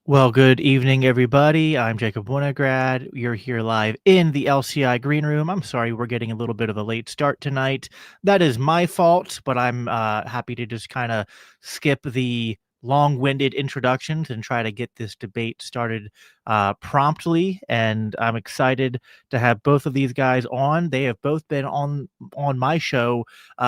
Well, good evening, everybody. I'm Jacob Winograd. You're here live in the LCI Green Room. I'm sorry we're getting a little bit of a late start tonight. That is my fault, but I'm happy to just kind of skip the long-winded introductions and try to get this debate started promptly. And I'm excited to have both of these guys on. They have both been on my show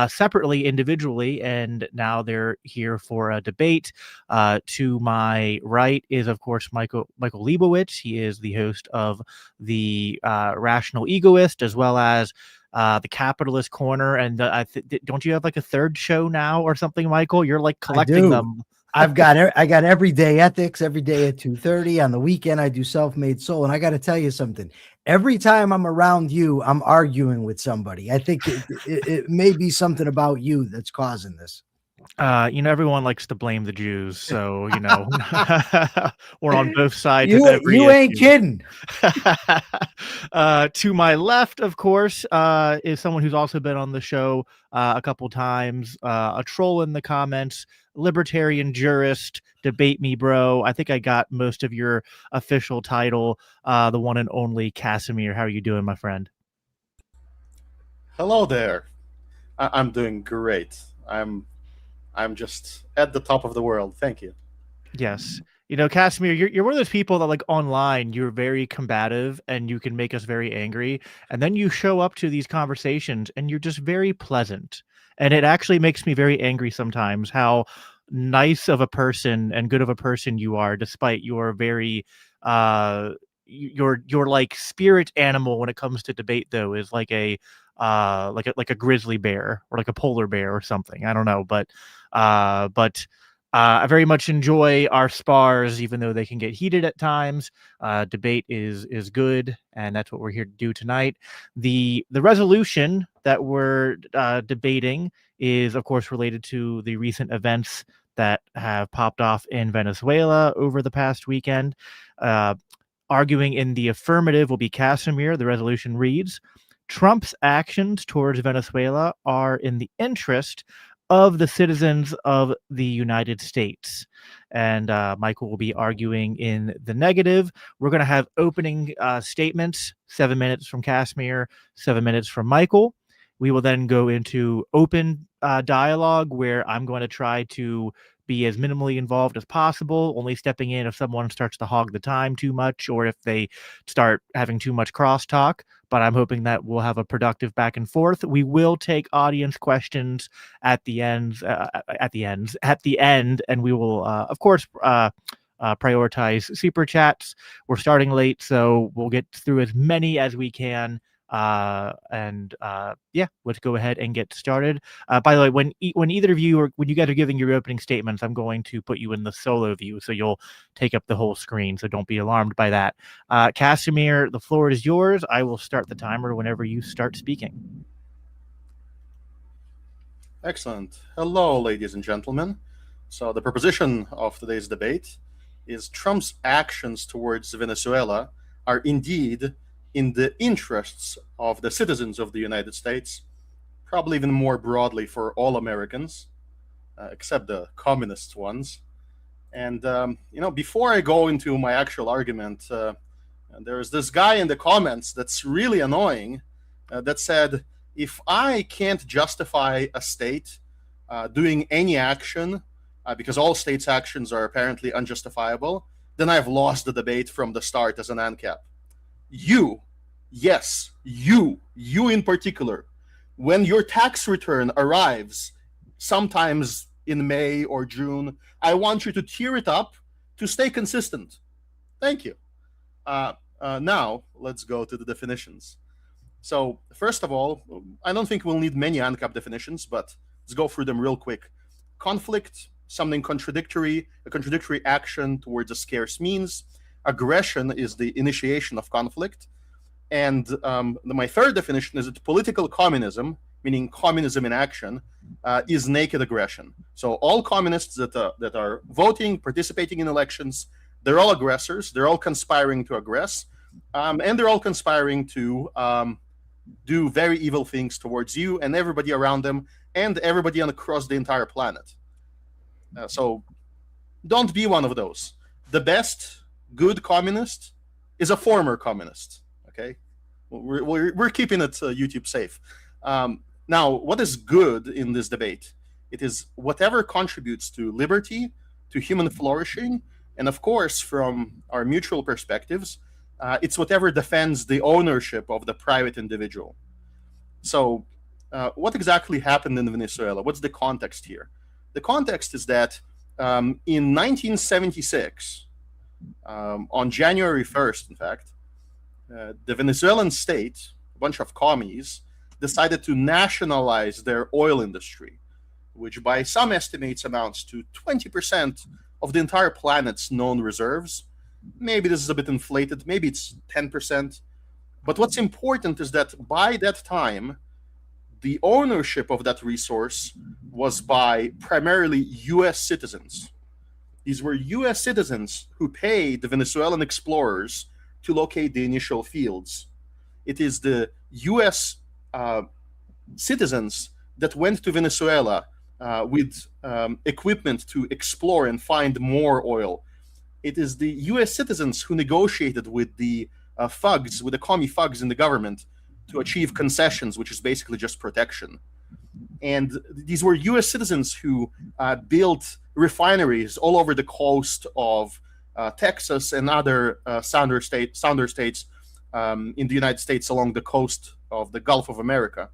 separately, individually, and now they're here for a debate. To my right is, of course, Michael Leibowitz. He is the host of the Rational Egoist, as well as the Capitalist Corner. And don't you have like a third show now or something, Michael? You're like I collecting do. them. I got everyday ethics every day at 2:30. On the weekend, I do self-made soul. And I got to tell you something. Every time I'm around you, I'm arguing with somebody. I think it may be something about you that's causing this. Everyone likes to blame the Jews, so we're on both sides of every You ain't issue. kidding. To my left, of course, is someone who's also been on the show a couple times, a troll in the comments, libertarian jurist, debate me, bro. I think I got most of your official title, the one and only Casimir. How are you doing, my friend? Hello there. I'm doing great. I'm just at the top of the world. Thank you. Yes. Casimir, you're one of those people that like online, you're very combative and you can make us very angry. And then you show up to these conversations and you're just very pleasant. And it actually makes me very angry sometimes how nice of a person and good of a person you are, despite your very your like spirit animal when it comes to debate though is like a like a grizzly bear or like a polar bear or something. I don't know, but I very much enjoy our spars, even though they can get heated at times. Debate is good, and that's what we're here to do tonight. The resolution that we're debating is, of course, related to the recent events that have popped off in Venezuela over the past weekend. Arguing in the affirmative will be Casimir. The resolution reads, Trump's actions towards Venezuela are in the interest of the citizens of the United States. And Michael will be arguing in the negative. We're going to have opening statements, 7 minutes from Casimir, 7 minutes from Michael. We will then go into open dialogue where I'm going to try to be as minimally involved as possible, only stepping in if someone starts to hog the time too much or if they start having too much crosstalk. But I'm hoping that we'll have a productive back and forth. We will take audience questions at the end, and we will, of course, prioritize super chats. We're starting late, so we'll get through as many as we can. Yeah, let's go ahead and get started. By the way, when either of you or when you guys are giving your opening statements, I'm going to put you in the solo view, so you'll take up the whole screen. So don't be alarmed by that. Casimir, the floor is yours. I will start the timer whenever you start speaking. Excellent. Hello, ladies and gentlemen. So, the proposition of today's debate is Trump's actions towards Venezuela are indeed in the interests of the citizens of the United States, probably even more broadly for all Americans, except the communist ones. And, before I go into my actual argument, there is this guy in the comments that's really annoying that said, if I can't justify a state doing any action, because all states' actions are apparently unjustifiable, then I've lost the debate from the start as an ANCAP. You in particular, when your tax return arrives, sometimes in May or June, I want you to tear it up to stay consistent. Thank you. Now, let's go to the definitions. So, first of all, I don't think we'll need many ANCAP definitions, but let's go through them real quick. Conflict, something contradictory, a contradictory action towards a scarce means. Aggression is the initiation of conflict. And my third definition is that political communism, meaning communism in action, is naked aggression. So all communists that are voting, participating in elections, they're all aggressors. They're all conspiring to aggress. And they're all conspiring to do very evil things towards you and everybody around them and everybody across the entire planet. So don't be one of those. the best good communist is a former communist. Okay, we're keeping it YouTube safe. Now, what is good in this debate? It is whatever contributes to liberty, to human flourishing, and of course, from our mutual perspectives, it's whatever defends the ownership of the private individual. So, what exactly happened in Venezuela? What's the context here? The context is that in 1976, on January 1st, in fact, the Venezuelan state, a bunch of commies, decided to nationalize their oil industry, which by some estimates amounts to 20% of the entire planet's known reserves. Maybe this is a bit inflated, maybe it's 10%. But what's important is that by that time, the ownership of that resource was by primarily US citizens. These were US citizens who paid the Venezuelan explorers to locate the initial fields. It is the US citizens that went to Venezuela with equipment to explore and find more oil. It is the US citizens who negotiated with the thugs, with the commie thugs in the government to achieve concessions, which is basically just protection. And these were US citizens who built refineries all over the coast of Texas and other sounder states in the United States along the coast of the Gulf of America.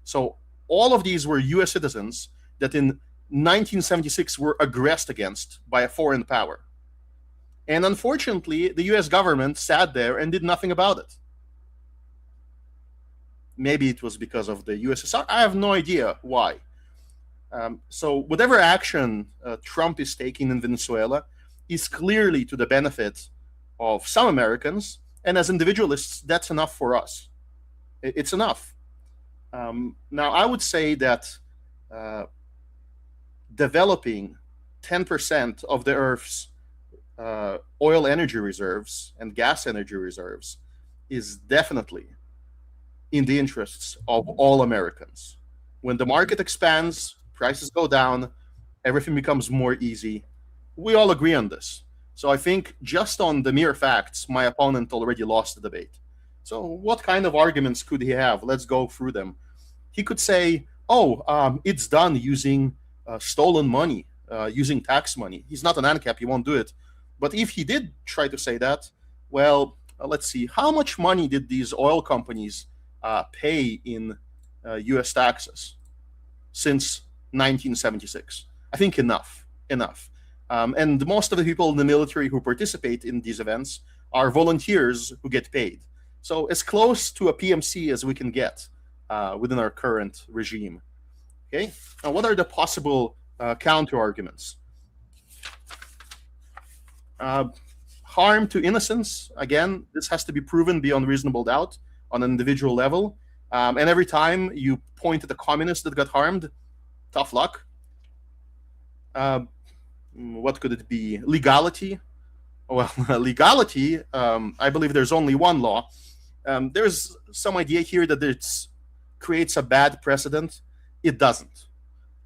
So all of these were US citizens that in 1976 were aggressed against by a foreign power. And unfortunately, the US government sat there and did nothing about it. Maybe it was because of the USSR. I have no idea why. So whatever action Trump is taking in Venezuela is clearly to the benefit of some Americans. And as individualists, that's enough for us. It's enough. Now, I would say that developing 10% of the Earth's oil energy reserves and gas energy reserves is definitely in the interests of all Americans. When the market expands, prices go down, everything becomes more easy. We all agree on this. So I think just on the mere facts, my opponent already lost the debate. So what kind of arguments could he have? Let's go through them. He could say, it's done using stolen money, using tax money. He's not an ANCAP, he won't do it. But if he did try to say that, well, let's see, how much money did these oil companies pay in US taxes since 1976? I think enough. And most of the people in the military who participate in these events are volunteers who get paid. So as close to a PMC as we can get within our current regime. Okay, now what are the possible counter arguments? Harm to innocence, again, this has to be proven beyond reasonable doubt on an individual level. And every time you point at a communist that got harmed, tough luck. What could it be? Legality. Well, legality, I believe there's only one law. There's some idea here that it creates a bad precedent. It doesn't.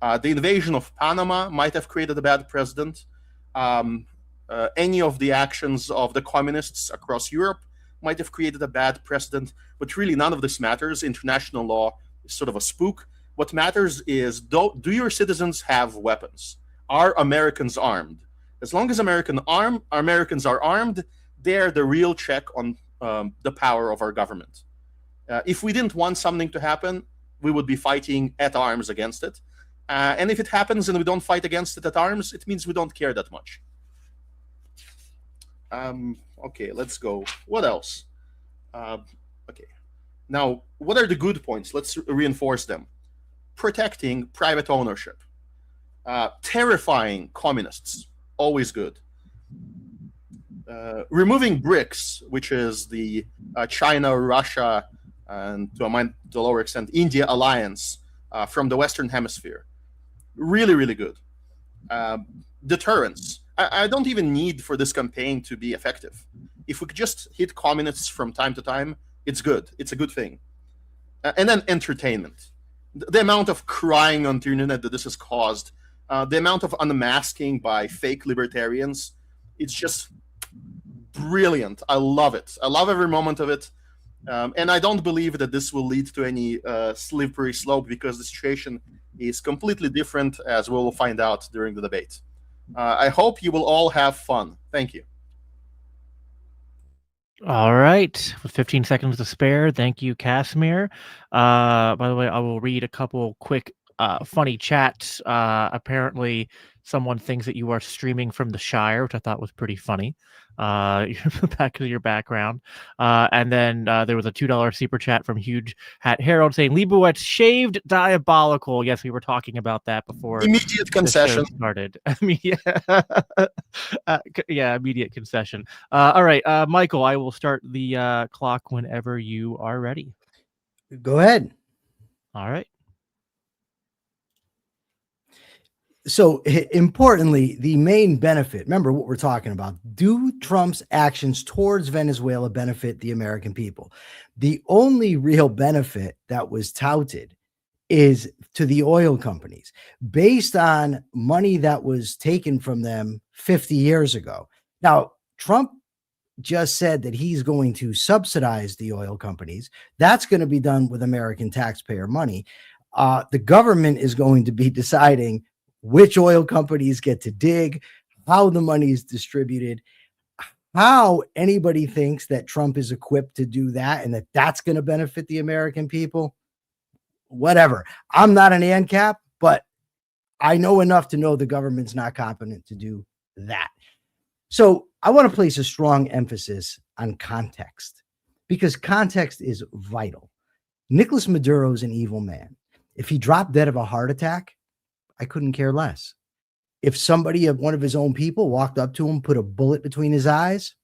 The invasion of Panama might have created a bad precedent. Any of the actions of the communists across Europe might have created a bad precedent, but really none of this matters. International law is sort of a spook. What matters is, do your citizens have weapons? Are Americans armed? As long as Americans are armed, they're the real check on the power of our government. If we didn't want something to happen, we would be fighting at arms against it. And if it happens and we don't fight against it at arms, it means we don't care that much. Okay, let's go. What else? Okay. Now, what are the good points? Let's reinforce them. Protecting private ownership. Terrifying communists. Always good. Removing BRICS, which is the China, Russia, and to a lower extent, India alliance from the Western Hemisphere. Really, really good. Deterrence. I don't even need for this campaign to be effective. If we could just hit communists from time to time, it's good. It's a good thing. And then entertainment. The amount of crying on the internet that this has caused, the amount of unmasking by fake libertarians, It's just brilliant. I love it. I love every moment of it. And I don't believe that this will lead to any slippery slope, because the situation is completely different, as we will find out during the debate. I hope you will all have fun. Thank you. All right, with 15 seconds to spare, thank you, Casimir. By the way, I will read a couple quick funny chats. Apparently, someone thinks that you are streaming from the Shire, which I thought was pretty funny. Back to your background. And then there was a $2 super chat from Huge Hat Harold saying, Leibowitz shaved diabolical. Yes, we were talking about that before Immediate the concession. show started. I mean, yeah, immediate concession. All right, Michael, I will start the clock whenever you are ready. Go ahead. All right. So importantly, the main benefit, remember what we're talking about. Do Trump's actions towards Venezuela benefit the American people? The only real benefit that was touted is to the oil companies based on money that was taken from them 50 years ago. Now, Trump just said that he's going to subsidize the oil companies. That's going to be done with American taxpayer money. The government is going to be deciding which oil companies get to dig, how the money is distributed, how anybody thinks that Trump is equipped to do that and that that's going to benefit the American people. Whatever. I'm not an ANCAP, but I know enough to know the government's not competent to do that. So I want to place a strong emphasis on context, because context is vital. Nicolas Maduro is an evil man. If he dropped dead of a heart attack, I couldn't care less. If somebody of one of his own people walked up to him, put a bullet between his eyes,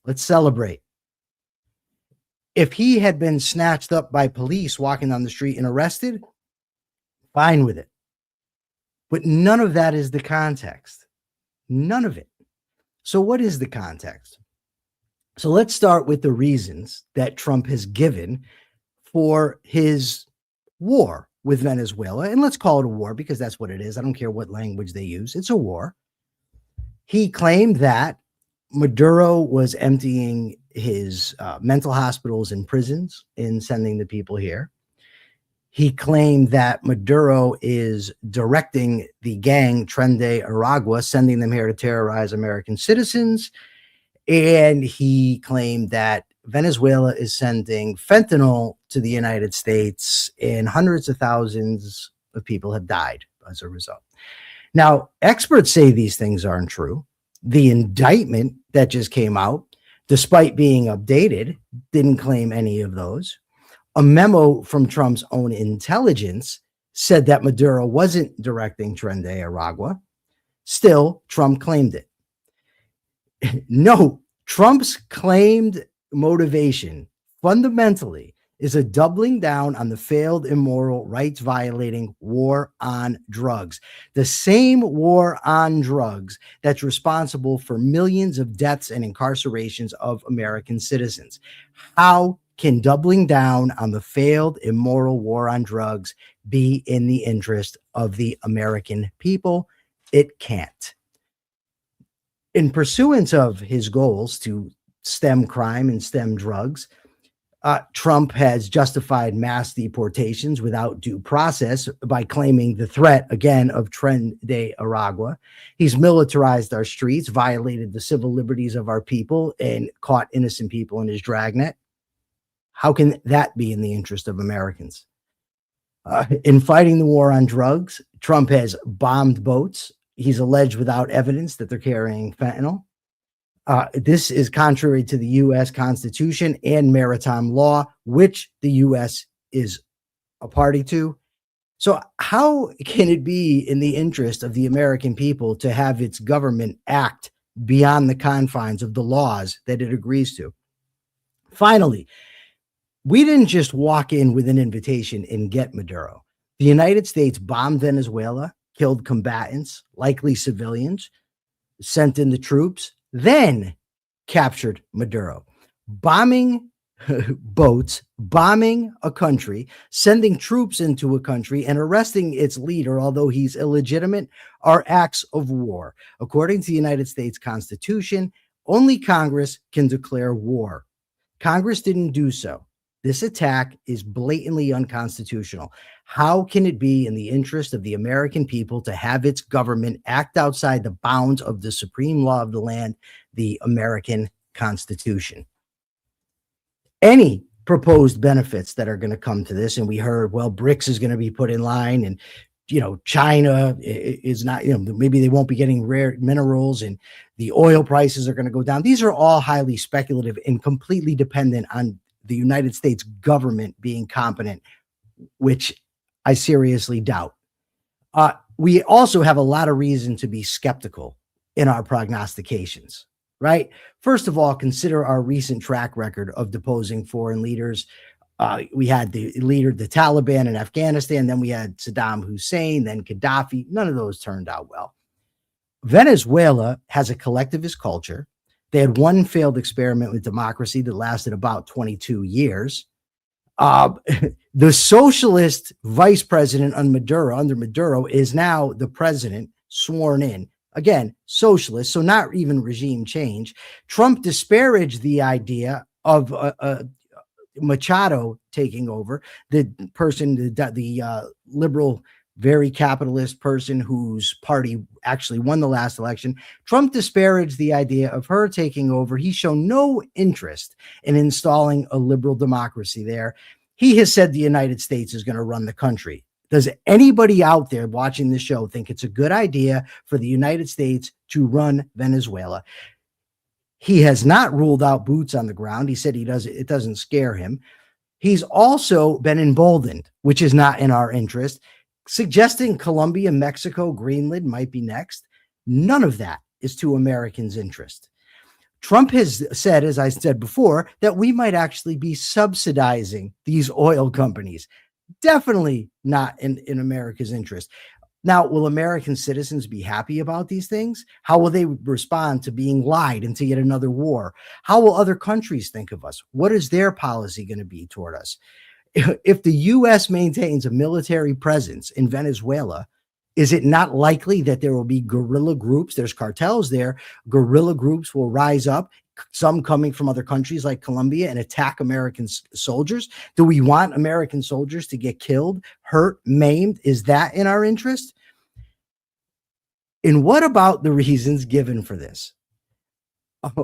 let's celebrate. If he had been snatched up by police walking down the street and arrested, fine with it. But none of that is the context. None of it. So what is the context? So let's start with the reasons that Trump has given for his war with Venezuela. And let's call it a war because that's what it is. I don't care what language they use. It's a war. He claimed that Maduro was emptying his mental hospitals and prisons in sending the people here. He claimed that Maduro is directing the gang Tren de Aragua, sending them here to terrorize American citizens. And he claimed that Venezuela is sending fentanyl to the United States, and hundreds of thousands of people have died as a result. Now, experts say these things aren't true. The indictment that just came out, despite being updated, didn't claim any of those. A memo from Trump's own intelligence said that Maduro wasn't directing Tren de Aragua. Still, Trump claimed it. No, Trump's claimed motivation fundamentally is a doubling down on the failed, immoral, rights-violating war on drugs. The same war on drugs that's responsible for millions of deaths and incarcerations of American citizens. How can doubling down on the failed, immoral war on drugs be in the interest of the American people? It can't. In pursuance of his goals to stem crime and stem drugs, Trump has justified mass deportations without due process by claiming the threat, again, of Tren de Aragua. He's militarized our streets, violated the civil liberties of our people, and caught innocent people in his dragnet. How can that be in the interest of Americans? In fighting the war on drugs, Trump has bombed boats. He's alleged without evidence that they're carrying fentanyl. This is contrary to the U.S. Constitution and maritime law, which the U.S. is a party to. So how can it be in the interest of the American people to have its government act beyond the confines of the laws that it agrees to? Finally, we didn't just walk in with an invitation and get Maduro. The United States bombed Venezuela, killed combatants, likely civilians, sent in the troops, then captured Maduro. Bombing boats bombing a country, sending troops into a country, and arresting its leader, although he's illegitimate, are acts of war. According to the United States Constitution, only Congress can declare war. Congress didn't do so. This attack is blatantly unconstitutional. How can it be in the interest of the American people to have its government act outside the bounds of the supreme law of the land, the American Constitution? Any proposed benefits that are going to come to this, and we heard, well, BRICS is going to be put in line, and China is not, maybe they won't be getting rare minerals, and the oil prices are going to go down. These are all highly speculative and completely dependent on the United States government being competent, which I seriously doubt. We also have a lot of reason to be skeptical in our prognostications, right? First of all, consider our recent track record of deposing foreign leaders. We had the leader, the Taliban in Afghanistan, then we had Saddam Hussein, then Gaddafi. None of those turned out well. Venezuela has a collectivist culture. They had one failed experiment with democracy that lasted about 22 years. The socialist vice president under Maduro is now the president sworn in. Again, socialist, so not even regime change. Trump disparaged the idea of Machado taking over, the person, the liberal, very capitalist person whose party actually won the last election. Trump disparaged the idea of her taking over. He's shown no interest in installing a liberal democracy there. He has said the United States is going to run the country. Does anybody out there watching the show think it's a good idea for the United States to run Venezuela? He has not ruled out boots on the ground. He said it doesn't scare him. He's also been emboldened, which is not in our interest, suggesting Colombia, Mexico, Greenland might be next. None of that is to Americans' interest. Trump has said, as I said before, that we might actually be subsidizing these oil companies. Definitely not in America's interest. Now, will American citizens be happy about these things? How will they respond to being lied into yet another war? How will other countries think of us? What is their policy going to be toward us? If the U.S. maintains a military presence in Venezuela, is it not likely that there will be guerrilla groups? There's cartels there. Guerrilla groups will rise up, some coming from other countries like Colombia, and attack American soldiers. Do we want American soldiers to get killed, hurt, maimed? Is that in our interest? And what about the reasons given for this?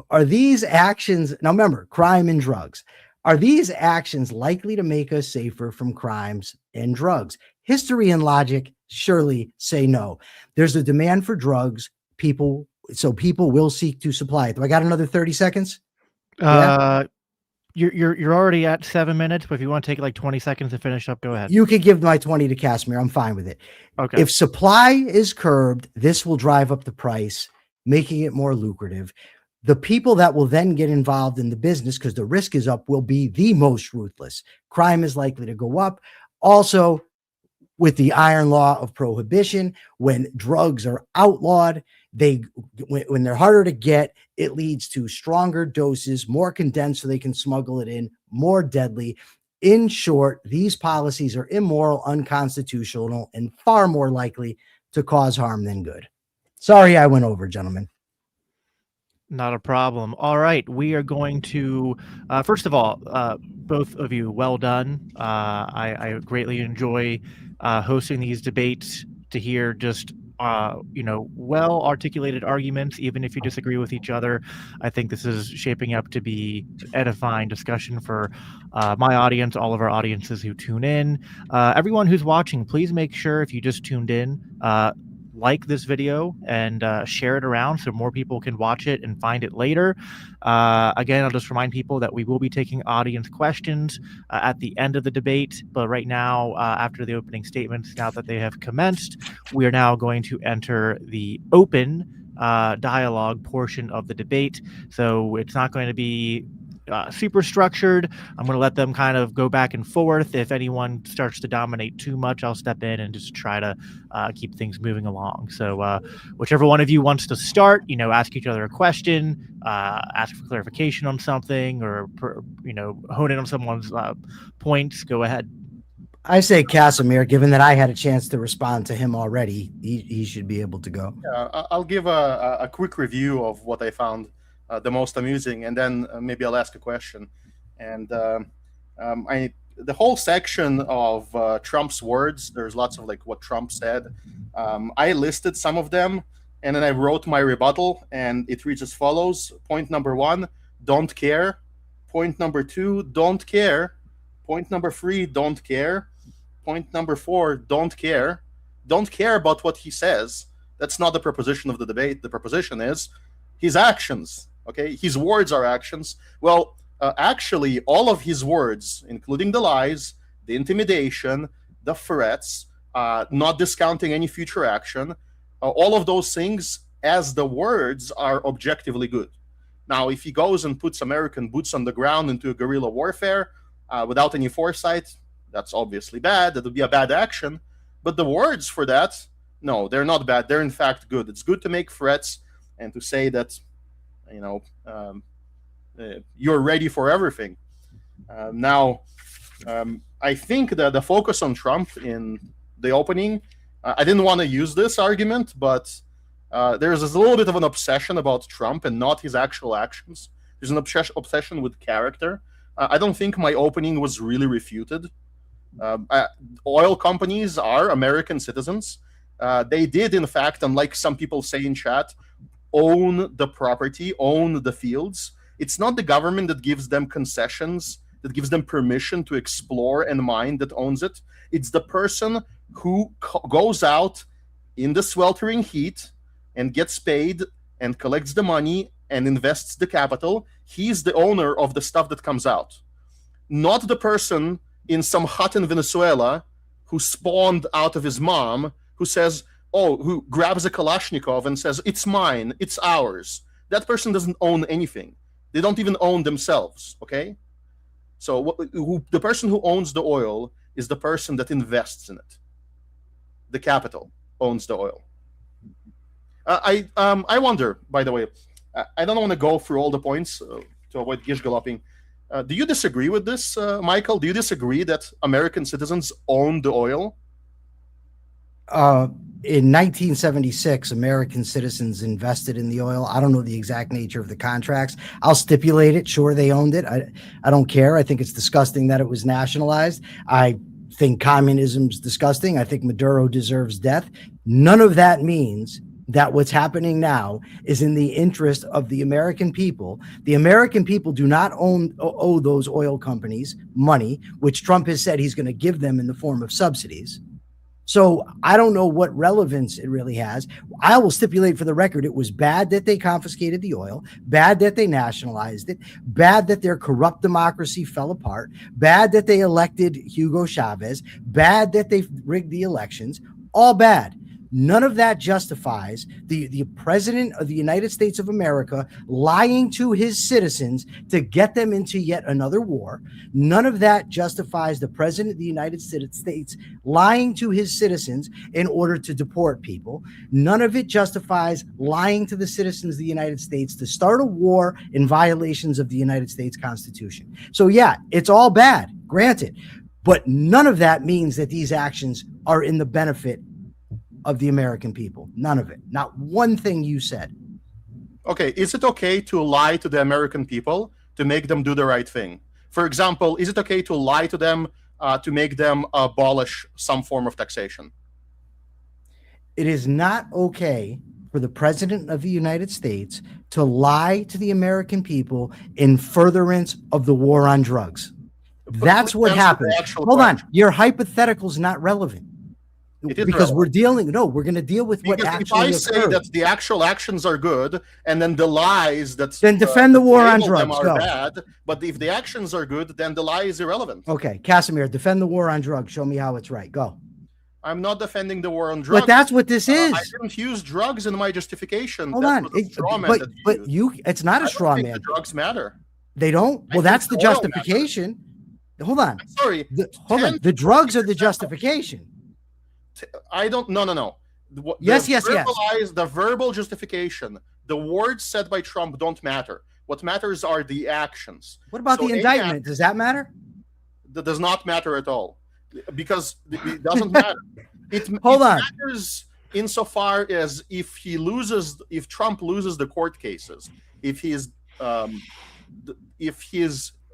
Are these actions, now remember, crime and drugs, are these actions likely to make us safer from crimes and drugs? History and logic surely say no. There's a demand for drugs. People will seek to supply it. Do I got another 30 seconds? Yeah. You're already at 7 minutes, but if you want to take like 20 seconds to finish up, go ahead. You could give my 20 to Casimir. I'm fine with it. Okay. If supply is curbed, this will drive up the price, making it more lucrative. The people that will then get involved in the business, because the risk is up, will be the most ruthless. Crime is likely to go up. Also, with the iron law of prohibition, when drugs are outlawed, when they're harder to get, it leads to stronger doses, more condensed so they can smuggle it in, more deadly. In short, these policies are immoral, unconstitutional, and far more likely to cause harm than good. Sorry I went over, gentlemen. Not a problem. All right. We are going to, first of all, both of you, well done. I greatly enjoy hosting these debates to hear just, well articulated arguments, even if you disagree with each other. I think this is shaping up to be an edifying discussion for my audience, all of our audiences who tune in. Everyone who's watching, please make sure if you just tuned in, like this video and share it around so more people can watch it and find it later. Again, I'll just remind people that we will be taking audience questions at the end of the debate. But right now, after the opening statements, now that they have commenced, we are now going to enter the open dialogue portion of the debate. So it's not going to be super structured. I'm going to let them kind of go back and forth. If anyone starts to dominate too much, I'll step in and just try to keep things moving along. So whichever one of you wants to start, ask each other a question, ask for clarification on something, or hone in on someone's points. Go ahead. I say Casimir, given that I had a chance to respond to him already, he should be able to go. I'll give a quick review of what I found the most amusing, and then maybe I'll ask a question. And the whole section of Trump's words, there's lots of like what Trump said. I listed some of them, and then I wrote my rebuttal, and it reads as follows. Point number 1, don't care. Point number 2, don't care. Point number 3, don't care. Point number 4, don't care. Don't care about what he says. That's not the proposition of the debate. The proposition is his actions. Okay, his words are actions. Well, actually, all of his words, including the lies, the intimidation, the threats, not discounting any future action, all of those things, as the words, are objectively good. Now, if he goes and puts American boots on the ground into guerrilla warfare without any foresight, that's obviously bad. That would be a bad action. But the words for that, no, they're not bad. They're in fact good. It's good to make threats and to say that, you're ready for everything. Now, I think that the focus on Trump in the opening, I didn't want to use this argument, but there's a little bit of an obsession about Trump and not his actual actions. There's an obsession with character. I don't think my opening was really refuted. Oil companies are American citizens. They did, in fact, unlike some people say in chat, own the property, own the fields. It's not the government that gives them concessions, that gives them permission to explore and mine, that owns it. It's the person who goes out in the sweltering heat and gets paid and collects the money and invests the capital. He's the owner of the stuff that comes out. Not the person in some hut in Venezuela who spawned out of his mom, who says, who grabs a Kalashnikov and says, it's mine, it's ours. That person doesn't own anything. They don't even own themselves, okay? So the person who owns the oil is the person that invests in it. The capital owns the oil. I wonder, by the way, I don't want to go through all the points to avoid gish galloping. Do you disagree with this, Michael? Do you disagree that American citizens own the oil? In 1976, American citizens invested in the oil. I don't know the exact nature of the contracts. I'll stipulate it. Sure, they owned it. I don't care. I think it's disgusting that it was nationalized. I think communism's disgusting. I think Maduro deserves death. None of that means that what's happening now is in the interest of the American people. The American people do not owe those oil companies money, which Trump has said he's going to give them in the form of subsidies. So I don't know what relevance it really has. I will stipulate for the record, it was bad that they confiscated the oil, bad that they nationalized it, bad that their corrupt democracy fell apart, bad that they elected Hugo Chavez, bad that they rigged the elections, all bad. None of that justifies the president of the United States of America lying to his citizens to get them into yet another war. None of that justifies the president of the United States lying to his citizens in order to deport people. None of it justifies lying to the citizens of the United States to start a war in violations of the United States Constitution. So yeah, it's all bad, granted, but none of that means that these actions are in the benefit of the American people. None of it. Not one thing you said. Okay, is it okay to lie to the American people to make them do the right thing? For example, is it okay to lie to them to make them abolish some form of taxation? It is not okay for the president of the United States to lie to the American people in furtherance of the war on drugs. That's what happened. Hold on. Your hypothetical is not relevant. Because we're going to deal with what actually if I say that the actual actions are good and then the lies that then defend the war on drugs are bad, but if the actions are good, then the lie is irrelevant. Okay, Casimir, defend the war on drugs. Show me how it's right. Go. I'm not defending the war on drugs. But that's what this is. I didn't use drugs in my justification. Hold on. It's not a straw man. The drugs matter. They don't? Well, that's the justification. Hold on. Sorry. Hold on. The drugs are the justification. I don't. No. Yes. The verbal justification. The words said by Trump don't matter. What matters are the actions. What about the indictment? Does that matter? That does not matter at all, because it doesn't matter. It matters insofar as if Trump loses the court cases, if his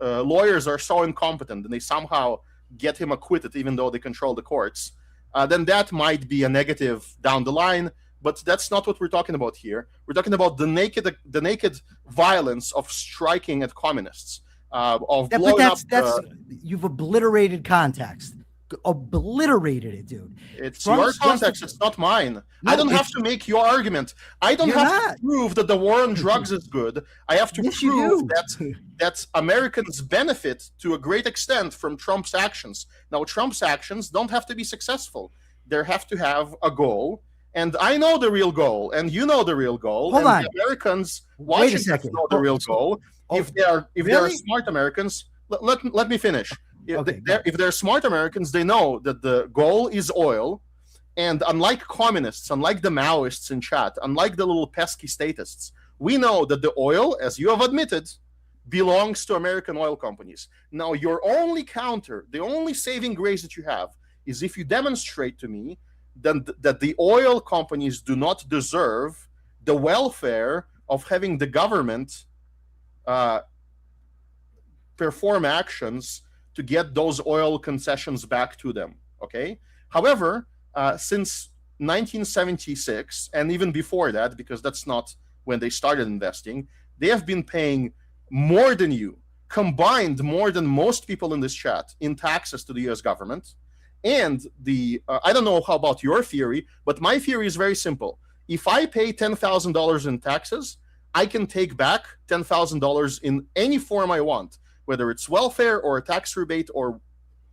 lawyers are so incompetent and they somehow get him acquitted, even though they control the courts, then that might be a negative down the line. But that's not what we're talking about here. We're talking about the naked violence of striking at communists, of blowing up. You've obliterated context. Obliterated it, dude. It's your context. It's not mine. No, I don't have to make your argument. I don't have to prove that the war on drugs is good. I have to prove that Americans benefit to a great extent from Trump's actions. Now, Trump's actions don't have to be successful. They have to have a goal. And I know the real goal, and you know the real goal. Hold on. The Americans watching know the real goal. If they are smart Americans, let me finish. If they're smart Americans, they know that the goal is oil. And unlike communists, unlike the Maoists in chat, unlike the little pesky statists, we know that the oil, as you have admitted, belongs to American oil companies. Now, your only counter, the only saving grace that you have, is if you demonstrate to me that the oil companies do not deserve the welfare of having the government perform actions to get those oil concessions back to them. Okay. However, since 1976, and even before that, because that's not when they started investing, they have been paying more than you, combined more than most people in this chat, in taxes to the US government. And I don't know how about your theory, but my theory is very simple. If I pay $10,000 in taxes, I can take back $10,000 in any form I want, whether it's welfare or a tax rebate or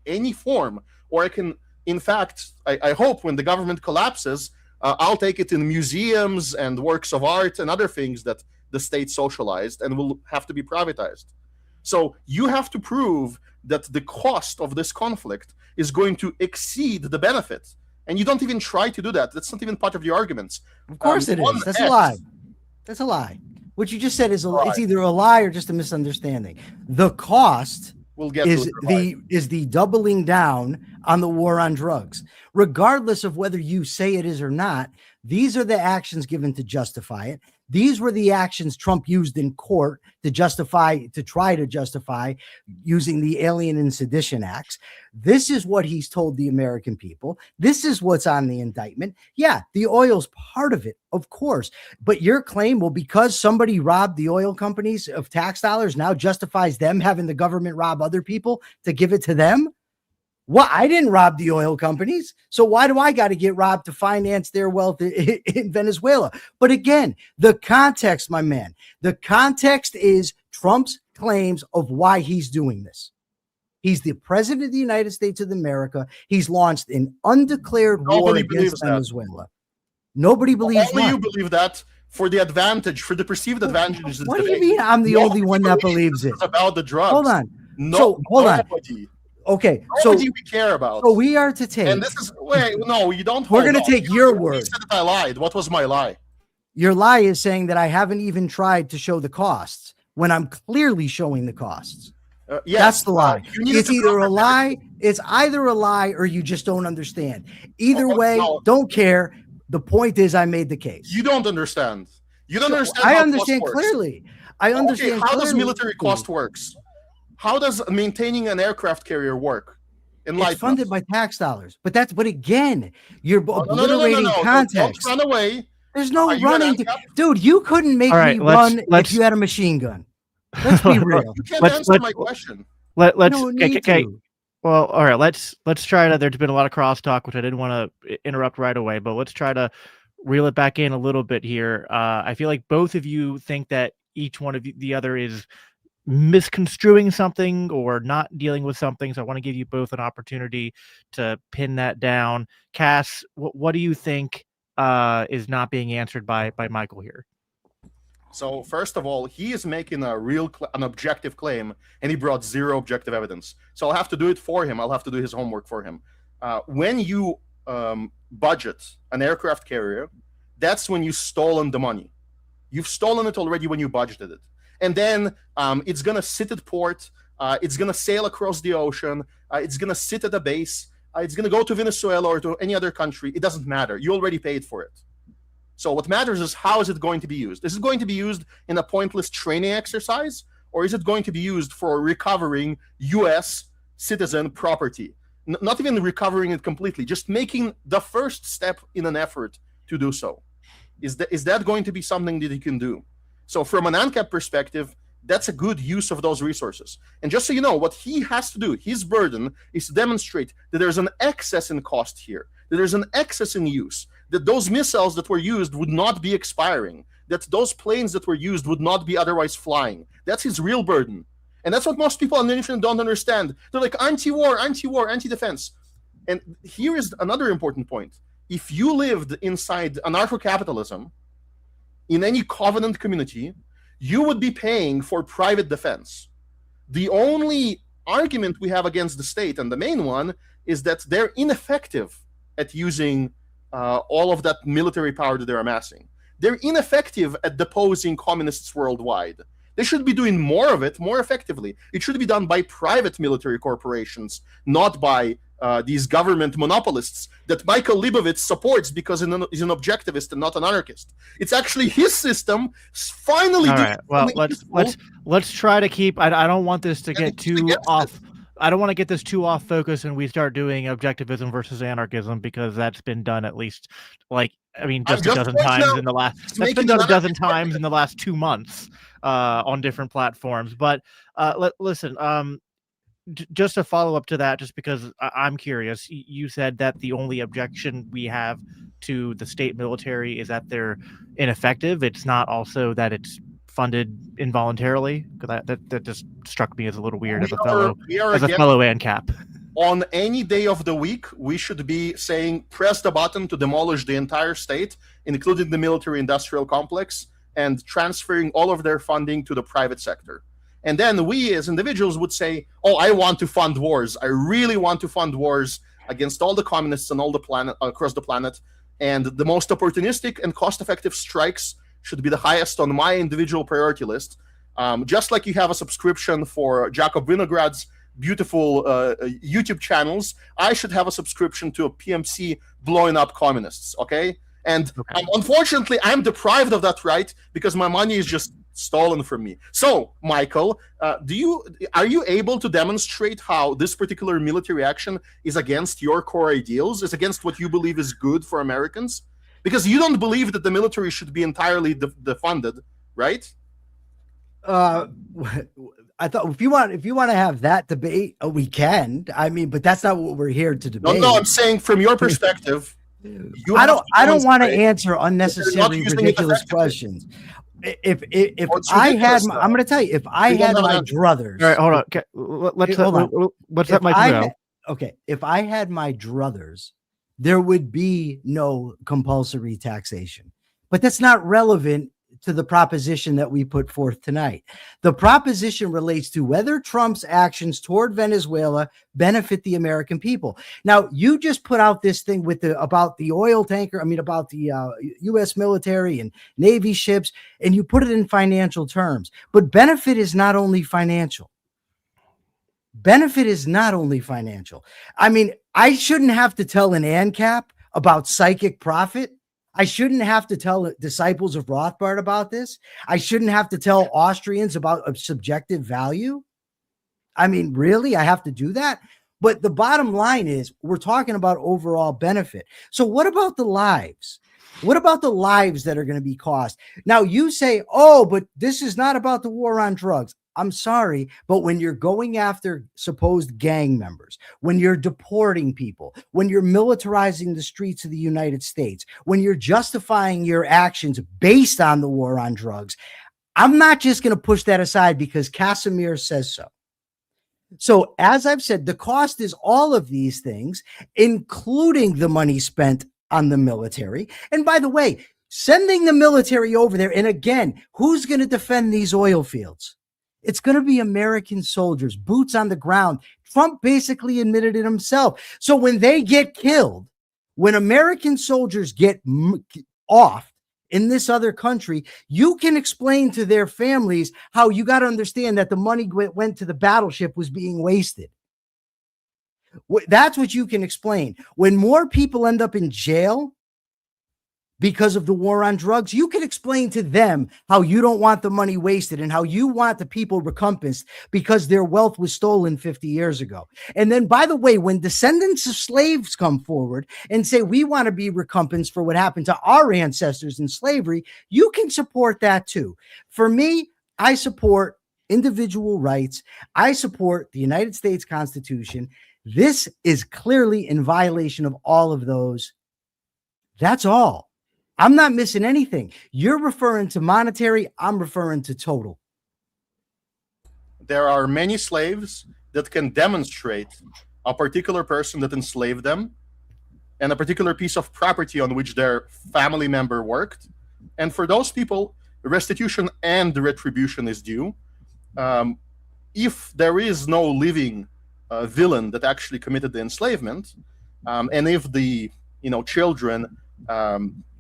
any form. Or I can, in fact, I hope when the government collapses, I'll take it in museums and works of art and other things that the state socialized and will have to be privatized. So you have to prove that the cost of this conflict is going to exceed the benefit. And you don't even try to do that. That's not even part of the arguments. Of course it is. That's a lie. That's a lie. What you just said is it's either a lie or just a misunderstanding. The cost is the doubling down on the war on drugs. Regardless of whether you say it is or not, these are the actions given to justify it. These were the actions Trump used in court to try to justify using the Alien and Sedition Acts. This is what he's told the American people. This is what's on the indictment. Yeah, the oil's part of it, of course. But your claim, well, because somebody robbed the oil companies of tax dollars, now justifies them having the government rob other people to give it to them? Well, I didn't rob the oil companies, so why do I got to get robbed to finance their wealth in Venezuela? But again, the context, my man, the context is Trump's claims of why he's doing this. He's the president of the United States of America. He's launched an undeclared war against Venezuela. Nobody believes Only you believe that for the advantage, for the perceived advantages. What do you mean I'm the only one that believes it? About the drugs. Hold on. Hold on. Okay, nobody we care about. So we are to take. And this is no, you don't. We're going to take your word. You said that I lied. What was my lie? Your lie is saying that I haven't even tried to show the costs when I'm clearly showing the costs. Yes, that's the lie. It's either a lie. It's either a lie or you just don't understand. Either way, don't care. The point is, I made the case. You don't understand. You don't understand. I understand clearly. I understand. How does military cost works? How does maintaining an aircraft carrier work? It's funded by tax dollars. But again, you're obliterating context. Don't run away. There's no running. Dude, you couldn't make me run if you had a machine gun. Let's be real. You can't answer my question. Okay. Well, all right. Let's try to. There's been a lot of crosstalk, which I didn't want to interrupt right away, but let's try to reel it back in a little bit here. I feel like both of you think that each one of the other is misconstruing something or not dealing with something. So I want to give you both an opportunity to pin that down. Cass, what do you think is not being answered by Michael here? So first of all, he is making an objective claim, and he brought zero objective evidence. So I'll have to do it for him. I'll have to do his homework for him. When you budget an aircraft carrier, that's when you've stolen the money. You've stolen it already when you budgeted it, and then it's gonna sit at port. It's gonna sail across the ocean. It's gonna sit at a base. It's gonna go to Venezuela or to any other country. It doesn't matter. You already paid for it. So what matters is how is it going to be used? Is it going to be used in a pointless training exercise, or is it going to be used for recovering U.S. citizen property? Not even recovering it completely, just making the first step in an effort to do so. Is that going to be something that you can do? So from an ANCAP perspective, that's a good use of those resources. And just so you know, what he has to do, his burden is to demonstrate that there's an excess in cost here, that there's an excess in use, that those missiles that were used would not be expiring, that those planes that were used would not be otherwise flying. That's his real burden. And that's what most people on the internet don't understand. They're like, anti-war, anti-war, anti-defense. And here is another important point. If you lived inside anarcho-capitalism, in any covenant community, you would be paying for private defense. The only argument we have against the state, and the main one, is that they're ineffective at using all of that military power that they're amassing. They're ineffective at deposing communists worldwide. They should be doing more of it more effectively. It should be done by private military corporations, not by these government monopolists that Michael Leibovitz supports because he's an objectivist and not an anarchist. It's actually his system finally. All right. Well, let's try to keep. I don't want this to get too off. I don't want to get this too off focus and we start doing objectivism versus anarchism, because that's been done at least just a dozen times in the last. That's been done a dozen times in the last 2 months on different platforms. But listen. Just a follow up to that, just because I'm curious. You said that the only objection we have to the state military is that they're ineffective. It's not also that it's funded involuntarily, because that just struck me as a little weird as a fellow ANCAP. On any day of the week, we should be saying, press the button to demolish the entire state, including the military-industrial complex, and transferring all of their funding to the private sector. And then we as individuals would say, oh, I want to fund wars. I really want to fund wars against all the communists on all the planet, across the planet. And the most opportunistic and cost-effective strikes should be the highest on my individual priority list. Just like you have a subscription for Jacob Vinograd's beautiful YouTube channels, I should have a subscription to a PMC blowing up communists, okay? And unfortunately, I'm deprived of that right because my money is just stolen from me. So, Michael, are you able to demonstrate how this particular military action is against your core ideals, is against what you believe is good for Americans? Because you don't believe that the military should be entirely defunded, right? I thought if you want to have that debate, we can. I mean, but that's not what we're here to debate. No, I'm saying from your perspective. I don't want to answer unnecessary ridiculous questions. If I had, I'm going to tell you, if I had my druthers. All right, hold on. Okay, let's let Mike go. Okay, if I had my druthers, there would be no compulsory taxation. But that's not relevant to the proposition that we put forth tonight. The proposition relates to whether Trump's actions toward Venezuela benefit the American people. Now, you just put out this thing about the oil tanker, about the U.S. military and Navy ships, and you put it in financial terms. But benefit is not only financial. Benefit is not only financial. I mean, I shouldn't have to tell an ANCAP about psychic profit. I shouldn't have to tell disciples of Rothbard about this. I shouldn't have to tell Austrians about a subjective value. I mean, really? I have to do that? But the bottom line is we're talking about overall benefit. So what about the lives? What about the lives that are going to be cost? Now you say, oh, but this is not about the war on drugs. I'm sorry, but when you're going after supposed gang members, when you're deporting people, when you're militarizing the streets of the United States, when you're justifying your actions based on the war on drugs, I'm not just going to push that aside because Casimir says so. So as I've said, the cost is all of these things, including the money spent on the military. And by the way, Sending the military over there. And again, who's going to defend these oil fields? It's going to be American soldiers, boots on the ground. Trump basically admitted it himself. So when they get killed, when American soldiers get off in this other country, you can explain to their families how you got to understand that the money went to the battleship was being wasted. That's what you can explain. When more people end up in jail because of the war on drugs, you can explain to them how you don't want the money wasted and how you want the people recompensed because their wealth was stolen 50 years ago. And then, by the way, when descendants of slaves come forward and say, we want to be recompensed for what happened to our ancestors in slavery, you can support that too. For me, I support individual rights. I support the United States Constitution. This is clearly in violation of all of those. That's all. I'm not missing anything. You're referring to monetary. I'm referring to total. There are many slaves that can demonstrate a particular person that enslaved them and a particular piece of property on which their family member worked. And for those people, restitution and retribution is due. If there is no living villain that actually committed the enslavement, and if the children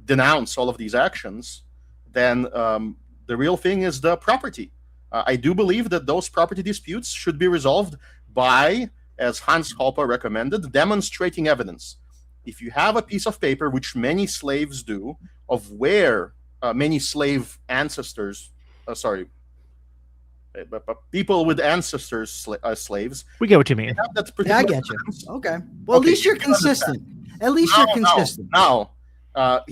denounce all of these actions, then the real thing is the property. I do believe that those property disputes should be resolved by, as Hans Hoppe recommended, demonstrating evidence. If you have a piece of paper, which many slaves do, of where many slave ancestors, people with ancestors, slaves. We get what you mean. Yeah, I get you. Okay. Well, at least you're consistent. At least you're consistent. Now,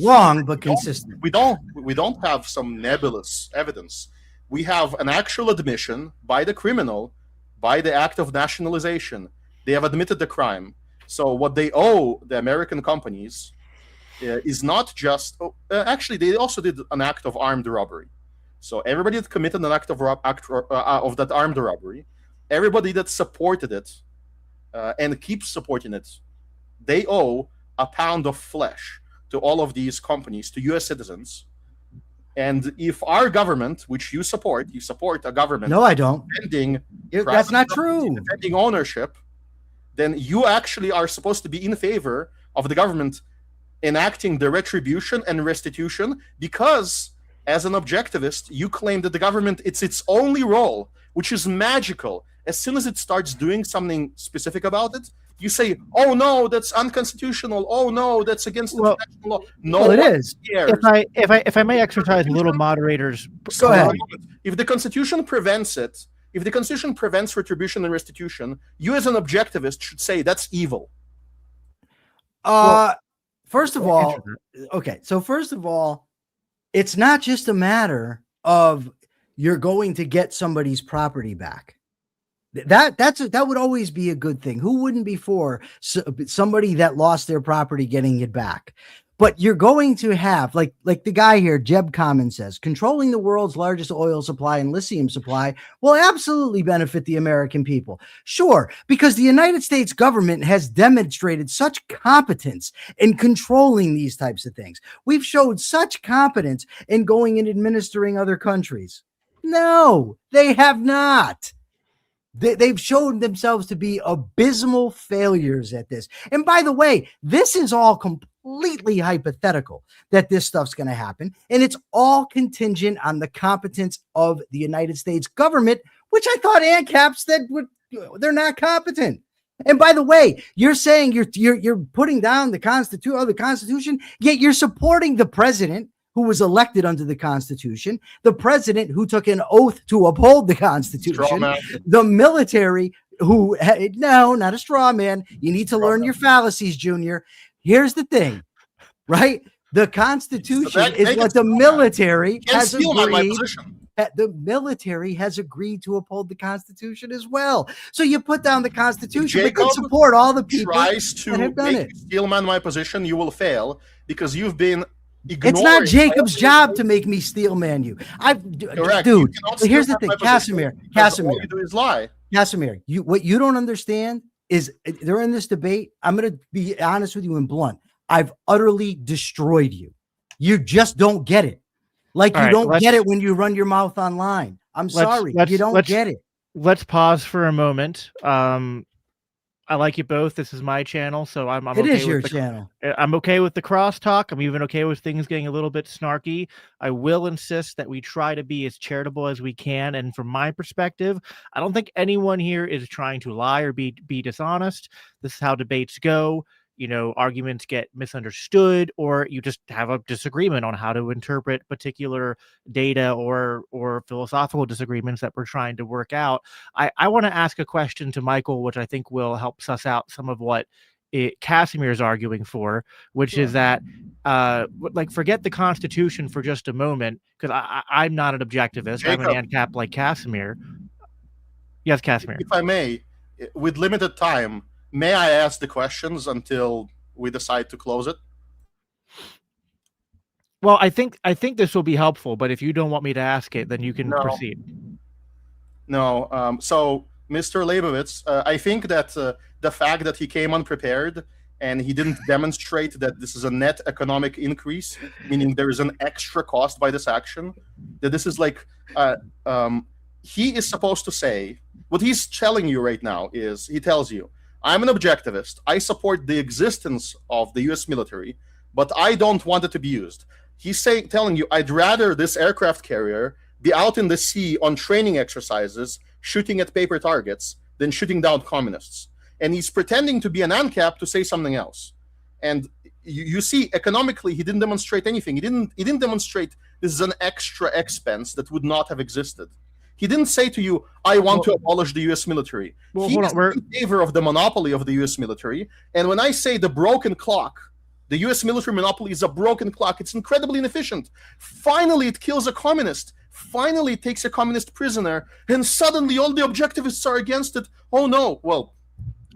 wrong, but consistent. We don't have some nebulous evidence. We have an actual admission by the criminal, by the act of nationalization. They have admitted the crime. So what they owe the American companies is not just. Actually, they also did an act of armed robbery. So everybody that committed an act of that armed robbery, everybody that supported it and keeps supporting it, they owe a pound of flesh to all of these companies, to U.S. citizens. And if our government, which you support a government. No, I don't. That's not true. Defending ownership, then you actually are supposed to be in favor of the government enacting the retribution and restitution, because as an objectivist, you claim that the government, it's its only role, which is magical. As soon as it starts doing something specific about it, you say, oh no, that's unconstitutional. Oh no, that's against international law. No, it is. If I may exercise a little moderator's. Go ahead. If the Constitution prevents it, if the Constitution prevents retribution and restitution, you as an objectivist should say that's evil. First of all, it's not just a matter of you're going to get somebody's property back. That would always be a good thing. Who wouldn't be for somebody that lost their property getting it back? But you're going to have, like the guy here, Jeb Common says, controlling the world's largest oil supply and lithium supply will absolutely benefit the American people. Sure, because the United States government has demonstrated such competence in controlling these types of things. We've showed such competence in going and administering other countries. No, they have not. They've shown themselves to be abysmal failures at this. And by the way, this is all completely hypothetical that this stuff's going to happen. And it's all contingent on the competence of the United States government, which I thought ANCAP said they're not competent. And by the way, you're saying you're putting down the Constitution, yet you're supporting the president who was elected under the Constitution, the president who took an oath to uphold the Constitution, the military who, no, not a straw man. You need to learn your fallacies, Junior. Here's the thing, right? The Constitution is what the military has agreed. The military has agreed to uphold the Constitution as well. So you put down the Constitution, but could support all the people tries to that have done it. Steelman my position, you will fail because you've been. It's not Jacob's job to make me steel man you. Correct. Dude. Here's the thing, Casimir. All you do is lie. Casimir, what you don't understand is during this debate, I'm going to be honest with you and blunt. I've utterly destroyed you. You just don't get it. Like All you right, don't get it when you run your mouth online. I'm sorry. You don't get it. Let's pause for a moment. I like you both. This is my channel, so I'm It okay is with your the channel. I'm okay with the crosstalk. I'm even okay with things getting a little bit snarky. I will insist that we try to be as charitable as we can. And from my perspective, I don't think anyone here is trying to lie or be dishonest. This is how debates go. You know, arguments get misunderstood, or you just have a disagreement on how to interpret particular data or philosophical disagreements that we're trying to work out. I want to ask a question to Michael, which I think will help suss out some of what Casimir is arguing for, which is that like, forget the Constitution for just a moment, because I'm not an objectivist. Jacob, I'm an ANCAP like Casimir. Yes, Casimir. If I may, with limited time, may I ask the questions until we decide to close it? Well, I think this will be helpful, but if you don't want me to ask it, then you can proceed. No. So, Mr. Leibovitz, I think that the fact that he came unprepared and he didn't demonstrate that this is a net economic increase, meaning there is an extra cost by this action, that this is like, he is supposed to say, what he's telling you right now is, he tells you, I'm an objectivist. I support the existence of the US military, but I don't want it to be used. He's telling you, I'd rather this aircraft carrier be out in the sea on training exercises, shooting at paper targets, than shooting down communists. And he's pretending to be an ANCAP to say something else. And you see, economically, he didn't demonstrate anything. He didn't demonstrate this is an extra expense that would not have existed. He didn't say to you, I want to abolish the US military. He is in favor of the monopoly of the US military. And when I say the broken clock, the US military monopoly is a broken clock. It's incredibly inefficient. Finally, it kills a communist. Finally, it takes a communist prisoner. And suddenly, all the objectivists are against it. Oh, no. Well,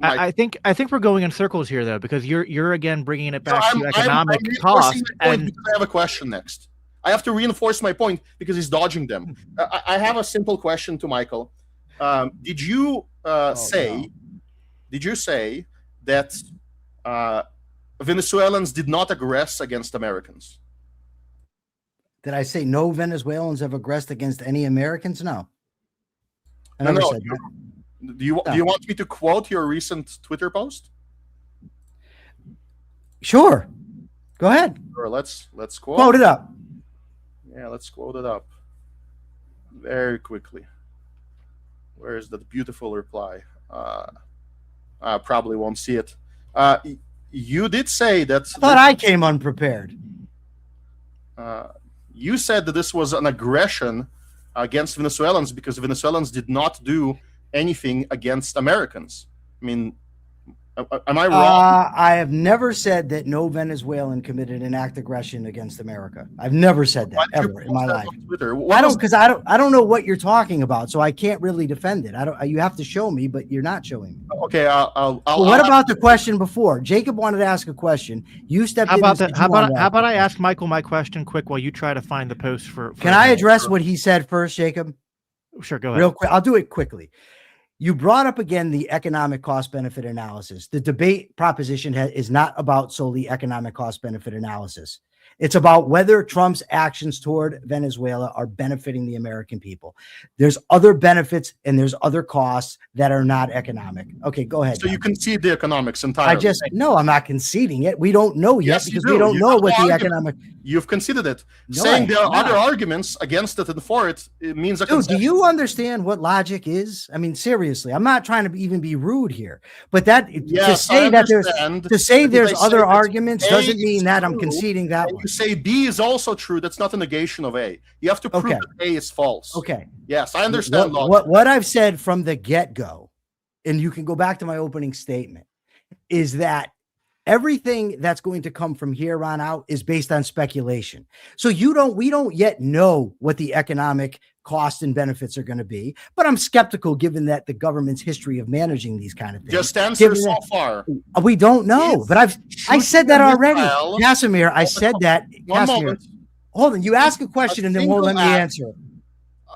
I think we're going in circles here, though, because you're again bringing it back to economic cost. And I have a question next. I have to reinforce my point because he's dodging them. I have a simple question to Michael. Did you say that Venezuelans did not aggress against Americans? Did I say no Venezuelans have aggressed against any Americans? No. I never said that. Do you want me to quote your recent Twitter post? Sure. Go ahead. Or let's quote it up. Yeah, let's quote it up very quickly. Where is that beautiful reply? I probably won't see it. You did say that. I thought I came unprepared. You said that this was an aggression against Venezuelans because Venezuelans did not do anything against Americans. I mean, am I wrong? I have never said that no Venezuelan committed an act of aggression against America. I've never said that ever in my life. I don't know what you're talking about, so I can't really defend it. You have to show me, but you're not showing me. Okay, what about the question before? Jacob wanted to ask a question. You stepped in. How about I ask Michael my question quick while you try to find the post for Can I address what he said first, Jacob? Sure, go ahead. Real quick. I'll do it quickly. You brought up again the economic cost benefit analysis. The debate proposition is not about solely economic cost benefit analysis. It's about whether Trump's actions toward Venezuela are benefiting the American people. There's other benefits and there's other costs that are not economic. Okay, go ahead. So you concede the economics entirely. No, I'm not conceding it. We don't know yet because we don't know what the economic. You've conceded it. Saying there are other arguments against it and for it, it means a concession. Do you understand what logic is? I mean, seriously, I'm not trying to even be rude here, but to say there's other arguments doesn't mean that I'm conceding that one. You say B is also true. That's not a negation of A. You have to prove that A is false. Okay. Yes, I understand. What I've said from the get-go, and you can go back to my opening statement, is that everything that's going to come from here on out is based on speculation. So we don't yet know what the economic costs and benefits are going to be, but I'm skeptical given that the government's history of managing these kind of things. Just answer so far. We don't know, but I said that already. Casimir, I said that. Casimir, hold on. You ask a question and then won't let me answer it.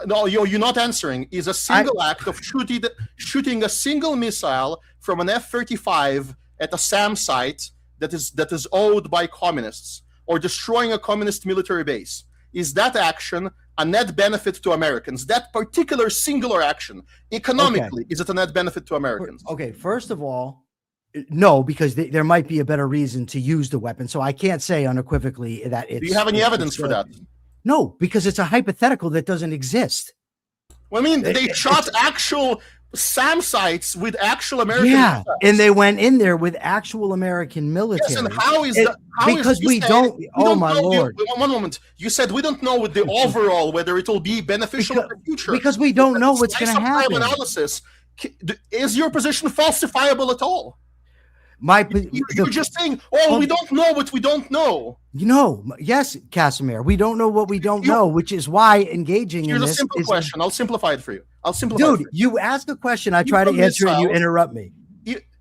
No, you're not answering. Is a single act of shooting a single missile from an F-35 at a SAM site that is owned by communists. or destroying a communist military base, is that action a net benefit to Americans? That particular singular action, economically, is it a net benefit to Americans? Okay, first of all, no, because there might be a better reason to use the weapon. So I can't say unequivocally that it's. Do you have any evidence for that? No, because it's a hypothetical that doesn't exist. Well, I mean, they shot actual SAM sites with actual American. Yeah, and they went in there with actual American military. Yes, and how is that? Because we don't. Oh my Lord! One moment. You said we don't know with the overall whether it will be beneficial in the future because we don't know what's going to happen. Analysis. Is your position falsifiable at all? You're just saying, we don't know what we don't know. Yes, Casimir, we don't know what we don't know, which is why engaging in this. Here's a simple question. I'll simplify it for you. Dude, you ask a question, I try to answer it, you interrupt me.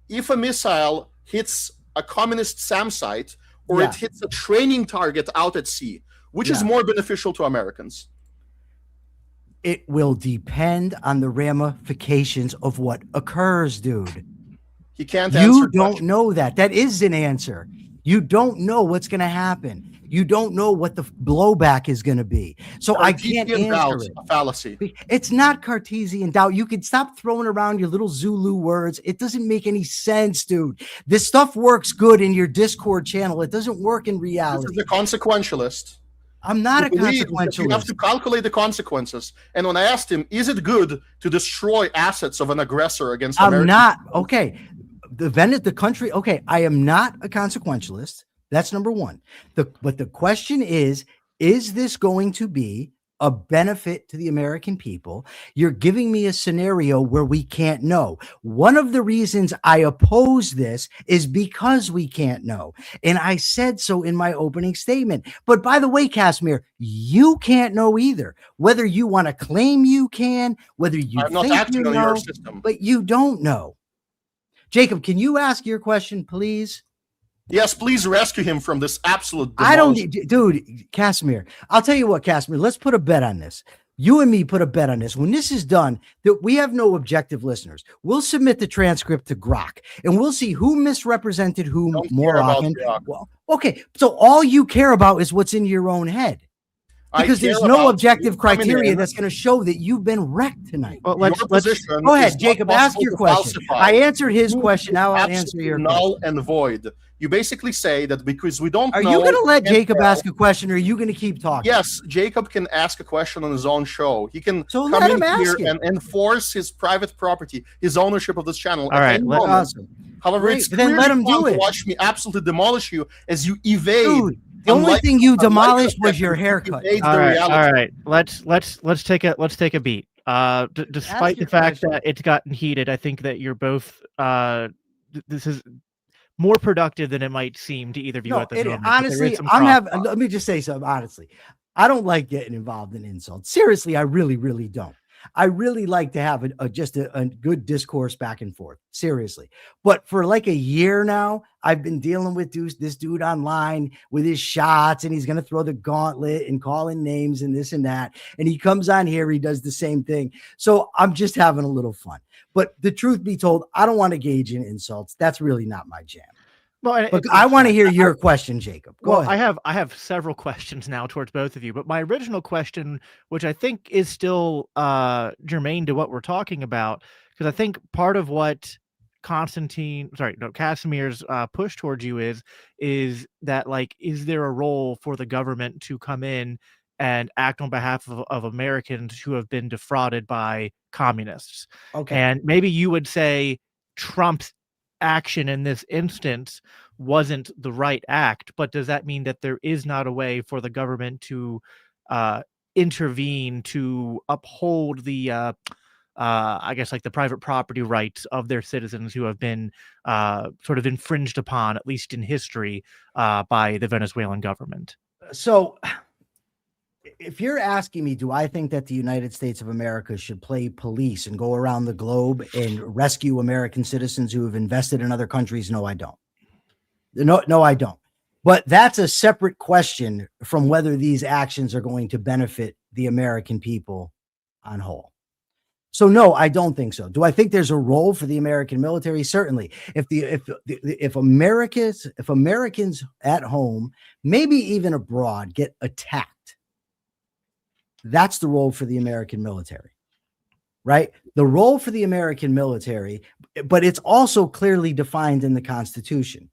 If a missile hits a communist SAM site or it hits a training target out at sea, which is more beneficial to Americans? It will depend on the ramifications of what occurs, dude. He can't answer. You don't know that. That is an answer. You don't know what's going to happen. You don't know what the blowback is going to be. So I can't answer it. A fallacy. It's not Cartesian doubt. You can stop throwing around your little Zulu words. It doesn't make any sense, dude. This stuff works good in your Discord channel. It doesn't work in reality. This is a consequentialist. I'm not a consequentialist. You have to calculate the consequences. And when I asked him, is it good to destroy assets of an aggressor against America? I'm not. Okay. The country. Okay. I am not a consequentialist. That's number one. But the question is this going to be a benefit to the American people? You're giving me a scenario where we can't know. One of the reasons I oppose this is because we can't know. And I said so in my opening statement. But by the way, Casimir, you can't know either. Whether you want to claim you can, whether you think you know, your system. But you don't know. Jacob, can you ask your question, please? Yes, please rescue him from this absolute. I don't, dude, Casimir. I'll tell you what, Casimir. Let's put a bet on this. You and me put a bet on this. When this is done, that we have no objective listeners. We'll submit the transcript to Grok, and we'll see who misrepresented whom more often. Well, okay, so all you care about is what's in your own head. Because there's no objective criteria that's going to show that you've been wrecked tonight. Well, let's go ahead, Jacob. Ask your question. I answered his question. Now I'll answer your null and void. You basically say that because we don't know. Are you going to let Jacob ask a question, or are you going to keep talking? Yes, Jacob can ask a question on his own show. He can come in here and enforce his private property, his ownership of this channel. All right, awesome. However, it's then let him do it. To watch me absolutely demolish you as you evade. Dude. The only thing you demolished was your haircut. All right. Let's take a beat. Despite the fact that it's gotten heated, I think that you're both. This is more productive than it might seem to either of you at the moment. Honestly, let me just say something. Honestly, I don't like getting involved in insults. Seriously, I really, really don't. I really like to have just a good discourse back and forth. Seriously. But for like a year now, I've been dealing with this dude online with his shots, and he's going to throw the gauntlet and calling names and this and that. And he comes on here, he does the same thing. So I'm just having a little fun. But the truth be told, I don't want to gauge in insults. That's really not my jam. Well, but I want to hear your question, Jacob. Go ahead. I have several questions now towards both of you, but my original question, which I think is still germane to what we're talking about, because I think part of what Casimir's push towards you is that, like, is there a role for the government to come in and act on behalf of Americans who have been defrauded by communists? Okay. And maybe you would say Trump's action in this instance wasn't the right act, but does that mean that there is not a way for the government to intervene to uphold the I guess, like, the private property rights of their citizens who have been sort of infringed upon, at least in history, by the Venezuelan government? So if you're asking me, do I think that the United States of America should play police and go around the globe and rescue American citizens who have invested in other countries? No, I don't. No, I don't. But that's a separate question from whether these actions are going to benefit the American people on whole. So no, I don't think so. Do I think there's a role for the American military? Certainly. If Americans at home, maybe even abroad, get attacked, that's the role for the American military, right? The role for the American military, but it's also clearly defined in the Constitution,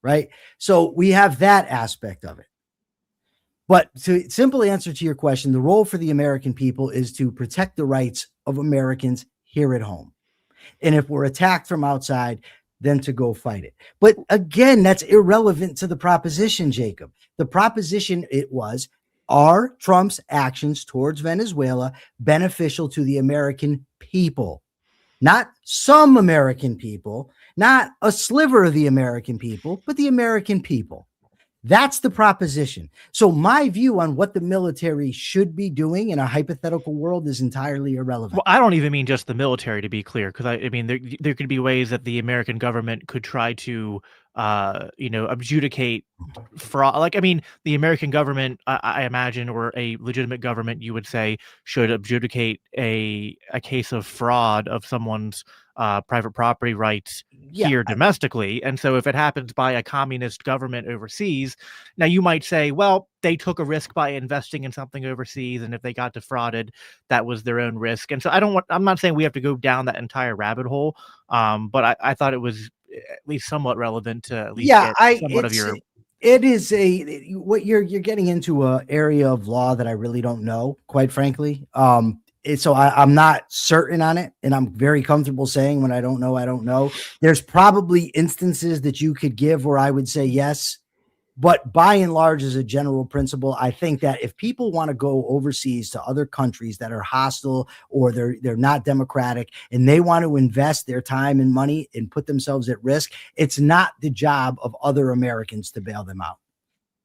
right? So we have that aspect of it. But to simply answer to your question, the role for the American people is to protect the rights of Americans here at home. And if we're attacked from outside, then to go fight it. But again, that's irrelevant to the proposition, Jacob. The proposition are Trump's actions towards Venezuela beneficial to the American people? Not some American people, not a sliver of the American people, but the American people. That's the proposition. So my view on what the military should be doing in a hypothetical world is entirely irrelevant. Well, I don't even mean just the military, to be clear, because I mean there could be ways that the American government could try to adjudicate fraud. Like, I mean, the American government, I imagine, or a legitimate government, you would say, should adjudicate a case of fraud of someone's private property rights here domestically. And so if it happens by a communist government overseas, now you might say, well, they took a risk by investing in something overseas, and if they got defrauded, that was their own risk. And so I'm not saying we have to go down that entire rabbit hole, but I thought it was at least somewhat relevant to at least get somewhat of your. It is what you're getting into a area of law that I really don't know, quite frankly. So I'm not certain on it, and I'm very comfortable saying when I don't know, I don't know. There's probably instances that you could give where I would say yes, but by and large, as a general principle, I think that if people want to go overseas to other countries that are hostile or they're not democratic, and they want to invest their time and money and put themselves at risk, it's not the job of other Americans to bail them out.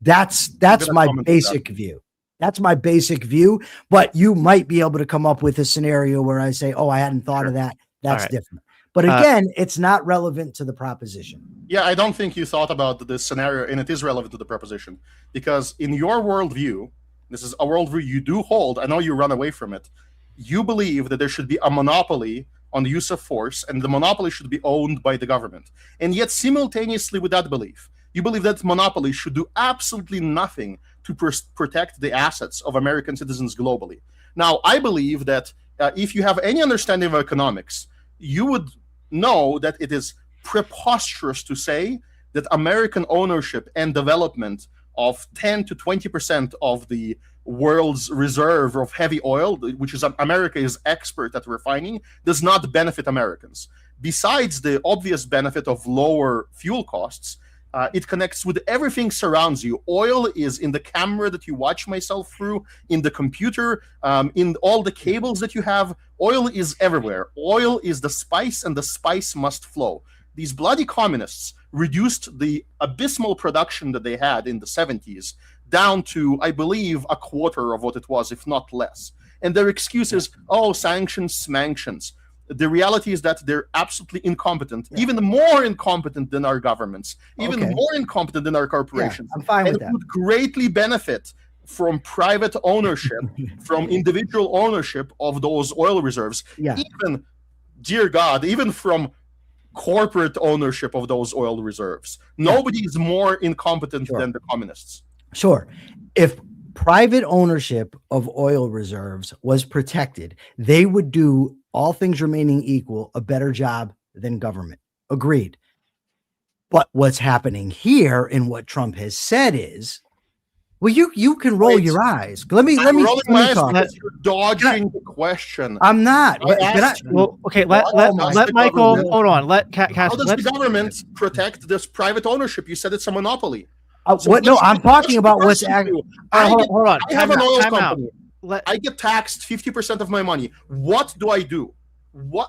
That's my basic view. That's my basic view, but you might be able to come up with a scenario where I say, oh, I hadn't thought of that. That's different. But again, it's not relevant to the proposition. Yeah, I don't think you thought about this scenario, and it is relevant to the proposition. Because in your worldview, this is a worldview you do hold, I know you run away from it, you believe that there should be a monopoly on the use of force, and the monopoly should be owned by the government. And yet, simultaneously with that belief, you believe that monopoly should do absolutely nothing to protect the assets of American citizens globally. Now, I believe that if you have any understanding of economics, you would know that it is preposterous to say that American ownership and development of 10 to 20% of the world's reserve of heavy oil, which is America is expert at refining, does not benefit Americans. Besides the obvious benefit of lower fuel costs, it connects with everything surrounds you. Oil is in the camera that you watch myself through, in the computer, in all the cables that you have. Oil is everywhere. Oil is the spice, and the spice must flow. These bloody communists reduced the abysmal production that they had in the 70s down to, I believe, a quarter of what it was, if not less. And their excuse is, oh, sanctions, smanctions. The reality is that they're absolutely incompetent, even more incompetent than our governments, even more incompetent than our corporations. I'm fine with that. Would greatly benefit from private ownership, from individual ownership of those oil reserves, even, dear God, even from corporate ownership of those oil reserves. Nobody is more incompetent than the communists. Sure. If private ownership of oil reserves was protected, they would do, all things remaining equal, a better job than government. Agreed. But what's happening here and what Trump has said is, well, you can roll your eyes. Let me talk. You're dodging the question. I'm not. Let Michael hold on. How does the government protect this private ownership? You said it's a monopoly. No, I'm talking about what's actually. Hold on. I have an oil company. I get taxed 50% of my money. What do I do?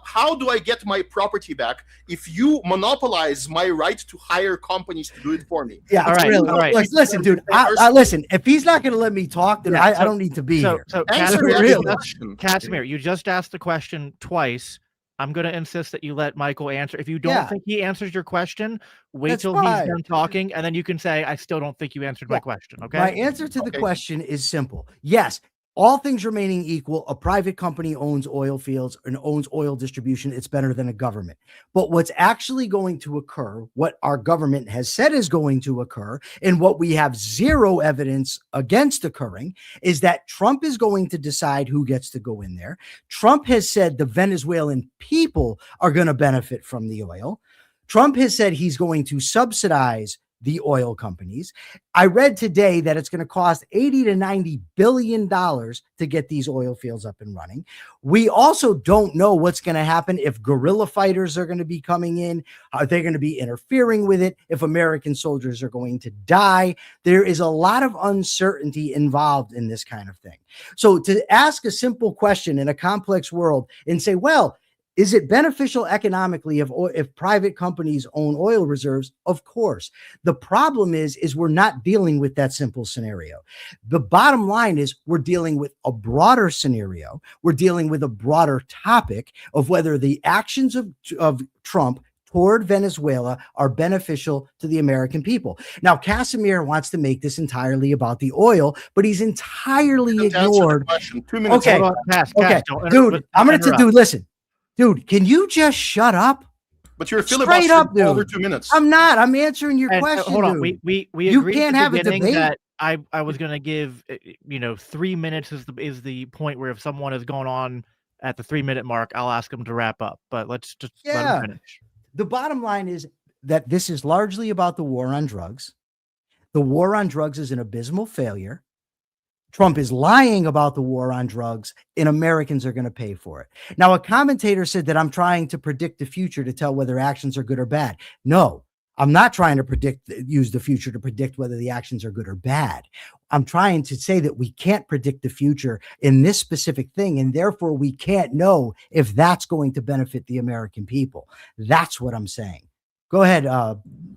How do I get my property back if you monopolize my right to hire companies to do it for me? Yeah, all right. Listen, dude. Listen, if he's not going to let me talk, then I don't need to be here. So Casimir, you just asked the question twice. I'm going to insist that you let Michael answer. If you don't think he answers your question, wait till he's done talking, and then you can say, I still don't think you answered my question. Okay. My answer to the question is simple. Yes. All things remaining equal, a private company owns oil fields and owns oil distribution. It's better than a government. But what's actually going to occur, what our government has said is going to occur, and what we have zero evidence against occurring, is that Trump is going to decide who gets to go in there. Trump has said the Venezuelan people are going to benefit from the oil. Trump has said he's going to subsidize the oil companies. I read today that it's going to cost $80 to $90 billion to get these oil fields up and running. We also don't know what's going to happen if guerrilla fighters are going to be coming in. Are they going to be interfering with it? If American soldiers are going to die? There is a lot of uncertainty involved in this kind of thing. So to ask a simple question in a complex world and say, well, is it beneficial economically if private companies own oil reserves? Of course. The problem is we're not dealing with that simple scenario. The bottom line is we're dealing with a broader scenario. We're dealing with a broader topic of whether the actions of Trump toward Venezuela are beneficial to the American people. Now, Casimir wants to make this entirely about the oil, but he's entirely ignored. 2 minutes. Okay. Okay. Dude, I'm going to listen. Dude, can you just shut up? But you're filibustering for over 2 minutes. I'm not. I'm answering your question. Hold on. Dude. We you agreed can't at the have a beginning debate. that I was going to give 3 minutes is the point where if someone has gone on at the 3 minute mark, I'll ask them to wrap up. But let's just let them finish. The bottom line is that this is largely about the war on drugs. The war on drugs is an abysmal failure. Trump is lying about the war on drugs, and Americans are going to pay for it. Now, a commentator said that I'm trying to predict the future to tell whether actions are good or bad. No, I'm not trying to use the future to predict whether the actions are good or bad. I'm trying to say that we can't predict the future in this specific thing, and therefore we can't know if that's going to benefit the American people. That's what I'm saying. Go ahead,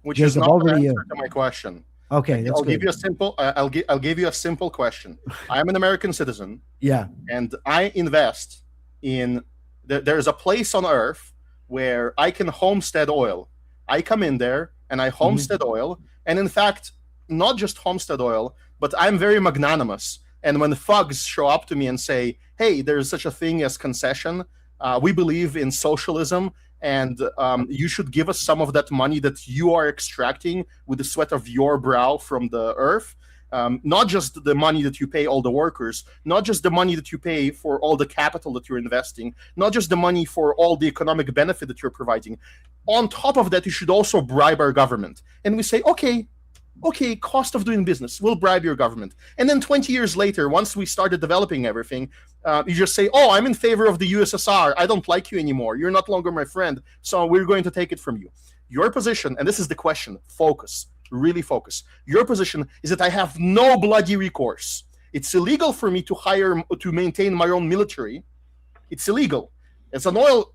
which Jacob, is not over the to you. answer to my question. Okay, I'll give you a simple. I'll give you a simple question. I am an American citizen. Yeah, and I invest in. There's a place on Earth where I can homestead oil. I come in there and I homestead oil, and in fact, not just homestead oil, but I'm very magnanimous. And when thugs show up to me and say, "Hey, there's such a thing as concession. We believe in socialism." And you should give us some of that money that you are extracting with the sweat of your brow from the earth. Not just the money that you pay all the workers, not just the money that you pay for all the capital that you're investing, not just the money for all the economic benefit that you're providing. On top of that, you should also bribe our government. And we say, okay, cost of doing business, we'll bribe your government. And then 20 years later, once we started developing everything, you just say, oh, I'm in favor of the USSR. I don't like you anymore. You're not longer my friend. So we're going to take it from you. Your position, and this is the question, focus, really focus. Your position is that I have no bloody recourse. It's illegal for me to maintain my own military. It's illegal. As an oil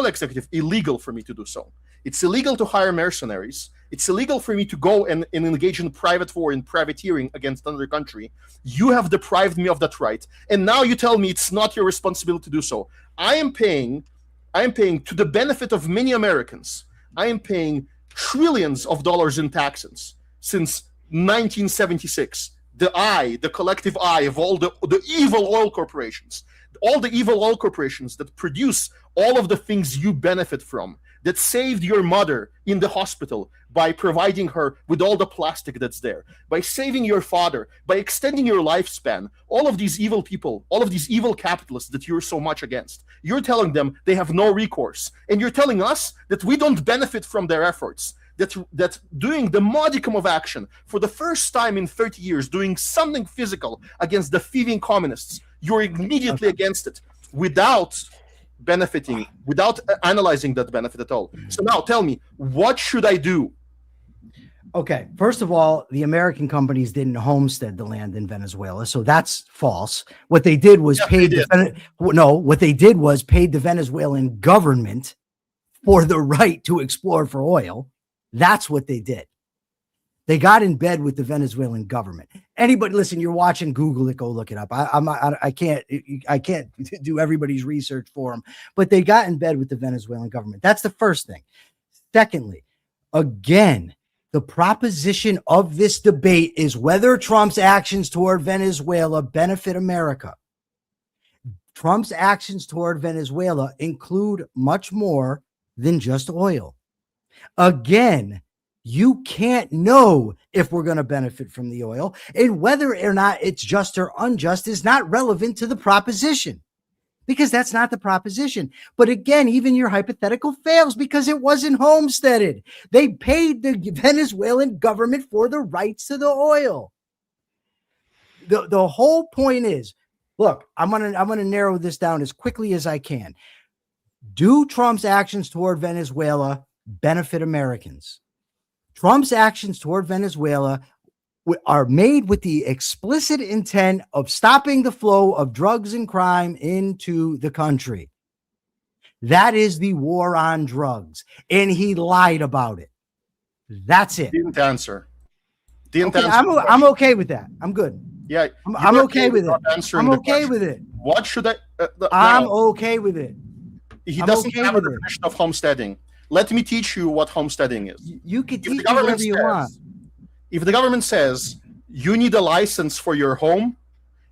executive, illegal for me to do so. It's illegal to hire mercenaries. It's illegal for me to go and engage in private war and privateering against another country. You have deprived me of that right. And now you tell me it's not your responsibility to do so. I am paying to the benefit of many Americans. I am paying trillions of dollars in taxes since 1976. The collective eye of all the evil oil corporations, all the evil oil corporations that produce all of the things you benefit from, that saved your mother in the hospital by providing her with all the plastic that's there, by saving your father, by extending your lifespan. All of these evil people, all of these evil capitalists that you're so much against, you're telling them they have no recourse. And you're telling us that we don't benefit from their efforts, that doing the modicum of action for the first time in 30 years, doing something physical against the thieving communists, you're immediately against it without benefiting, without analyzing that benefit at all. So now tell me, what should I do? Okay, first of all, the American companies didn't homestead the land in Venezuela, so that's false. What they did was paid the Venezuelan government for the right to explore for oil. That's what they did. They got in bed with the Venezuelan government. Anybody, listen, you're watching, Google it, go look it up. I can't do everybody's research for them, but they got in bed with the Venezuelan government. That's the first thing. Secondly, again, The proposition of this debate is whether Trump's actions toward Venezuela benefit America. Trump's actions toward Venezuela include much more than just oil. Again, you can't know if we're going to benefit from the oil, and whether or not it's just or unjust is not relevant to the proposition, because that's not the proposition. But again, even your hypothetical fails because it wasn't homesteaded. They paid the Venezuelan government for the rights to the oil. The whole point is, look, I'm gonna narrow this down as quickly as I can. Do Trump's actions toward Venezuela benefit Americans? Trump's actions toward Venezuela are made with the explicit intent of stopping the flow of drugs and crime into the country. That is the war on drugs, and he lied about it. That's it. Didn't answer. I'm okay with that. I'm good. Yeah, I'm okay with it. I'm okay with it. What should I? I'm okay with it. He doesn't have a definition of homesteading. Let me teach you what homesteading is. You can teach me whatever you want. If the government says you need a license for your home,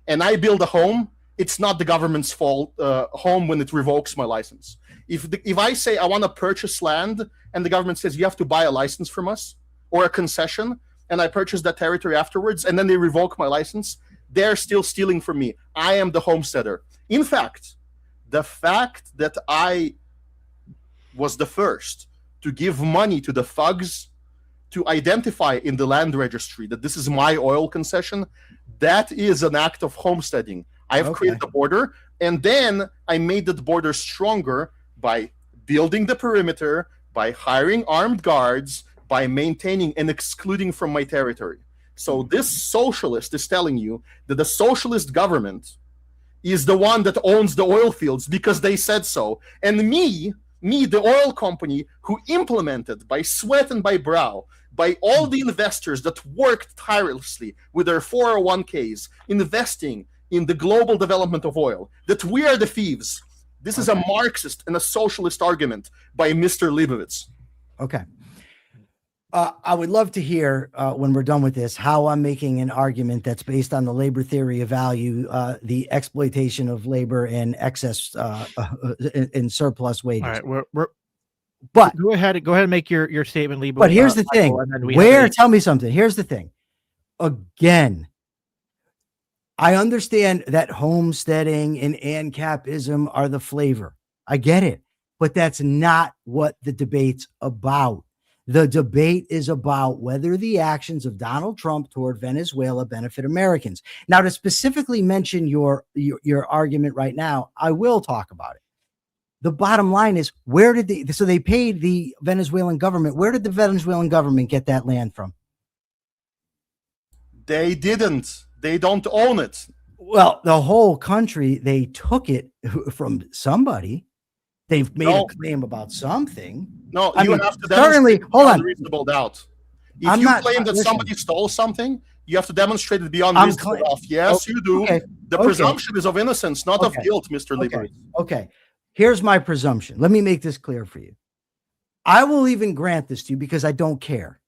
and I build a home, it's not the government's fault. Home when it revokes my license. If I say I want to purchase land, and the government says you have to buy a license from us or a concession, and I purchase that territory afterwards, and then they revoke my license, they're still stealing from me. I am the homesteader. In fact, the fact that I was the first to give money to the thugs to identify in the land registry that this is my oil concession, that is an act of homesteading. I have created a border, and then I made that border stronger by building the perimeter, by hiring armed guards, by maintaining and excluding from my territory. So this socialist is telling you that the socialist government is the one that owns the oil fields because they said so. And me, the oil company who implemented by sweat and by brow, by all the investors that worked tirelessly with their 401ks, investing in the global development of oil, that we are the thieves. This is a Marxist and a socialist argument by Mr. Leibovitz. Okay. I would love to hear when we're done with this how I'm making an argument that's based on the labor theory of value, the exploitation of labor and excess and surplus wages. All right, but go ahead and make your statement, Lee. But here's the thing. Tell me something. Here's the thing. Again, I understand that homesteading and ANCAPism are the flavor. I get it, but that's not what the debate's about. The debate is about whether the actions of Donald Trump toward Venezuela benefit Americans. Now, to specifically mention your argument right now, I will talk about it. The bottom line is, so they paid the Venezuelan government. Where did the Venezuelan government get that land from? They didn't. They don't own it. Well, the whole country, they took it from somebody. They've made a claim about something. No, you have to demonstrate beyond reasonable doubt. If you claim that somebody stole something, you have to demonstrate it beyond reasonable doubt. Yes, you do. The presumption is of innocence, not of guilt, Mr. Leibovitz. Okay. Here's my presumption. Let me make this clear for you. I will even grant this to you because I don't care.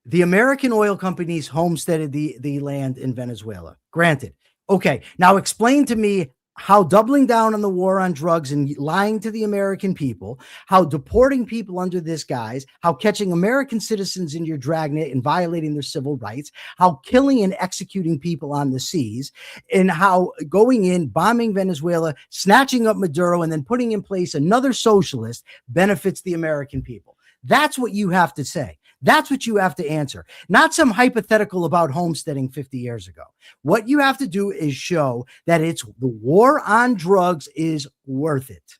The American oil companies homesteaded the land in Venezuela. Granted. Okay. Now explain to me how doubling down on the war on drugs and lying to the American people, how deporting people under this guise, how catching American citizens in your dragnet and violating their civil rights, how killing and executing people on the seas, and how going in, bombing Venezuela, snatching up Maduro, and then putting in place another socialist benefits the American people. That's what you have to say. That's what you have to answer, not some hypothetical about homesteading 50 years ago. What you have to do is show that the war on drugs is worth it.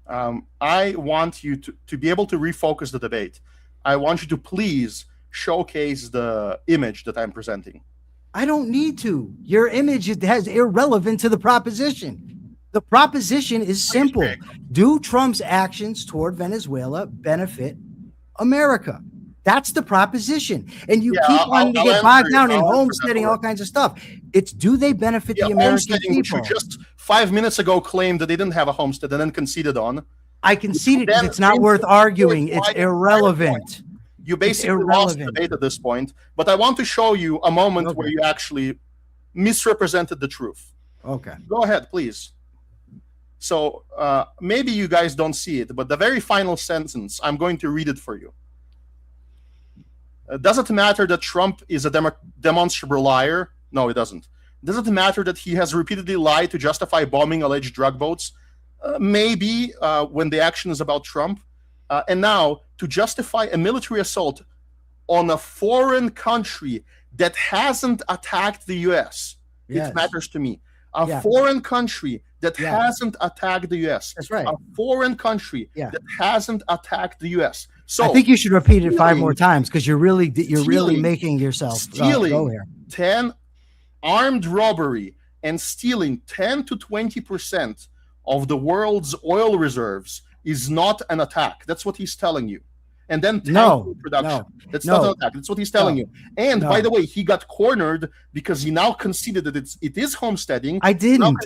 I want you to be able to refocus the debate. I want you to please showcase the image that I'm presenting. I don't need to. Your image is irrelevant to the proposition. The proposition is simple. Do Trump's actions toward Venezuela benefit America? That's the proposition. And you keep wanting to get bogged down in homesteading, all kinds of stuff. It's, do they benefit the American people? Which you just 5 minutes ago claimed that they didn't have a homestead and then conceded on. I conceded because it's not worth arguing. It's irrelevant. You basically lost the debate at this point. But I want to show you a moment where you actually misrepresented the truth. Okay. Go ahead, please. So maybe you guys don't see it, but the very final sentence, I'm going to read it for you. Does it matter that Trump is a demonstrable liar? No, it doesn't. Does it matter that he has repeatedly lied to justify bombing alleged drug boats? Maybe when the action is about Trump. And now, to justify a military assault on a foreign country that hasn't attacked the U.S., it matters to me. A foreign country that hasn't attacked the U.S. That's right. A foreign country that hasn't attacked the U.S. So I think you should repeat it 5 more times because you're really making yourself go here. 10 armed robbery and stealing 10 to 20% of the world's oil reserves is not an attack. That's what he's telling you. And then production. That's not an attack. That's what he's telling you. And by the way, he got cornered because he now conceded that it is homesteading. I didn't.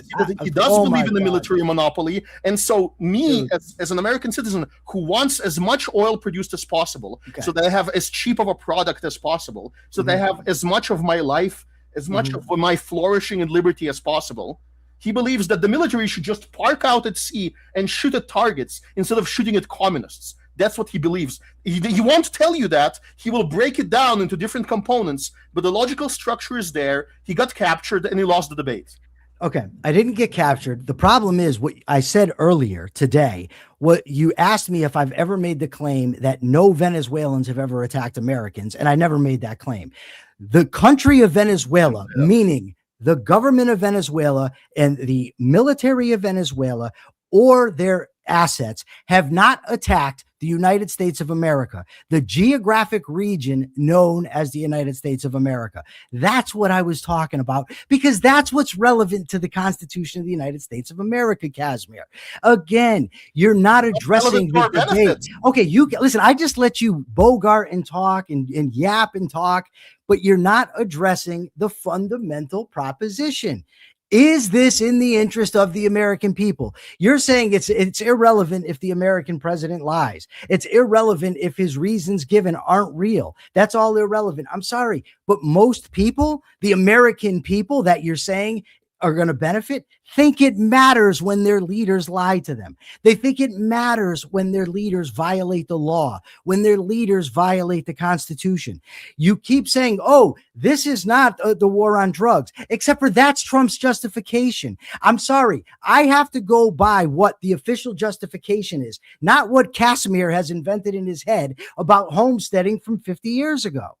He does believe in the military monopoly. And so me, as an American citizen who wants as much oil produced as possible, so that I have as cheap of a product as possible, so that I have as much of my life, as much of my flourishing and liberty as possible, he believes that the military should just park out at sea and shoot at targets instead of shooting at communists. That's what he believes. He won't tell you that. He will break it down into different components, but the logical structure is there. He got captured and he lost the debate. Okay, I didn't get captured. The problem is what I said earlier today. What you asked me if I've ever made the claim that no Venezuelans have ever attacked Americans, and I never made that claim. The country of Venezuela, meaning the government of Venezuela and the military of Venezuela or their assets, have not attacked the United States of America, the geographic region known as the United States of America. That's what I was talking about, because that's what's relevant to the Constitution of the United States of America, Casimir. Again, you're not addressing the debate. Okay, you listen, I just let you bogart and talk and yap and talk, but you're not addressing the fundamental proposition. Is this in the interest of the American people? You're saying it's irrelevant if the American president lies. It's irrelevant if his reasons given aren't real. That's all irrelevant. I'm sorry, but most people, the American people that you're saying are going to benefit, think it matters when their leaders lie to them. They think it matters when their leaders violate the law, when their leaders violate the Constitution. You keep saying, oh, this is not the war on drugs, except for that's Trump's justification. I'm sorry. I have to go by what the official justification is, not what Casimir has invented in his head about homesteading from 50 years ago.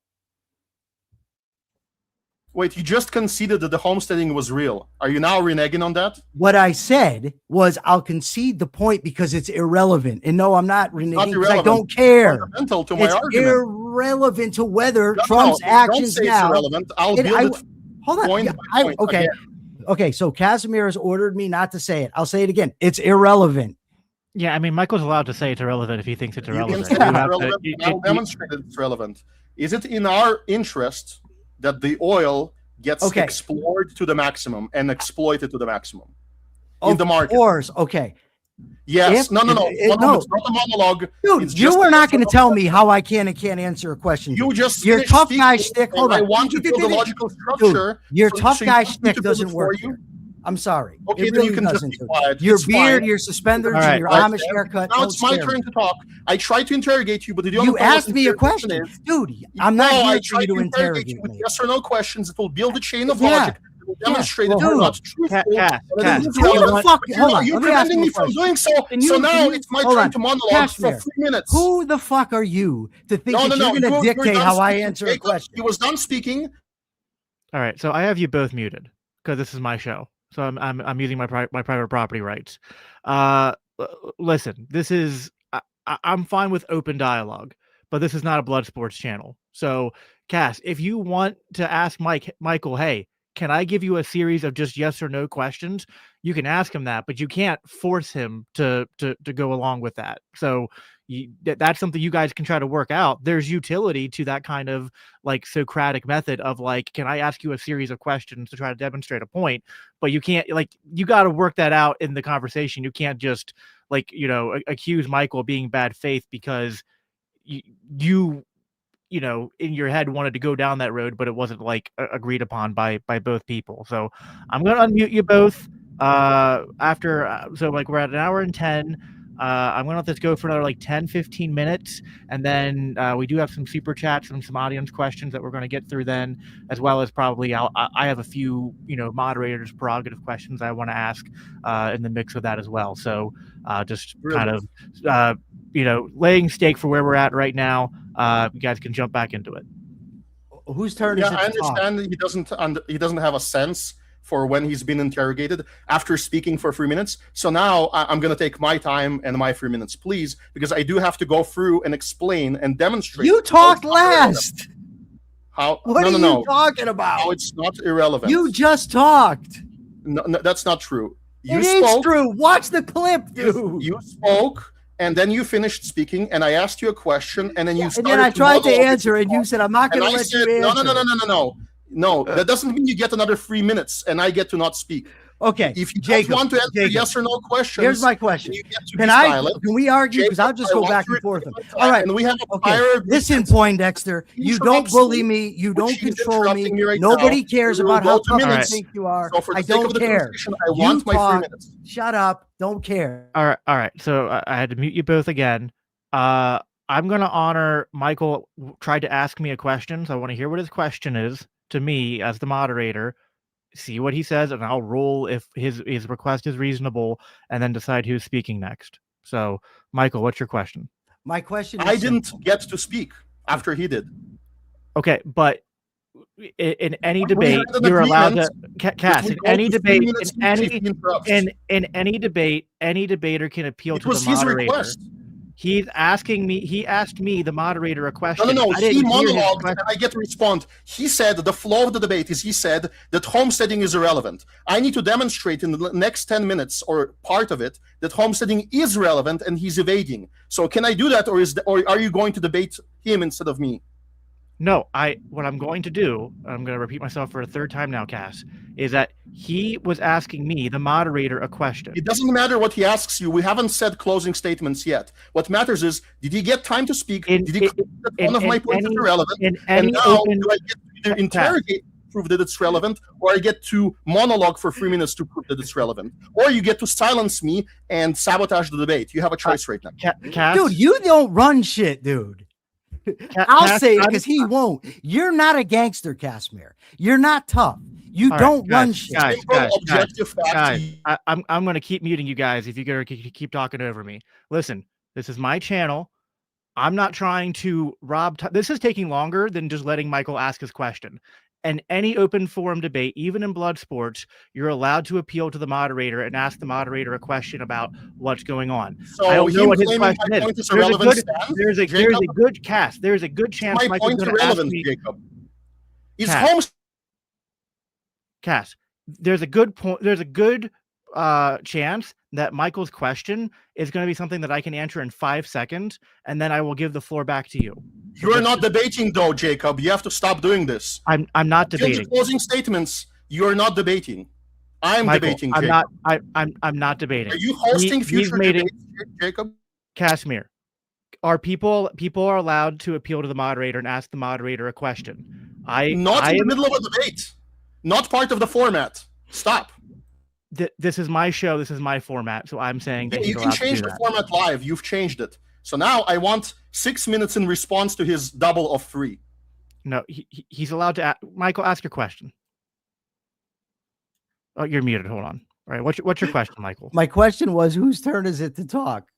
Wait, you just conceded that the homesteading was real. Are you now reneging on that? What I said was I'll concede the point because it's irrelevant. And no, I'm not reneging because I don't care. It's irrelevant to whether Trump's actions now. I'll build it. Hold on. Okay, so Casimir has ordered me not to say it. I'll say it again. It's irrelevant. Yeah, I mean, Michael's allowed to say it's irrelevant if he thinks it's irrelevant. I'll demonstrate it's relevant. Is it in our interest that the oil gets explored to the maximum and exploited to the maximum in the market? Of course, okay. Yes, no. It's not a monologue. Dude, you were not going to tell me how I can and can't answer a question. You just your tough guy shtick. Hold on. I want to build a logical structure. Dude, your tough guy shtick doesn't work here. I'm sorry. Okay, then you can just be quiet. Your beard, your suspenders, and your Amish haircut. Now it's my turn to talk. I tried to interrogate you, but you asked me a question. Dude, I'm not here for you to interrogate you with yes or no questions. It will build a chain of logic. It will demonstrate that you're not truthful. Hold on. You're preventing me from doing so. So now it's my turn to monologue for 3 minutes. Who the fuck are you to think that you're going to dictate how I answer a question? He was done speaking. All right, so I have you both muted because this is my show. So I'm using my private property rights. Listen, this is I'm fine with open dialogue, but this is not a blood sports channel. So, Cass, if you want to ask Michael, hey, can I give you a series of just yes or no questions? You can ask him that, but you can't force him to go along with that. So that's something you guys can try to work out. There's utility to that kind of like Socratic method of like, can I ask you a series of questions to try to demonstrate a point? But you can't, like, you got to work that out in the conversation. You can't just like, accuse Michael of being bad faith because you in your head wanted to go down that road, but it wasn't like agreed upon by both people. So I'm going to unmute you both after. So like we're at an hour and 10. I'm going to let this go for another like 10, 15 minutes. And then we do have some super chats and some audience questions that we're going to get through then, as well as probably I have a few, moderators prerogative questions I want to ask in the mix of that as well. So just kind of, laying stake for where we're at right now. You guys can jump back into it. Whose turn is it? I understand that he doesn't have a sense for when he's been interrogated after speaking for 3 minutes. So now I'm going to take my time and my 3 minutes, please, because I do have to go through and explain and demonstrate. You talked last. How? What are you talking about? How it's not irrelevant. You just talked. No, that's not true. It is true. Watch the clip, dude. You spoke, and then you finished speaking, and I asked you a question, and then you started. And then I tried to answer, and you said, "I'm not going to let you answer." No, that doesn't mean you get another 3 minutes, and I get to not speak. Okay, if you Jacob, want to answer yes or no questions, here's my question: Can we argue? Because I'll just go back and forth. All right, and we have a listen, Poindexter. You don't bully me. You don't control me. Nobody cares about how tough I think you are. I don't care. I want my 3 minutes. Shut up. Don't care. All right. So I had to mute you both again. I'm going to honor Michael tried to ask me a question, so I want to hear what his question is to me as the moderator, see what he says, and I'll roll if his request is reasonable, and then decide who's speaking next. So, Michael, what's your question? My question is I didn't get to speak after he did. Okay, but in any debate, you're allowed to cast in any debate, in any debate, any debater can appeal to the moderator. His request. He asked me, the moderator, a question. No. He monologued, and I get to respond. He said the flow of the debate is he said that homesteading is irrelevant. I need to demonstrate in the next 10 minutes or part of it that homesteading is relevant, and he's evading. So can I do that, or are you going to debate him instead of me? No, what I'm going to do, I'm going to repeat myself for a third time now, Cass, is that he was asking me, the moderator, a question. It doesn't matter what he asks you. We haven't said closing statements yet. What matters is, did he get time to speak? Did he claim that one of my points is irrelevant? And now, do I get to either interrogate to prove that it's relevant, or I get to monologue for 3 minutes to prove that it's relevant? Or you get to silence me and sabotage the debate. You have a choice right now. Cass? Dude, you don't run shit, dude. I'll say it because he won't. You're not a gangster, Casimir. You're not tough. You don't run shit. Guys, I'm going to keep muting you guys if you're going to keep talking over me. Listen, this is my channel. I'm not trying to rob. This is taking longer than just letting Michael ask his question. And any open forum debate, even in blood sports, you're allowed to appeal to the moderator and ask the moderator a question about what's going on. So I don't know what his question is. There's a good cast. There's a good chance my Michael's point going to ask irrelevant, me. Jacob. Is home. Cass, there's a good point. There's a good chance that Michael's question is going to be something that I can answer in 5 seconds, and then I will give the floor back to you. You're not debating, though, Jacob. You have to stop doing this. I'm not debating. In closing statements, you're not debating. I'm debating, Jacob. I'm not debating. Are you hosting future debates, Jacob? Casimir, people are allowed to appeal to the moderator and ask the moderator a question. Not in the middle of a debate. Not part of the format. Stop. This is my show. This is my format. So I'm saying that you can change the format live. You've changed it. So now I want 6 minutes in response to his double of 3. No, he's allowed to. Michael, ask your question. Oh, you're muted. Hold on. All right. What's your question, Michael? My question was, whose turn is it to talk?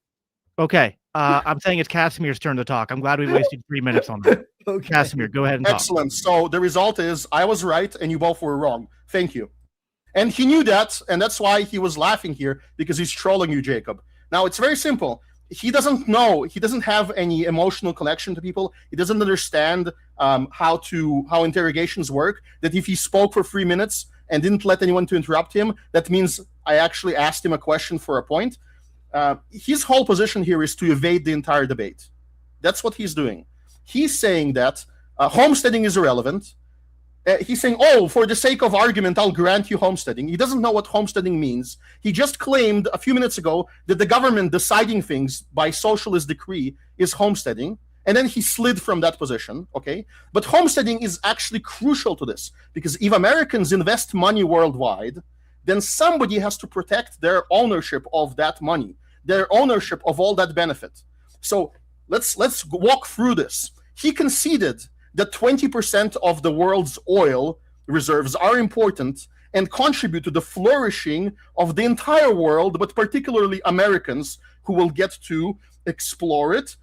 Okay. I'm saying it's Casimir's turn to talk. I'm glad we wasted 3 minutes on that. Okay. Casimir, go ahead and talk. Excellent. So the result is I was right and you both were wrong. Thank you. And he knew that, and that's why he was laughing here, because he's trolling you, Jacob. Now, it's very simple. He doesn't know. He doesn't have any emotional connection to people. He doesn't understand how interrogations work, that if he spoke for 3 minutes and didn't let anyone to interrupt him, that means I actually asked him a question for a point. His whole position here is to evade the entire debate. That's what he's doing. He's saying that homesteading is irrelevant. He's saying, oh, for the sake of argument, I'll grant you homesteading. He doesn't know what homesteading means. He just claimed a few minutes ago that the government deciding things by socialist decree is homesteading. and then he slid from that position, okay? But homesteading is actually crucial to this, because if Americans invest money worldwide, then somebody has to protect their ownership of that money, their ownership of all that benefit. So let's walk through this. He conceded that 20% of the world's oil reserves are important and contribute to the flourishing of the entire world, but particularly Americans who will get to explore it,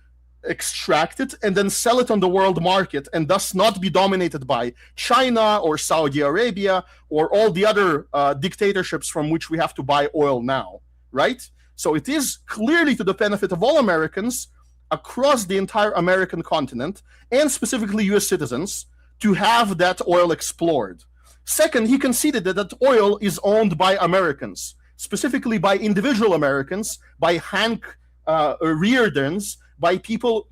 extract it, and then sell it on the world market, and thus not be dominated by China or Saudi Arabia or all the other dictatorships from which we have to buy oil now, right? So it is clearly to the benefit of all Americans across the entire American continent, and specifically US citizens, to have that oil explored. Second, he conceded that that oil is owned by Americans, specifically by individual Americans, by Hank Reardons, by people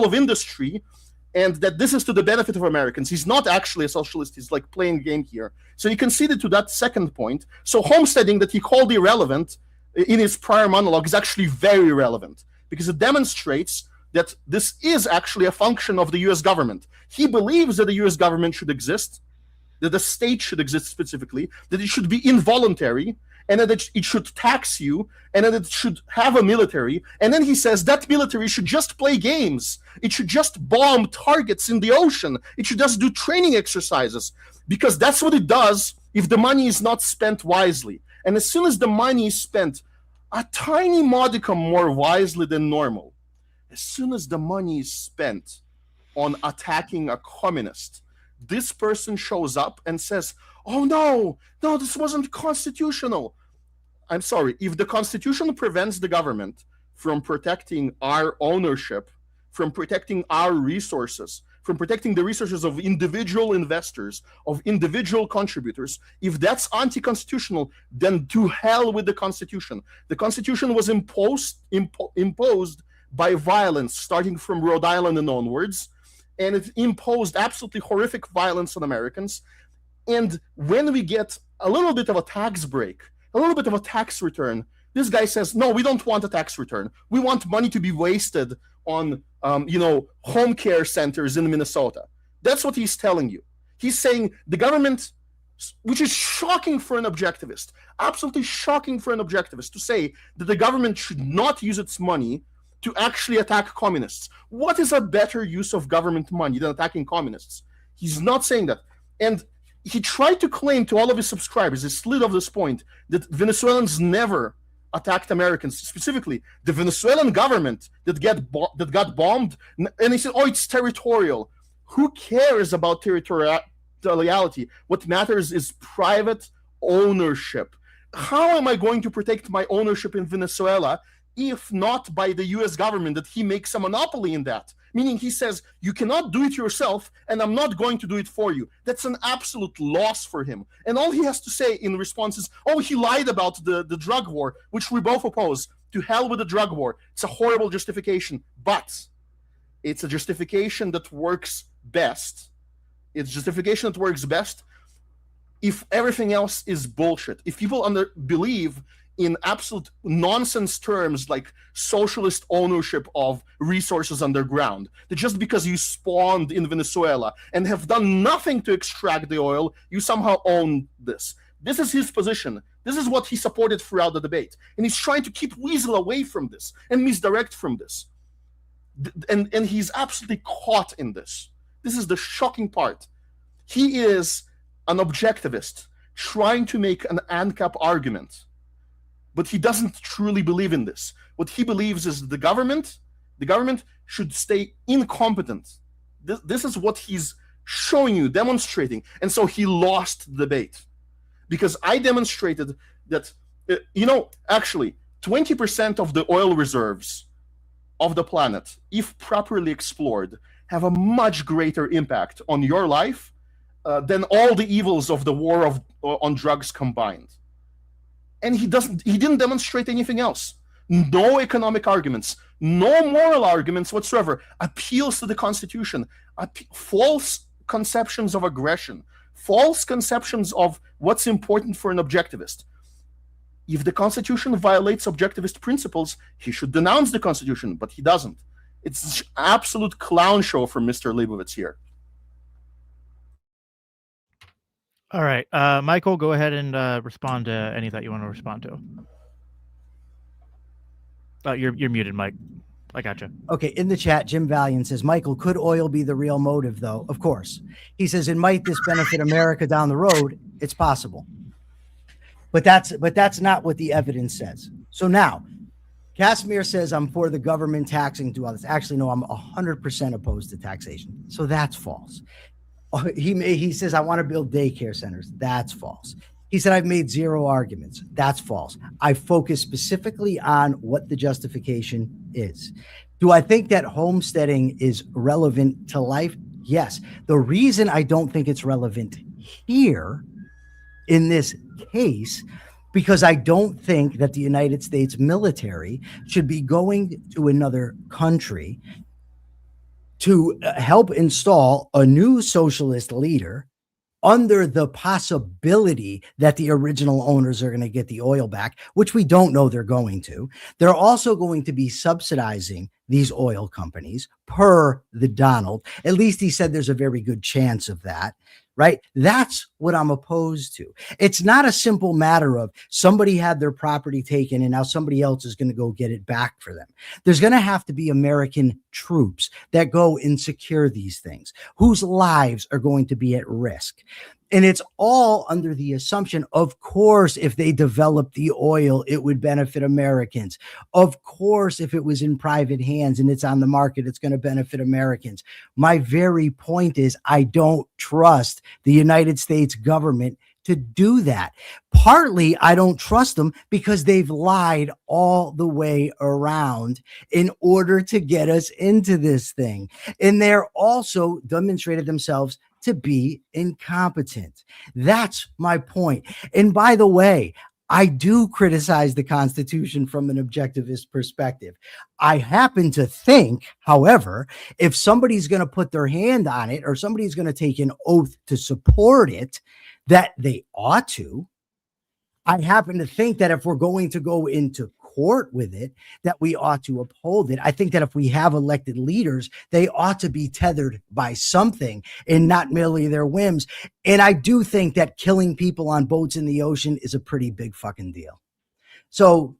of industry, and that this is to the benefit of Americans. He's not actually a socialist. He's like playing a game here. So he conceded to that second point. So homesteading, that he called irrelevant in his prior monologue, is actually very relevant, because it demonstrates that this is actually a function of the US government. He believes that the US government should exist, that the state should exist specifically, that it should be involuntary, and that it should tax you, and that it should have a military. And then he says that military should just play games. It should just bomb targets in the ocean. It should just do training exercises, because that's what it does if the money is not spent wisely. And as soon as the money is spent a tiny modicum more wisely than normal, as soon as the money is spent on attacking a communist, this person shows up and says, oh no, this wasn't constitutional. I'm sorry, if the Constitution prevents the government from protecting our ownership, from protecting our resources, from protecting the resources of individual investors, of individual contributors, if that's anti-constitutional, then to hell with the Constitution. The Constitution was imposed by violence, starting from Rhode Island and onwards, and it imposed absolutely horrific violence on Americans. And when we get a little bit of a tax break, a little bit of a tax return, this guy says, no, we don't want a tax return. We want money to be wasted on, home care centers in Minnesota. That's what he's telling you. He's saying the government, which is shocking for an objectivist, absolutely shocking for an objectivist, to say that the government should not use its money to actually attack communists. What is a better use of government money than attacking communists? He's not saying that. And he tried to claim to all of his subscribers, he slid off this point, that Venezuelans never attacked Americans, specifically the Venezuelan government that got bombed. And he said, oh, it's territorial. Who cares about territoriality? What matters is private ownership. How am I going to protect my ownership in Venezuela if not by the US government, that he makes a monopoly in that? Meaning he says, you cannot do it yourself, and I'm not going to do it for you. That's an absolute loss for him. And all he has to say in response is, oh, he lied about the drug war, which we both oppose. To hell with the drug war. It's a horrible justification, but it's a justification that works best. It's justification that works best if everything else is bullshit. If people believe in absolute nonsense terms like socialist ownership of resources underground, that just because you spawned in Venezuela and have done nothing to extract the oil, you somehow own this. This is his position. This is what he supported throughout the debate. And he's trying to keep Weasel away from this and misdirect from this. And he's absolutely caught in this. This is the shocking part. He is an objectivist trying to make an ANCAP argument, but he doesn't truly believe in this. What he believes is the government should stay incompetent. This is what he's showing you, demonstrating. And so he lost the debate. Because I demonstrated that, actually, 20% of the oil reserves of the planet, if properly explored, have a much greater impact on your life than all the evils of the war on drugs combined. And he didn't demonstrate anything else. No economic arguments, no moral arguments whatsoever, appeals to the Constitution, false conceptions of aggression, false conceptions of what's important for an objectivist. If the Constitution violates objectivist principles, he should denounce the Constitution, but he doesn't. It's absolute clown show from Mr. Leibovitz here. All right, Michael, go ahead and respond to any that you want to respond to. You're muted, Mike. I gotcha. Okay, in the chat, Jim Valiant says, Michael, could oil be the real motive, though? Of course. He says, and might this benefit America down the road? It's possible. But that's not what the evidence says. So now, Casimir says, I'm for the government taxing to others. Actually, no, I'm 100% opposed to taxation. So that's false. He says, I want to build daycare centers. That's false. He said, I've made zero arguments. That's false. I focus specifically on what the justification is. Do I think that homesteading is relevant to life? Yes. The reason I don't think it's relevant here in this case, because I don't think that the United States military should be going to another country to help install a new socialist leader under the possibility that the original owners are going to get the oil back, which we don't know they're going to. They're also going to be subsidizing these oil companies per the Donald. At least he said there's a very good chance of that, right? That's what I'm opposed to. It's not a simple matter of somebody had their property taken and now somebody else is going to go get it back for them. There's going to have to be American troops that go and secure these things, whose lives are going to be at risk. And it's all under the assumption, of course, if they develop the oil, it would benefit Americans. Of course, if it was in private hands and it's on the market, it's going to benefit Americans. My very point is, I don't trust the United States government to do that. Partly, I don't trust them because they've lied all the way around in order to get us into this thing. And they're also demonstrated themselves to be incompetent. That's my point. And by the way, I do criticize the Constitution from an objectivist perspective. I happen to think, however, if somebody's going to put their hand on it or somebody's going to take an oath to support it, that they ought to. I happen to think that if we're going to go into court with it, that we ought to uphold it. I think that if we have elected leaders, they ought to be tethered by something and not merely their whims. And I do think that killing people on boats in the ocean is a pretty big fucking deal. So,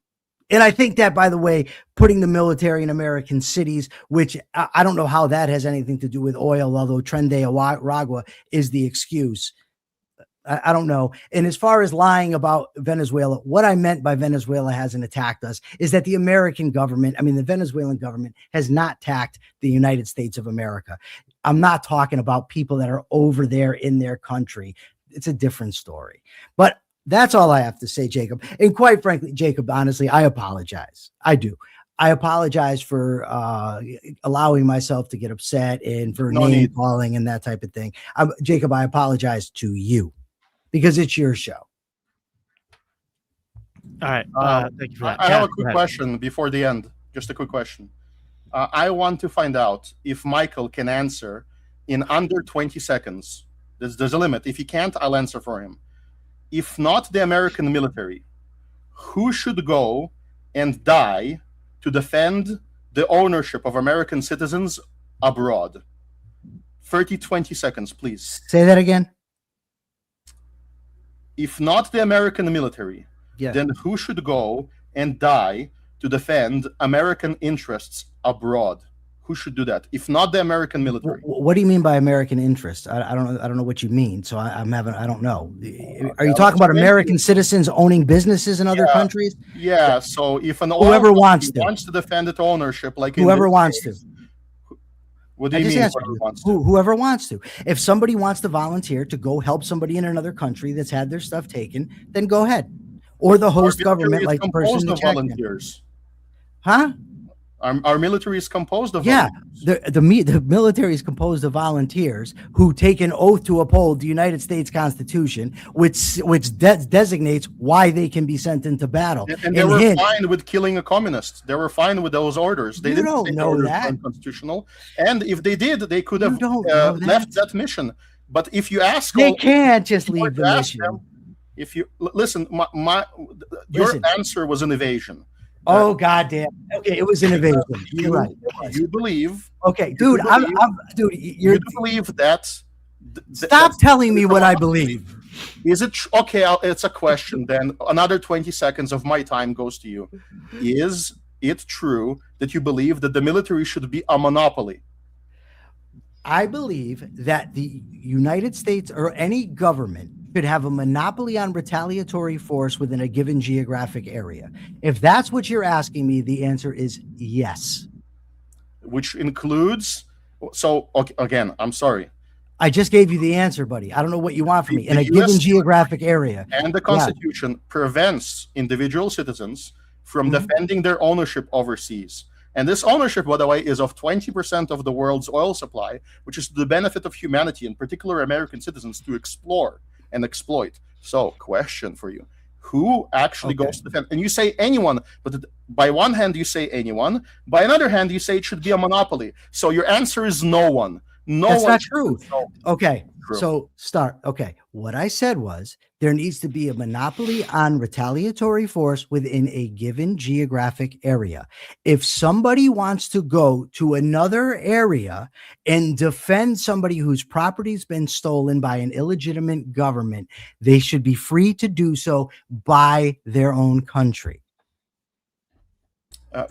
and I think that, by the way, putting the military in American cities, which I don't know how that has anything to do with oil, although Tren de Aragua is the excuse. I don't know. And as far as lying about Venezuela, what I meant by Venezuela hasn't attacked us is that the American government, I mean, the Venezuelan government has not attacked the United States of America. I'm not talking about people that are over there in their country. It's a different story. But that's all I have to say, Jacob. And quite frankly, Jacob, honestly, I apologize. I do. I apologize for allowing myself to get upset and for name calling and that type of thing. Jacob, I apologize to you, because it's your show. All right. Thank you for that. I have a quick question before the end. Just a quick question. I want to find out if Michael can answer in under 20 seconds. There's a limit. If he can't, I'll answer for him. If not the American military, who should go and die to defend the ownership of American citizens abroad? 20 seconds, please. Say that again. If not the American military, then who should go and die to defend American interests abroad? Who should do that? If not the American military. What do you mean by American interests? I don't know what you mean. So I don't know. Are you talking about American citizens owning businesses in other countries? Yeah. So if whoever wants to defend its ownership, like whoever wants to. What do you mean? Whoever wants to. If somebody wants to volunteer to go help somebody in another country that's had their stuff taken, then go ahead. Or the host government, like the person in the volunteers. Huh? Our military is composed of volunteers. The military is composed of volunteers who take an oath to uphold the United States Constitution, which designates why they can be sent into battle. And they were fine with killing a communist. They were fine with those orders. They didn't say know that unconstitutional. And if they did, they could have left that mission. But if you ask, they can't just leave the mission. If you listen, your answer was an evasion. Oh goddamn! Okay, it was an invasion. You're right. You believe? Okay, You dude, do you're. believe that? Stop telling me what I believe. Is it okay? It's a question. Then another 20 seconds of my time goes to you. Is it true that you believe that the military should be a monopoly? I believe that the United States or any government should have a monopoly on retaliatory force within a given geographic area. If that's what you're asking me, the answer is yes. Which includes, so okay, again, I'm sorry. I just gave you the answer, buddy. I don't know what you want from me. In The a given US geographic area. And the Constitution prevents individual citizens from Mhm. defending their ownership overseas. And this ownership, by the way, is of 20% of the world's oil supply, which is to the benefit of humanity, in particular American citizens, to explore and exploit. So, question for you. Who actually goes to defend? And you say anyone, but by one hand you say anyone, by another hand you say it should be a monopoly. So your answer is no one. No, that's one not true. Okay. True. So start. Okay. What I said was there needs to be a monopoly on retaliatory force within a given geographic area. If somebody wants to go to another area and defend somebody whose property's been stolen by an illegitimate government, they should be free to do so by their own country.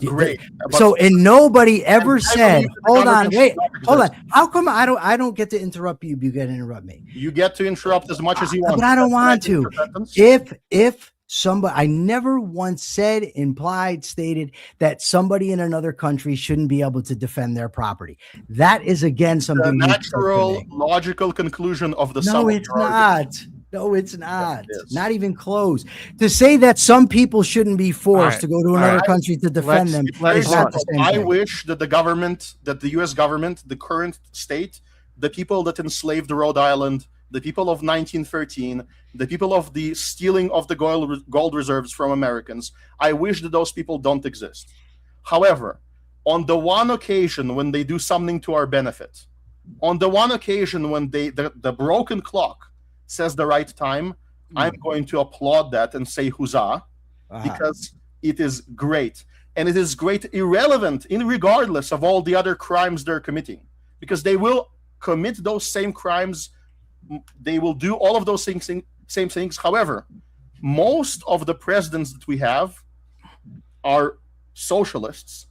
Great. So, and nobody ever said, hold on, wait, hold on. How come I don't get to interrupt you? You get to interrupt me. You get to interrupt as much as you want. But I don't want to. If somebody, I never once said, implied, stated that somebody in another country shouldn't be able to defend their property. That is again something the natural, logical conclusion of the No, it's not. No, it's not. Not even close. To say that some people shouldn't be forced to go to another country to defend them is not the same thing. I wish that the government, that the U.S. government, the current state, the people that enslaved Rhode Island, the people of 1913, the people of the stealing of the gold reserves from Americans, I wish that those people don't exist. However, on the one occasion when they do something to our benefit, on the one occasion when the broken clock says the right time, I'm going to applaud that and say huzzah, because it is great. And it is great regardless of all the other crimes they're committing, because they will commit those same crimes. They will do all of those same things. However, most of the presidents that we have are socialist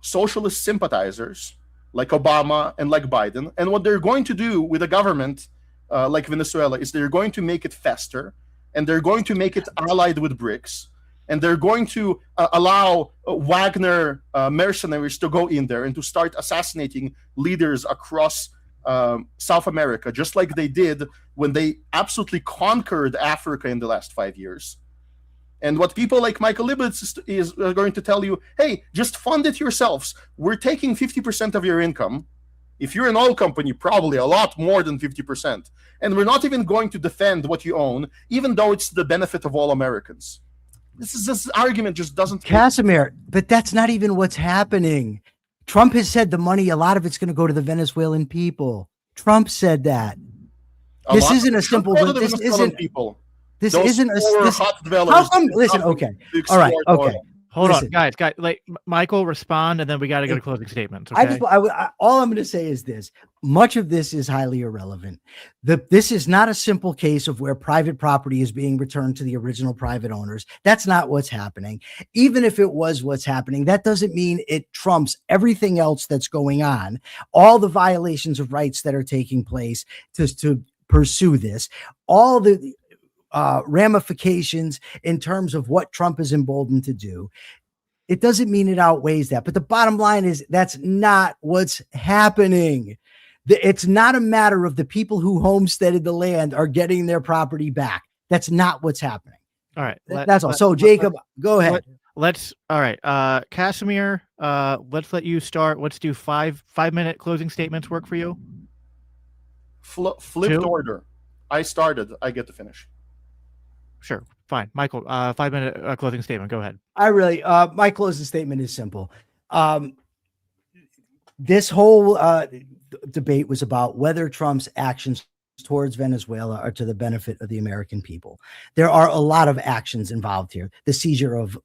sympathizers, like Obama and like Biden. And what they're going to do with a government like Venezuela is they're going to make it faster, and they're going to make it allied with BRICS, and they're going to allow Wagner mercenaries to go in there and to start assassinating leaders across South America, just like they did when they absolutely conquered Africa in the last 5 years. And what people like Michael Libetz is going to tell you, hey, just fund it yourselves. We're taking 50% of your income. If you're an oil company, probably a lot more than 50%. And we're not even going to defend what you own, even though it's the benefit of all Americans. This argument just doesn't... Casimir, but that's not even what's happening. Trump has said the money, a lot of it's going to go to the Venezuelan people. Trump said that. This isn't a simple... This isn't... People. This isn't a... How come... Listen, okay. All right, okay. Hold on, guys, like Michael, respond, and then we got to go to closing statements. Okay? All I'm going to say is this: much of this is highly irrelevant. This is not a simple case of where private property is being returned to the original private owners. That's not what's happening. Even if it was what's happening, that doesn't mean it trumps everything else that's going on, all the violations of rights that are taking place to pursue this, all the ramifications in terms of what Trump is emboldened to do. It doesn't mean it outweighs that. But the bottom line is that's not what's happening. It's not a matter of the people who homesteaded the land are getting their property back. That's not what's happening. All right. That's all. So Jacob, go ahead. All right. Casimir, let's let you start. Let's do 5-minute closing statements work for you. Flipped order. I started. I get to finish. Sure. Fine. Michael, 5-minute closing statement. Go ahead. My closing statement is simple. This whole debate was about whether Trump's actions towards Venezuela are to the benefit of the American people. There are a lot of actions involved here. The seizure of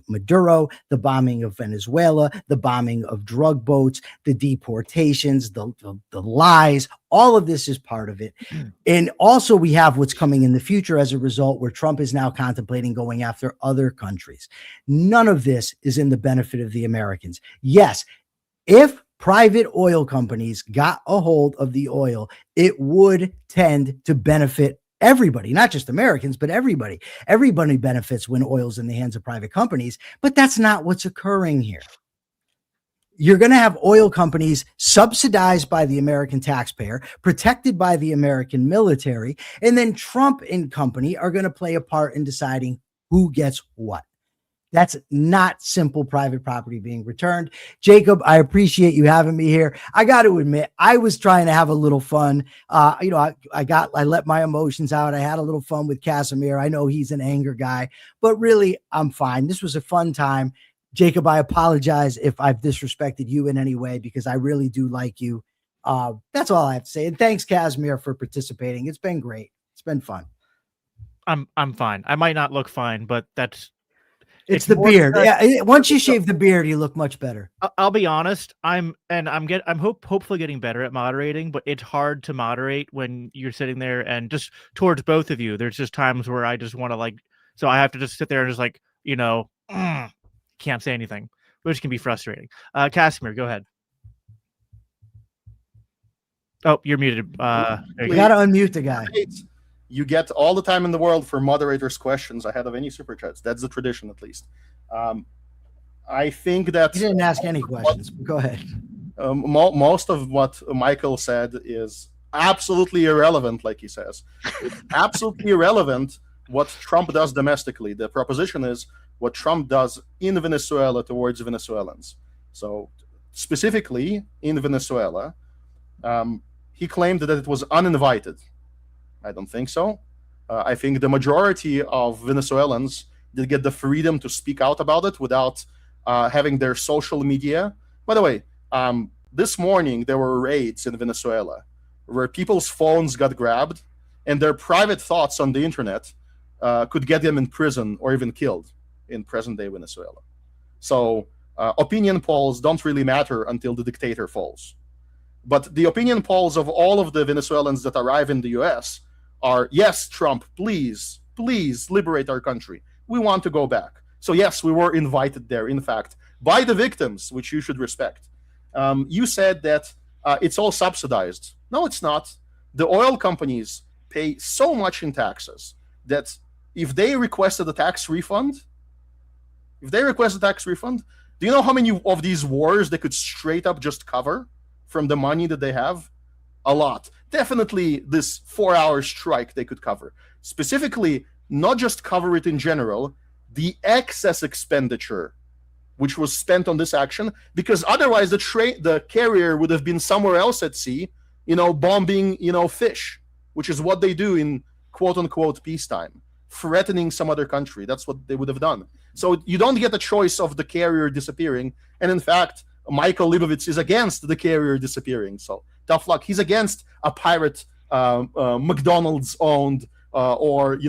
Maduro, the bombing of Venezuela, the bombing of drug boats, the deportations, the lies, all of this is part of it. And also we have what's coming in the future as a result, where Trump is now contemplating going after other countries. None of this is in the benefit of the Americans. Yes, if private oil companies got a hold of the oil, it would tend to benefit everybody, not just Americans, but everybody. Everybody benefits when oil's in the hands of private companies, but that's not what's occurring here. You're going to have oil companies subsidized by the American taxpayer, protected by the American military, and then Trump and company are going to play a part in deciding who gets what. That's not simple private property being returned. Jacob, I appreciate you having me here. I got to admit, I was trying to have a little fun. I let my emotions out. I had a little fun with Casimir. I know he's an anger guy, but really, I'm fine. This was a fun time. Jacob, I apologize if I've disrespected you in any way, because I really do like you. That's all I have to say. And thanks, Casimir, for participating. It's been great. It's been fun. I'm fine. I might not look fine, but it's the beard. Yeah, once you shave the beard, you look much better. I'll be honest. I'm hopefully getting better at moderating, but it's hard to moderate when you're sitting there and just towards both of you. There's just times where I just want to so I have to just sit there and just can't say anything, which can be frustrating. Casimir, go ahead. Oh, you're muted. You gotta unmute the guy. You get all the time in the world for moderators' questions ahead of any super chats. That's the tradition, at least. I think that you didn't ask any questions. Go ahead. Most of what Michael said is absolutely irrelevant, like he says. It's absolutely irrelevant what Trump does domestically. The proposition is what Trump does in Venezuela towards Venezuelans. So specifically in Venezuela, he claimed that it was uninvited. I don't think so. I think the majority of Venezuelans did get the freedom to speak out about it without having their social media. By the way, this morning there were raids in Venezuela where people's phones got grabbed and their private thoughts on the internet could get them in prison or even killed in present-day Venezuela. So opinion polls don't really matter until the dictator falls. But the opinion polls of all of the Venezuelans that arrive in the U.S. are, yes, Trump, please liberate our country. We want to go back. So yes, we were invited there, in fact, by the victims, which you should respect. You said that it's all subsidized. No, it's not. The oil companies pay so much in taxes that if they requested a tax refund, do you know how many of these wars they could straight up just cover from the money that they have? A lot. Definitely this 4-hour strike they could cover. Specifically, not just cover it in general, the excess expenditure which was spent on this action, because otherwise the carrier would have been somewhere else at sea, bombing, fish, which is what they do in quote unquote peacetime, threatening some other country. That's what they would have done. So you don't get a choice of the carrier disappearing. And in fact, Michael Leibovitz is against the carrier disappearing. So tough luck. He's against a pirate McDonald's owned or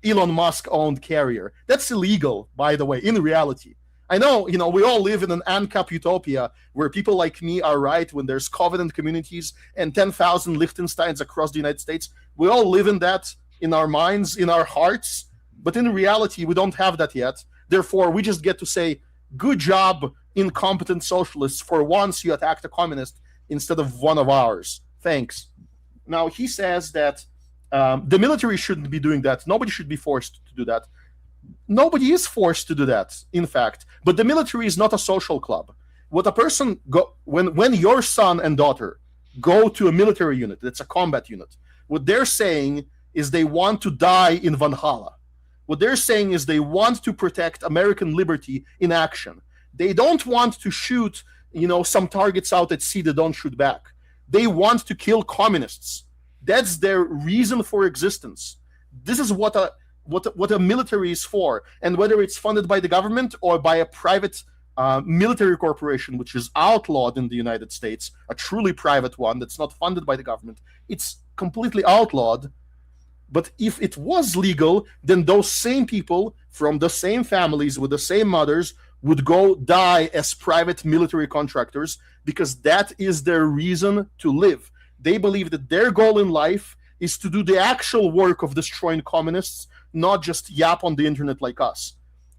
Elon Musk owned carrier. That's illegal, by the way, in reality. I know, we all live in an ANCAP utopia where people like me are right when there's covenant communities and 10,000 Liechtensteins across the United States. We all live in that in our minds, in our hearts. But in reality, we don't have that yet. Therefore, we just get to say, good job, incompetent socialists. For once, you attacked a communist instead of one of ours. Thanks. Now, he says that the military shouldn't be doing that. Nobody should be forced to do that. Nobody is forced to do that, in fact. But the military is not a social club. What a person when your son and daughter go to a military unit, that's a combat unit, what they're saying is they want to die in Valhalla. What they're saying is they want to protect American liberty in action. They don't want to shoot, some targets out at sea that don't shoot back. They want to kill communists. That's their reason for existence. This is what a military is for. And whether it's funded by the government or by a private military corporation, which is outlawed in the United States, a truly private one that's not funded by the government, it's completely outlawed. But if it was legal, then those same people from the same families with the same mothers would go die as private military contractors, because that is their reason to live. They believe that their goal in life is to do the actual work of destroying communists, not just yap on the internet like us.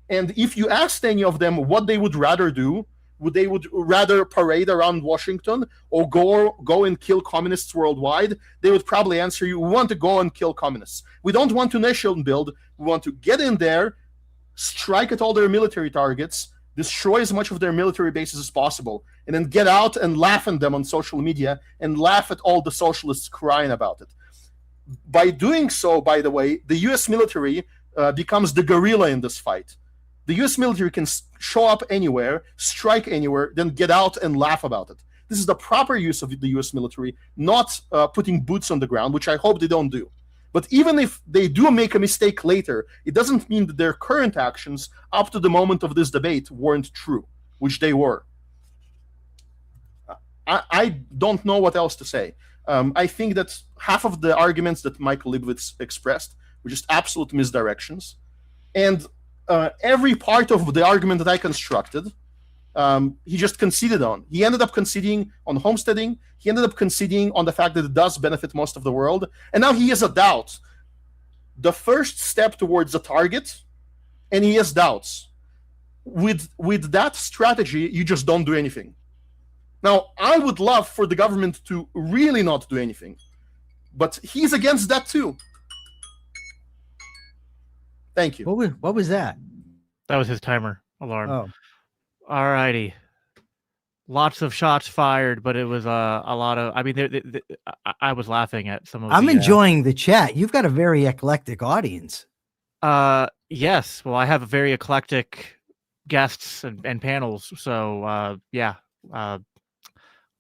And if you asked any of them what they would rather do, they would rather parade around Washington or go and kill communists worldwide, they would probably answer you, we want to go and kill communists. We don't want to nation build. We want to get in there, strike at all their military targets, destroy as much of their military bases as possible, and then get out and laugh at them on social media and laugh at all the socialists crying about it. By doing so, by the way, the US military becomes the guerrilla in this fight. The US military can show up anywhere, strike anywhere, then get out and laugh about it. This is the proper use of the US military, not putting boots on the ground, which I hope they don't do. But even if they do make a mistake later, it doesn't mean that their current actions up to the moment of this debate weren't true, which they were. I don't know what else to say. I think that half of the arguments that Michael Leibowitz expressed were just absolute misdirections. And every part of the argument that I constructed, he just conceded on. He ended up conceding on homesteading. He ended up conceding on the fact that it does benefit most of the world. And now he has a doubt. The first step towards a target, and he has doubts. With that strategy, you just don't do anything. Now, I would love for the government to really not do anything, but he's against that too. Thank you. What was that? That was his timer alarm. Oh, All righty. Lots of shots fired, but it was a lot of. I mean, I was laughing at some of. I'm enjoying the chat. You've got a very eclectic audience. Yes. Well, I have a very eclectic guests and panels. So yeah.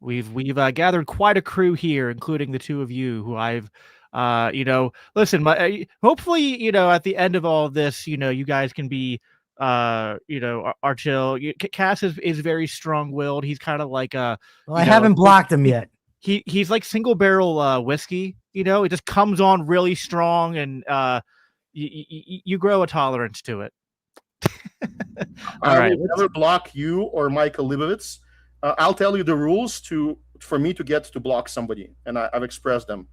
We've gathered quite a crew here, including the two of you who I've listen, hopefully, at the end of all of this, you guys can be, are chill. Cass is very strong-willed. He's kind of like well, I haven't blocked him yet. He's like single barrel whiskey. It just comes on really strong, and you grow a tolerance to it. I will never block you or Michael Leibowitz. I'll tell you the rules for me to get to block somebody, and I've expressed them.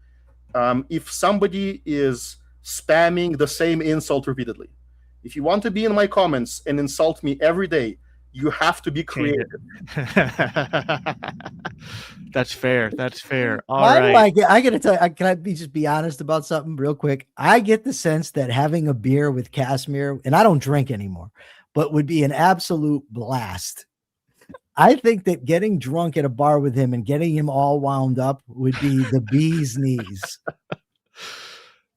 If somebody is spamming the same insult repeatedly, if you want to be in my comments and insult me every day, you have to be creative. That's fair. That's fair. All Why right. do I got to tell you, can I just be honest about something real quick? I get the sense that having a beer with Casimir, and I don't drink anymore, but would be an absolute blast. I think that getting drunk at a bar with him and getting him all wound up would be the bee's knees.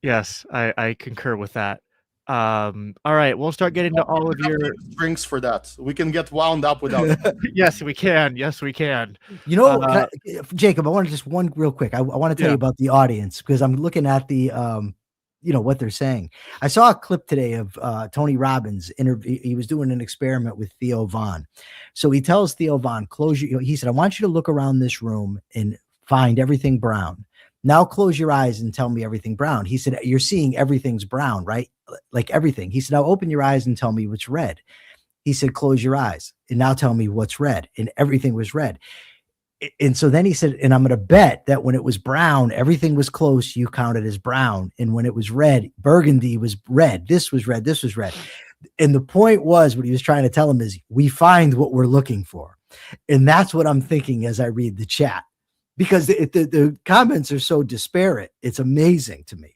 Yes, I concur with that. All right, we'll start getting to all of your drinks for that. We can get wound up without it. Yes, we can. Yes, we can. Jacob, I want to just one real quick. I want to tell you about the audience, because I'm looking at the what they're saying. I saw a clip today of Tony Robbins interview. He was doing an experiment with Theo Von. So he tells Theo Von, he said, I want you to look around this room and find everything brown. Now close your eyes and tell me everything brown. He said, you're seeing everything's brown, right? Like everything. He said, now open your eyes and tell me what's red. He said, close your eyes and now tell me what's red. And everything was red. And so then he said, and I'm going to bet that when it was brown, everything was close. You counted as brown. And when it was red, burgundy was red. This was red. This was red. And the point was, what he was trying to tell him is, we find what we're looking for. And that's what I'm thinking as I read the chat, because the comments are so disparate. It's amazing to me.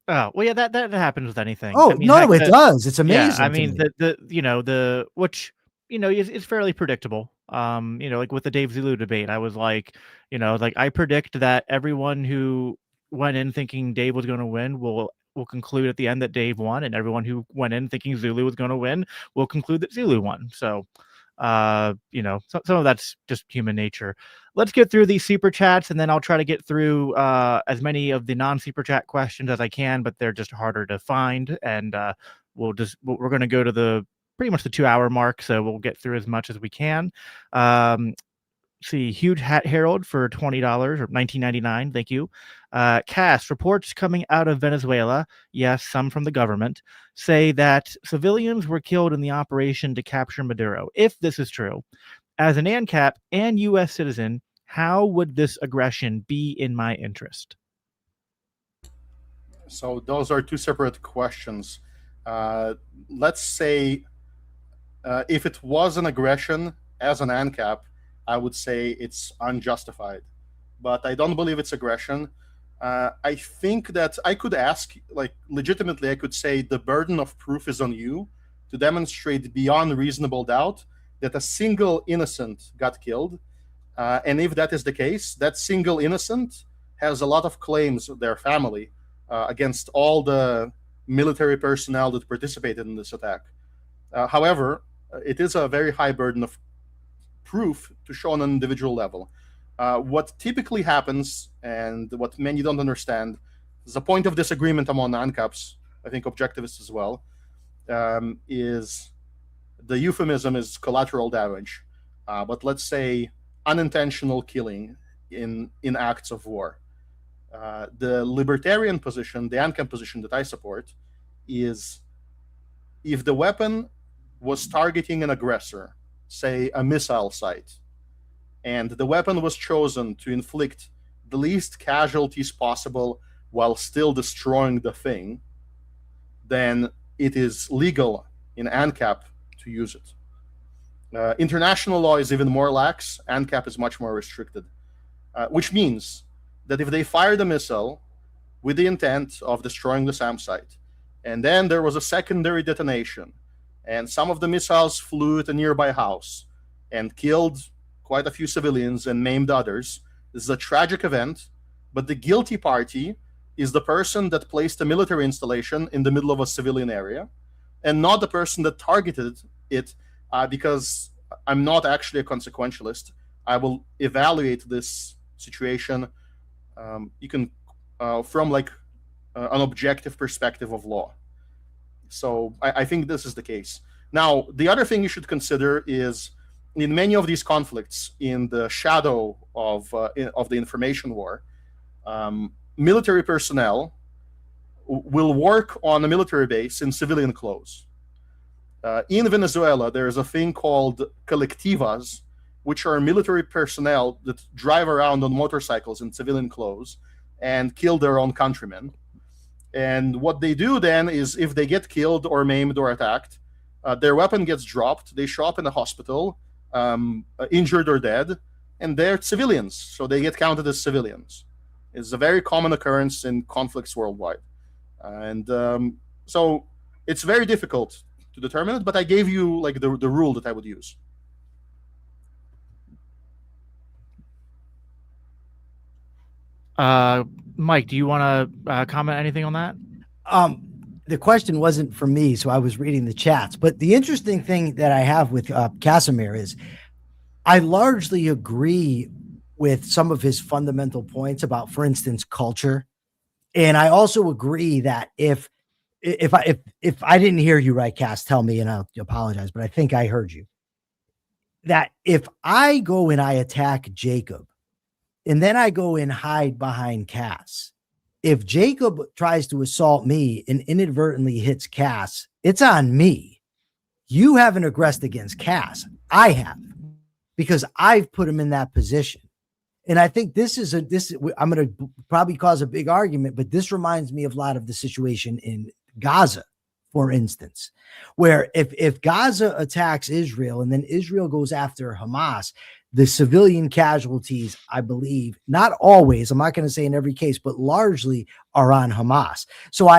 Oh, well, yeah, that happens with anything. Oh, it does. It's amazing. Yeah, I mean, which, is fairly predictable. Like with the Dave Zulu debate, I was like, I predict that everyone who went in thinking Dave was going to win will conclude at the end that Dave won, and everyone who went in thinking Zulu was going to win will conclude that Zulu won. So, some of that's just human nature. Let's get through these super chats, and then I'll try to get through as many of the non-super chat questions as I can, but they're just harder to find. And we're going to go to the pretty much the 2-hour mark, so we'll get through as much as we can. See, Huge Hat Herald for $20 or $19.99. Thank you. Cast reports coming out of Venezuela, yes, some from the government, say that civilians were killed in the operation to capture Maduro. If this is true, as an ANCAP and U.S. citizen, how would this aggression be in my interest? So those are two separate questions. Let's say if it was an aggression as an ANCAP, I would say it's unjustified. But I don't believe it's aggression. I think that I could ask, like, legitimately, I could say the burden of proof is on you to demonstrate beyond reasonable doubt that a single innocent got killed. And if that is the case, that single innocent has a lot of claims of their family against all the military personnel that participated in this attack. However, it is a very high burden of proof to show on an individual level. What typically happens, and what many don't understand, is a point of disagreement among ANCAPs, I think objectivists as well, is the euphemism is collateral damage. But let's say unintentional killing in acts of war. The libertarian position, the ANCAP position that I support, is if the weapon was targeting an aggressor, say a missile site, and the weapon was chosen to inflict the least casualties possible while still destroying the thing, then it is legal in ANCAP to use it. International law is even more lax. ANCAP is much more restricted, which means that if they fired a missile with the intent of destroying the SAM site, and then there was a secondary detonation, and some of the missiles flew at a nearby house and killed quite a few civilians and maimed others, this is a tragic event, but the guilty party is the person that placed a military installation in the middle of a civilian area, and not the person that targeted it, because I'm not actually a consequentialist. I will evaluate this situation from like an objective perspective of law. So I think this is the case. Now, the other thing you should consider is in many of these conflicts, in the shadow of the information war, military personnel will work on a military base in civilian clothes. In Venezuela, there is a thing called colectivas, which are military personnel that drive around on motorcycles in civilian clothes and kill their own countrymen. And what they do then is, if they get killed or maimed or attacked, their weapon gets dropped, they show up in the hospital, injured or dead, and they're civilians, so they get counted as civilians. It's a very common occurrence in conflicts worldwide. And so it's very difficult to determine it, but I gave you like the rule that I would use. Mike, do you want to comment anything on that? The question wasn't for me, so I was reading the chats. But the interesting thing that I have with Casimir is I largely agree with some of his fundamental points about, for instance, culture. And I also agree that if I didn't hear you right, Cass, tell me and I'll apologize, but I think I heard you. That if I go and I attack Jacob and then I go and hide behind Cass, if Jacob tries to assault me and inadvertently hits Cass, it's on me. You haven't aggressed against Cass. I have, because I've put him in that position. And I think I'm going to probably cause a big argument, but this reminds me of a lot of the situation in Gaza, for instance, where if Gaza attacks Israel and then Israel goes after Hamas, the civilian casualties, I believe, not always, I'm not going to say in every case, but largely are on Hamas. So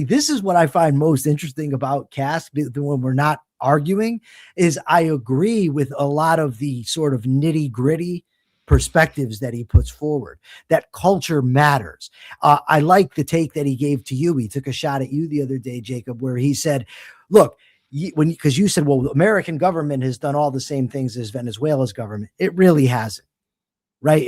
this is what I find most interesting about Cass when we're not arguing, is I agree with a lot of the sort of nitty gritty perspectives that he puts forward, that culture matters. I like the take that he gave to you. He took a shot at you the other day, Jacob, where he said, look, because you said, well, the American government has done all the same things as Venezuela's government. It really hasn't, right?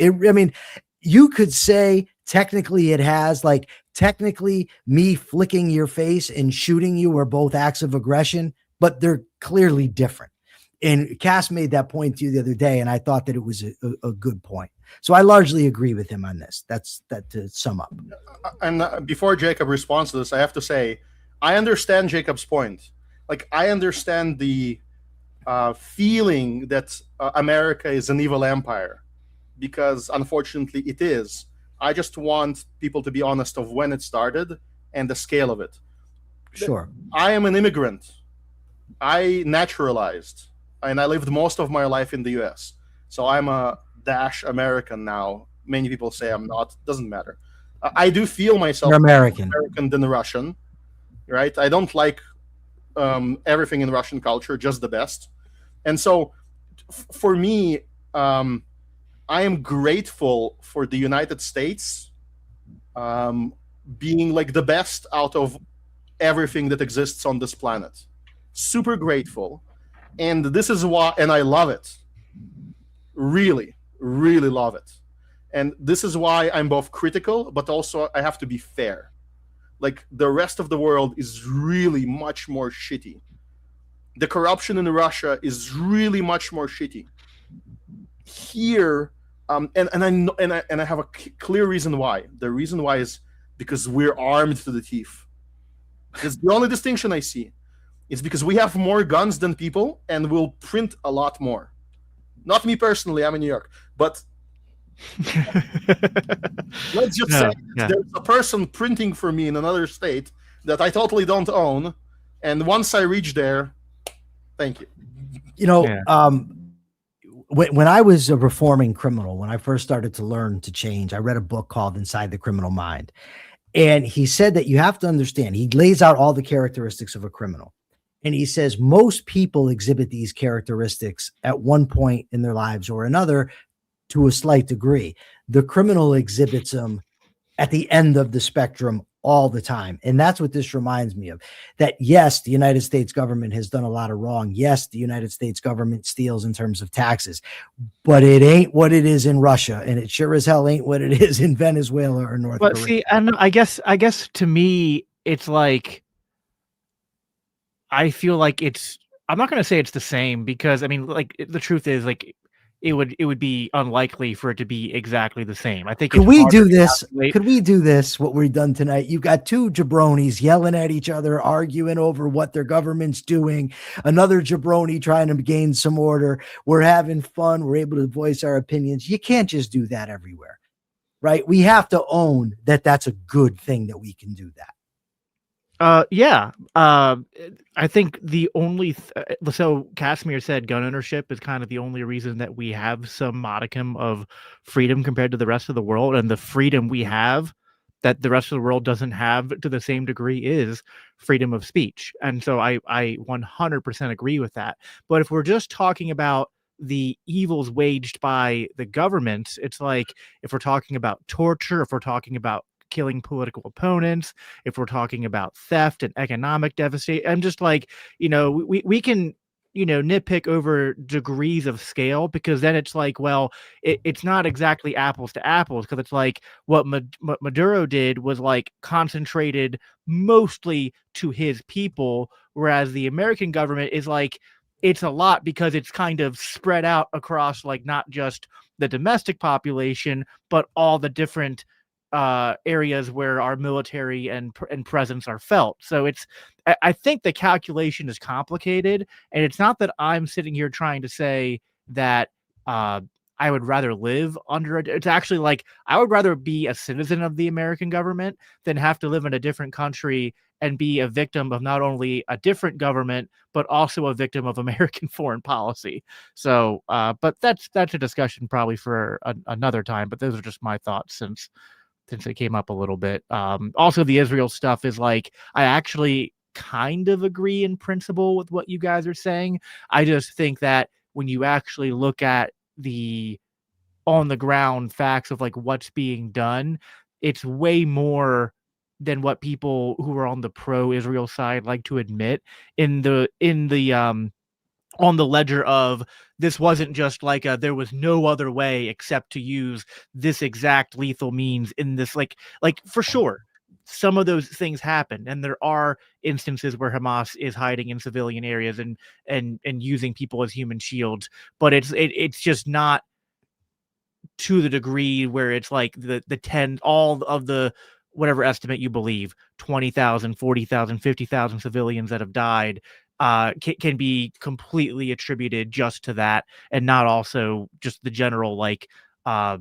You could say technically it has, like technically me flicking your face and shooting you are both acts of aggression, but they're clearly different. And Cass made that point to you the other day, and I thought that it was a good point. So I largely agree with him on this. That's that to sum up. And before Jacob responds to this, I have to say, I understand Jacob's point. Like, I understand the feeling that America is an evil empire, because unfortunately it is. I just want people to be honest of when it started and the scale of it. Sure. I am an immigrant. I naturalized, and I lived most of my life in the US. So I'm a dash American now. Many people say I'm not. Doesn't matter. I do feel myself You're American. more American than Russian, right? I don't like everything in Russian culture, just the best. And so for me, I am grateful for the United States being like the best out of everything that exists on this planet. Super grateful. And this is why, and I love it. Really, really love it. And this is why I'm both critical, but also I have to be fair. Like, the rest of the world is really much more shitty. The corruption in Russia is really much more shitty. Here, and I have a clear reason why. The reason why is because we're armed to the teeth. It's the only distinction I see. It's because we have more guns than people, and we'll print a lot more. Not me personally, I'm in New York, but let's just say there's a person printing for me in another state that I totally don't own, and once I reach there, thank you. You know, when I was a reforming criminal, when I first started to learn to change, I read a book called Inside the Criminal Mind. And he said that you have to understand, he lays out all the characteristics of a criminal. And he says most people exhibit these characteristics at one point in their lives or another to a slight degree. The criminal exhibits them at the end of the spectrum all the time. And that's what this reminds me of. That yes, the United States government has done a lot of wrong. Yes, the United States government steals in terms of taxes, but it ain't what it is in Russia. And it sure as hell ain't what it is in Venezuela or North Korea. See, and I guess to me, it's like, I feel like I'm not going to say it's the same, because I mean, like, the truth is, like, it would be unlikely for it to be exactly the same. I think. Could we do this? Could we do this? What we've done tonight? You've got two jabronis yelling at each other, arguing over what their government's doing. Another jabroni trying to gain some order. We're having fun. We're able to voice our opinions. You can't just do that everywhere, right? We have to own that that's a good thing that we can do that. I think the only so Casimir said gun ownership is kind of the only reason that we have some modicum of freedom compared to the rest of the world, and the freedom we have that the rest of the world doesn't have to the same degree is freedom of speech. And so I 100% agree with that. But if we're just talking about the evils waged by the government, it's like, if we're talking about torture, if we're talking about killing political opponents, if we're talking about theft and economic devastation, I'm just like, we can, nitpick over degrees of scale, because then it's like, well, it's not exactly apples to apples, because it's like what Maduro did was like concentrated mostly to his people, whereas the American government is like, it's a lot because it's kind of spread out across, like, not just the domestic population, but all the different areas where our military and presence are felt. So I think the calculation is complicated, and it's not that I'm sitting here trying to say that I would rather live under it. It's actually like, I would rather be a citizen of the American government than have to live in a different country and be a victim of not only a different government, but also a victim of American foreign policy. So, but that's a discussion probably for another time, but those are just my thoughts since it came up a little bit. Also, the Israel stuff is like, I actually kind of agree in principle with what you guys are saying. I just think that when you actually look at the on the ground facts of like what's being done, it's way more than what people who are on the pro-Israel side like to admit. In the on the ledger of, this wasn't just like there was no other way except to use this exact lethal means in this, like for sure, some of those things happen, and there are instances where Hamas is hiding in civilian areas and using people as human shields, but it's just not to the degree where it's like the 10, all of the whatever estimate you believe, 20,000, 40,000, 50,000 civilians that have died can be completely attributed just to that, and not also just the general like uh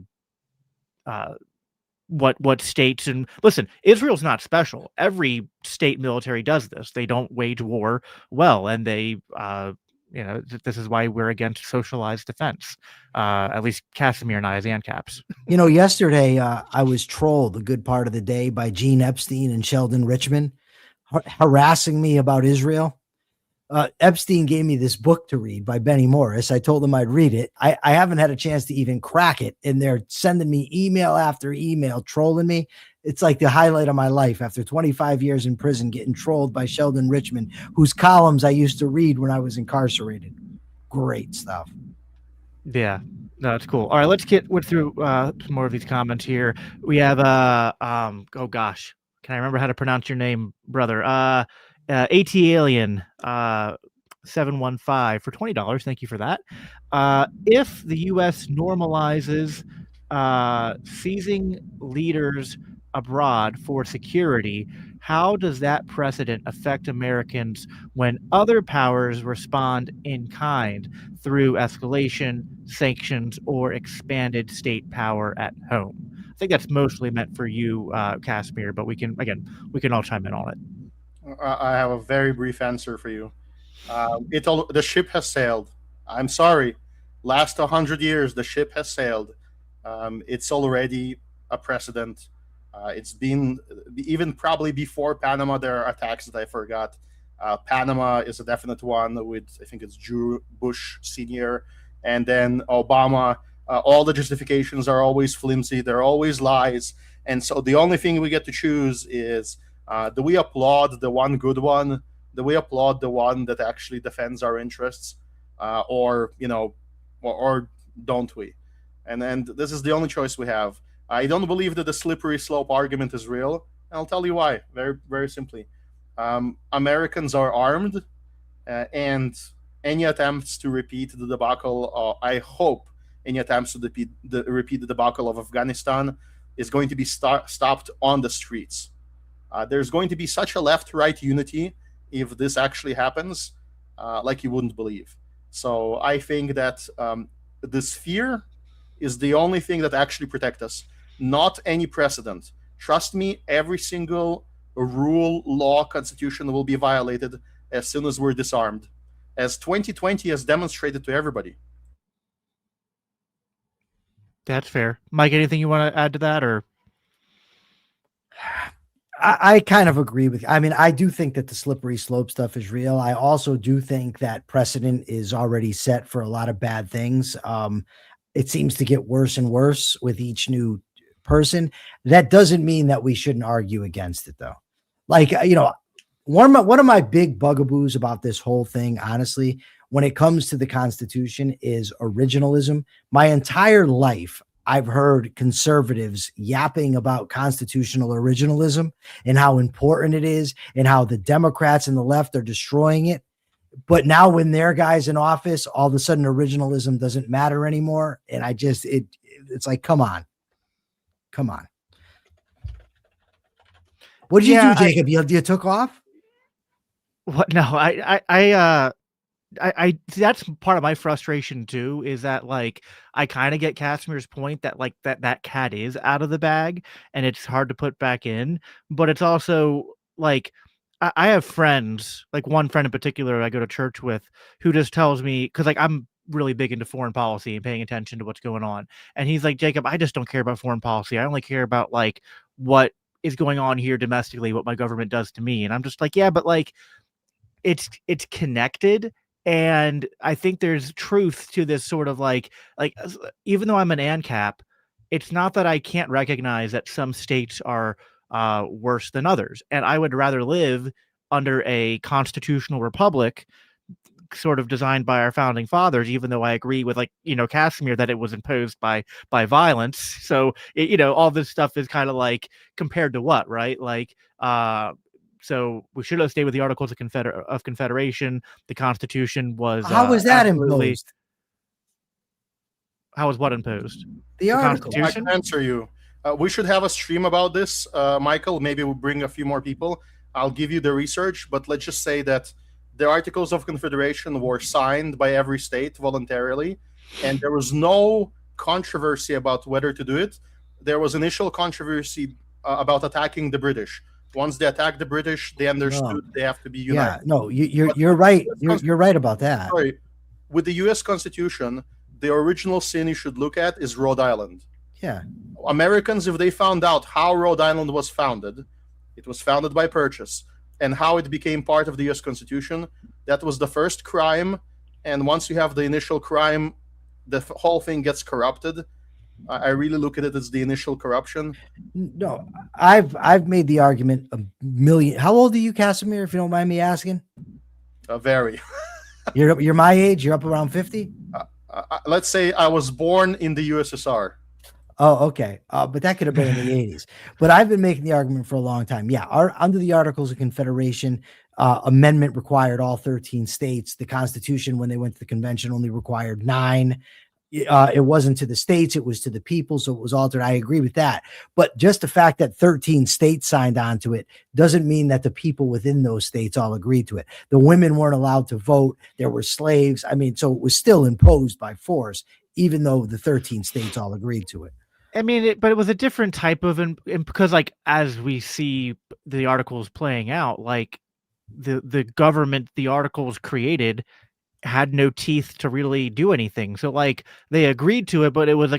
what states. And listen, Israel's not special. Every state military does this. They don't wage war well, and they this is why we're against socialized defense. At least Casimir and I as ANCAPs. Yesterday I was trolled a good part of the day by Gene Epstein and Sheldon Richman harassing me about Israel. Epstein gave me this book to read by Benny Morris. I told him I'd read it. I haven't had a chance to even crack it, and they're sending me email after email, trolling me. It's like the highlight of my life after 25 years in prison, getting trolled by Sheldon Richman, whose columns I used to read when I was incarcerated. Great stuff. Yeah, no, that's cool. All right, let's get through some more of these comments here. We have oh gosh, can I remember how to pronounce your name, brother? AT Alien 715 for $20. Thank you for that. If the U.S. normalizes seizing leaders abroad for security, how does that precedent affect Americans when other powers respond in kind through escalation, sanctions, or expanded state power at home? I think that's mostly meant for you, Casimir, but we can all chime in on it. I have a very brief answer for you. The ship has sailed. I'm sorry. Last 100 years, the ship has sailed. It's already a precedent. It's been even probably before Panama. There are attacks that I forgot. Panama is a definite one with, I think it's Bush Sr. and then Obama. All the justifications are always flimsy. They're always lies. And so the only thing we get to choose is, do we applaud the one good one? Do we applaud the one that actually defends our interests? Or don't we? And this is the only choice we have. I don't believe that the slippery slope argument is real. And I'll tell you why, very, very simply. Americans are armed, and any attempts to repeat the debacle, I hope any attempts to repeat the debacle of Afghanistan is going to be stopped on the streets. There's going to be such a left-right unity if this actually happens, like you wouldn't believe. So I think that this fear is the only thing that actually protects us, not any precedent. Trust me, every single rule, law, constitution will be violated as soon as we're disarmed, as 2020 has demonstrated to everybody. That's fair. Mike, anything you want to add to that, or? I kind of agree with you. I mean, I do think that the slippery slope stuff is real. I also do think that precedent is already set for a lot of bad things. It seems to get worse and worse with each new person. That doesn't mean that we shouldn't argue against it, though. Like, one of my big bugaboos about this whole thing, honestly, when it comes to the Constitution, is originalism. My entire life, I've heard conservatives yapping about constitutional originalism and how important it is and how the Democrats and the left are destroying it. But now when their guys in office, all of a sudden originalism doesn't matter anymore. And it's like, come on. What did you do, Jacob? You took off? What? No, I that's part of my frustration too, is that like I kind of get Casimir's point that like that cat is out of the bag and it's hard to put back in, but it's also like I have friends, like one friend in particular I go to church with, who just tells me, because like I'm really big into foreign policy and paying attention to what's going on, and he's like, Jacob, I just don't care about foreign policy. I only care about like what is going on here domestically, what my government does to me. And I'm just like, yeah, but like it's connected. And I think there's truth to this sort of like even though I'm an ANCAP, it's not that I can't recognize that some states are worse than others. And I would rather live under a constitutional republic sort of designed by our founding fathers, even though I agree with, like, Casimir, that it was imposed by violence. So all this stuff is kind of like, compared to what, right? Like, so we should have stayed with the Articles of Confederation. The Constitution was How was that absolutely. imposed? How was what imposed? The article. I Constitution? can answer you. We should have a stream about this, Michael. Maybe we'll bring a few more people. I'll give you the research, but let's just say that the Articles of Confederation were signed by every state voluntarily, and there was no controversy about whether to do it. There was initial controversy about attacking the British. Once they attacked the British, they understood they have to be united. Yeah, no, you're right. You're right about that. Sorry, with the U.S. Constitution, the original sin you should look at is Rhode Island. Yeah. Americans, if they found out how Rhode Island was founded, it was founded by purchase, and how it became part of the U.S. Constitution, that was the first crime. And once you have the initial crime, the whole thing gets corrupted. I really look at it as the initial corruption. No, I've made the argument a million. How old are you, Casimir, if you don't mind me asking? Very. You're my age. You're up around 50. Let's say I was born in the USSR. Oh, okay. But that could have been in the 80s. But I've been making the argument for a long time. Yeah, under the Articles of Confederation, amendment required all 13 states. The Constitution, when they went to the convention, only required 9. It wasn't to the states, it was to the people, so it was altered. I agree with that. But just the fact that 13 states signed on to it doesn't mean that the people within those states all agreed to it. The women weren't allowed to vote. There were slaves. I mean, so it was still imposed by force, even though the 13 states all agreed to it. I mean, but it was a different type of, because, like, as we see the articles playing out, like, the government the articles created had no teeth to really do anything. So, like, they agreed to it, but it was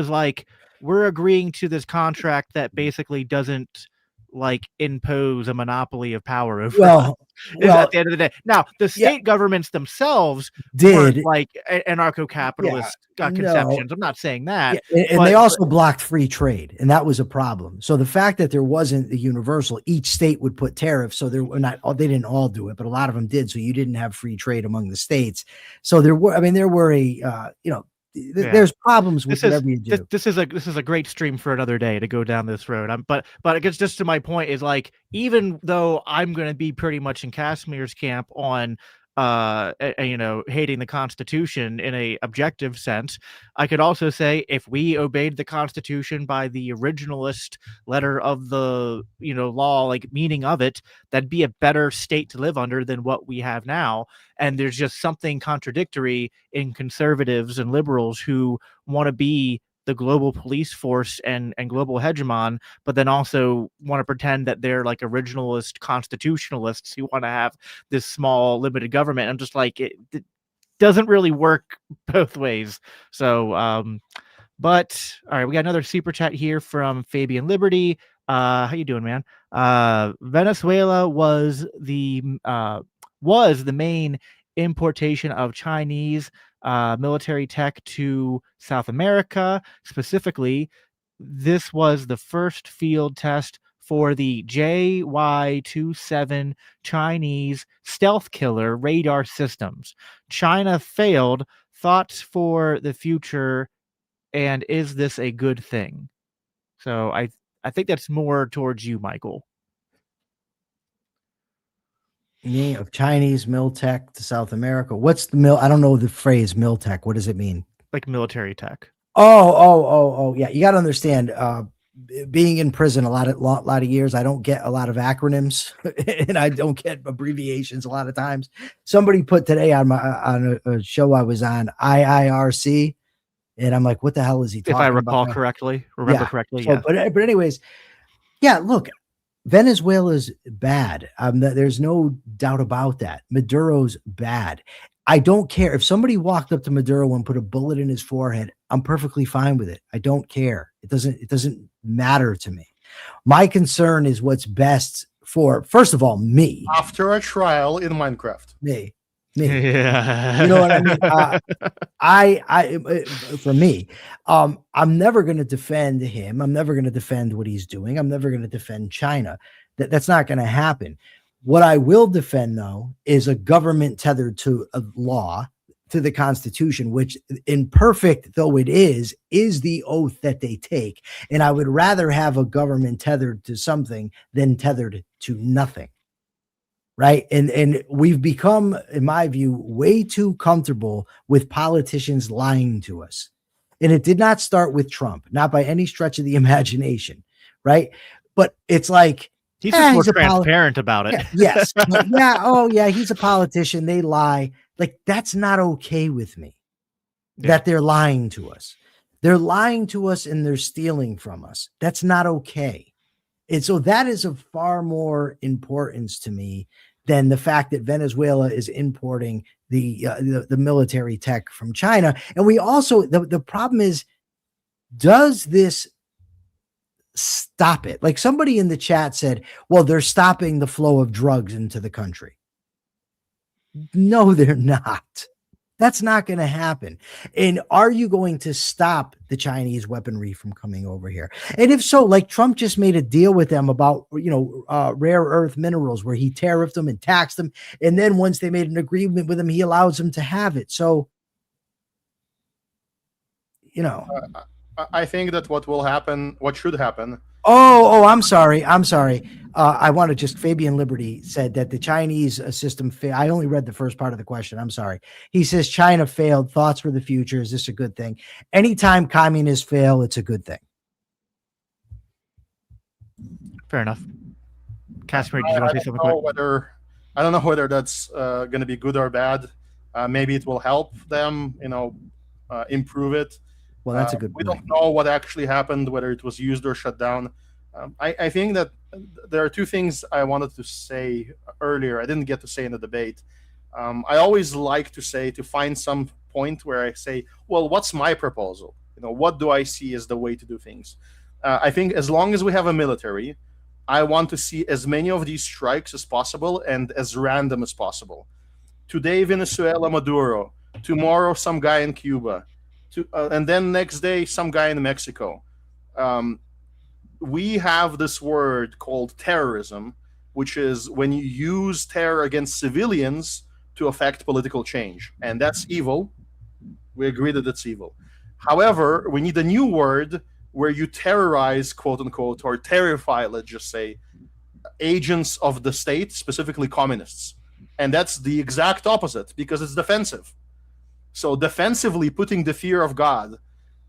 like we're agreeing to this contract that basically doesn't, like, impose a monopoly of power over us. At the end of the day. Now, the state governments themselves did, like, anarcho-capitalist conceptions. I'm not saying that. And they also blocked free trade, and that was a problem. So the fact that there wasn't the universal, each state would put tariffs. So they didn't all do it, but a lot of them did. So you didn't have free trade among the states. So there were there's problems with whatever you do. This is a great stream for another day to go down this road. But I guess just to my point is, like, even though I'm going to be pretty much in Casimir's camp on hating the Constitution in a objective sense, I could also say if we obeyed the Constitution by the originalist letter of the law, like, meaning of it, that'd be a better state to live under than what we have now. And there's just something contradictory in conservatives and liberals who want to be the global police force and global hegemon, but then also want to pretend that they're, like, originalist constitutionalists who want to have this small limited government. I'm just like, it doesn't really work both ways. So, but all right, we got another super chat here from Fabian Liberty. How you doing, man? Venezuela was the main importation of Chinese military tech to South America. Specifically, this was the first field test for the JY-27 Chinese stealth killer radar systems. China failed. Thoughts for the future, and is this a good thing? So I think that's more towards you, Michael. Of Chinese mil tech to South America. What's the mil? I don't know the phrase mil tech. What does it mean? Like military tech. Oh, yeah. You got to understand, being in prison a lot of years, I don't get a lot of acronyms and I don't get abbreviations a lot of times. Somebody put today on a show I was on, IIRC, and I'm like, what the hell is he talking about? If I recall correctly, correctly. So, yeah. But anyways, yeah, look, Venezuela's bad. There's no doubt about that. Maduro's bad. I don't care if somebody walked up to Maduro and put a bullet in his forehead. I'm perfectly fine with it. I don't care. It doesn't matter to me. My concern is what's best for, first of all, me. After a trial in Minecraft. Me. Yeah. You know what I mean? For me, I'm never going to defend him. I'm never going to defend what he's doing. I'm never going to defend China. That's not going to happen. What I will defend, though, is a government tethered to a law, to the Constitution, which, imperfect though it is the oath that they take. And I would rather have a government tethered to something than tethered to nothing. Right. And we've become, in my view, way too comfortable with politicians lying to us. And it did not start with Trump, not by any stretch of the imagination. Right. But it's like, he's just more he's transparent about it. yeah, yes. Yeah. Oh, yeah. He's a politician. They lie. Like, that's not okay with me. Yeah. That they're lying to us. They're lying to us and they're stealing from us. That's not okay. And so that is of far more importance to me than the fact that Venezuela is importing the military tech from China. And we also, the problem is, does this stop it? Like, somebody in the chat said, well, they're stopping the flow of drugs into the country. No, they're not. That's not going to happen. And are you going to stop the Chinese weaponry from coming over here? And if so, like, Trump just made a deal with them about, rare earth minerals, where he tariffed them and taxed them. And then once they made an agreement with him, he allows them to have it. So, I think that what should happen. I'm sorry. I want to just, Fabian Liberty said that the Chinese system failed. I only read the first part of the question. I'm sorry. He says China failed. Thoughts for the future. Is this a good thing? Anytime communists fail, it's a good thing. Fair enough. Casimir, did you want to say something quick? I don't know whether that's going to be good or bad. Maybe it will help them, improve it. Well, that's a good We point. don't know what actually happened, whether it was used or shut down. I think that there are two things I wanted to say earlier. I didn't get to say in the debate. I always like to find some point where I say, well, what's my proposal? What do I see as the way to do things? I think as long as we have a military, I want to see as many of these strikes as possible and as random as possible. Today, Venezuela, Maduro. Tomorrow, some guy in Cuba. And then next day, some guy in Mexico. We have this word called terrorism, which is when you use terror against civilians to affect political change. And that's evil. We agree that it's evil. However, we need a new word where you terrorize, quote unquote, or terrify, let's just say, agents of the state, specifically communists. And that's the exact opposite, because it's defensive. So defensively putting the fear of God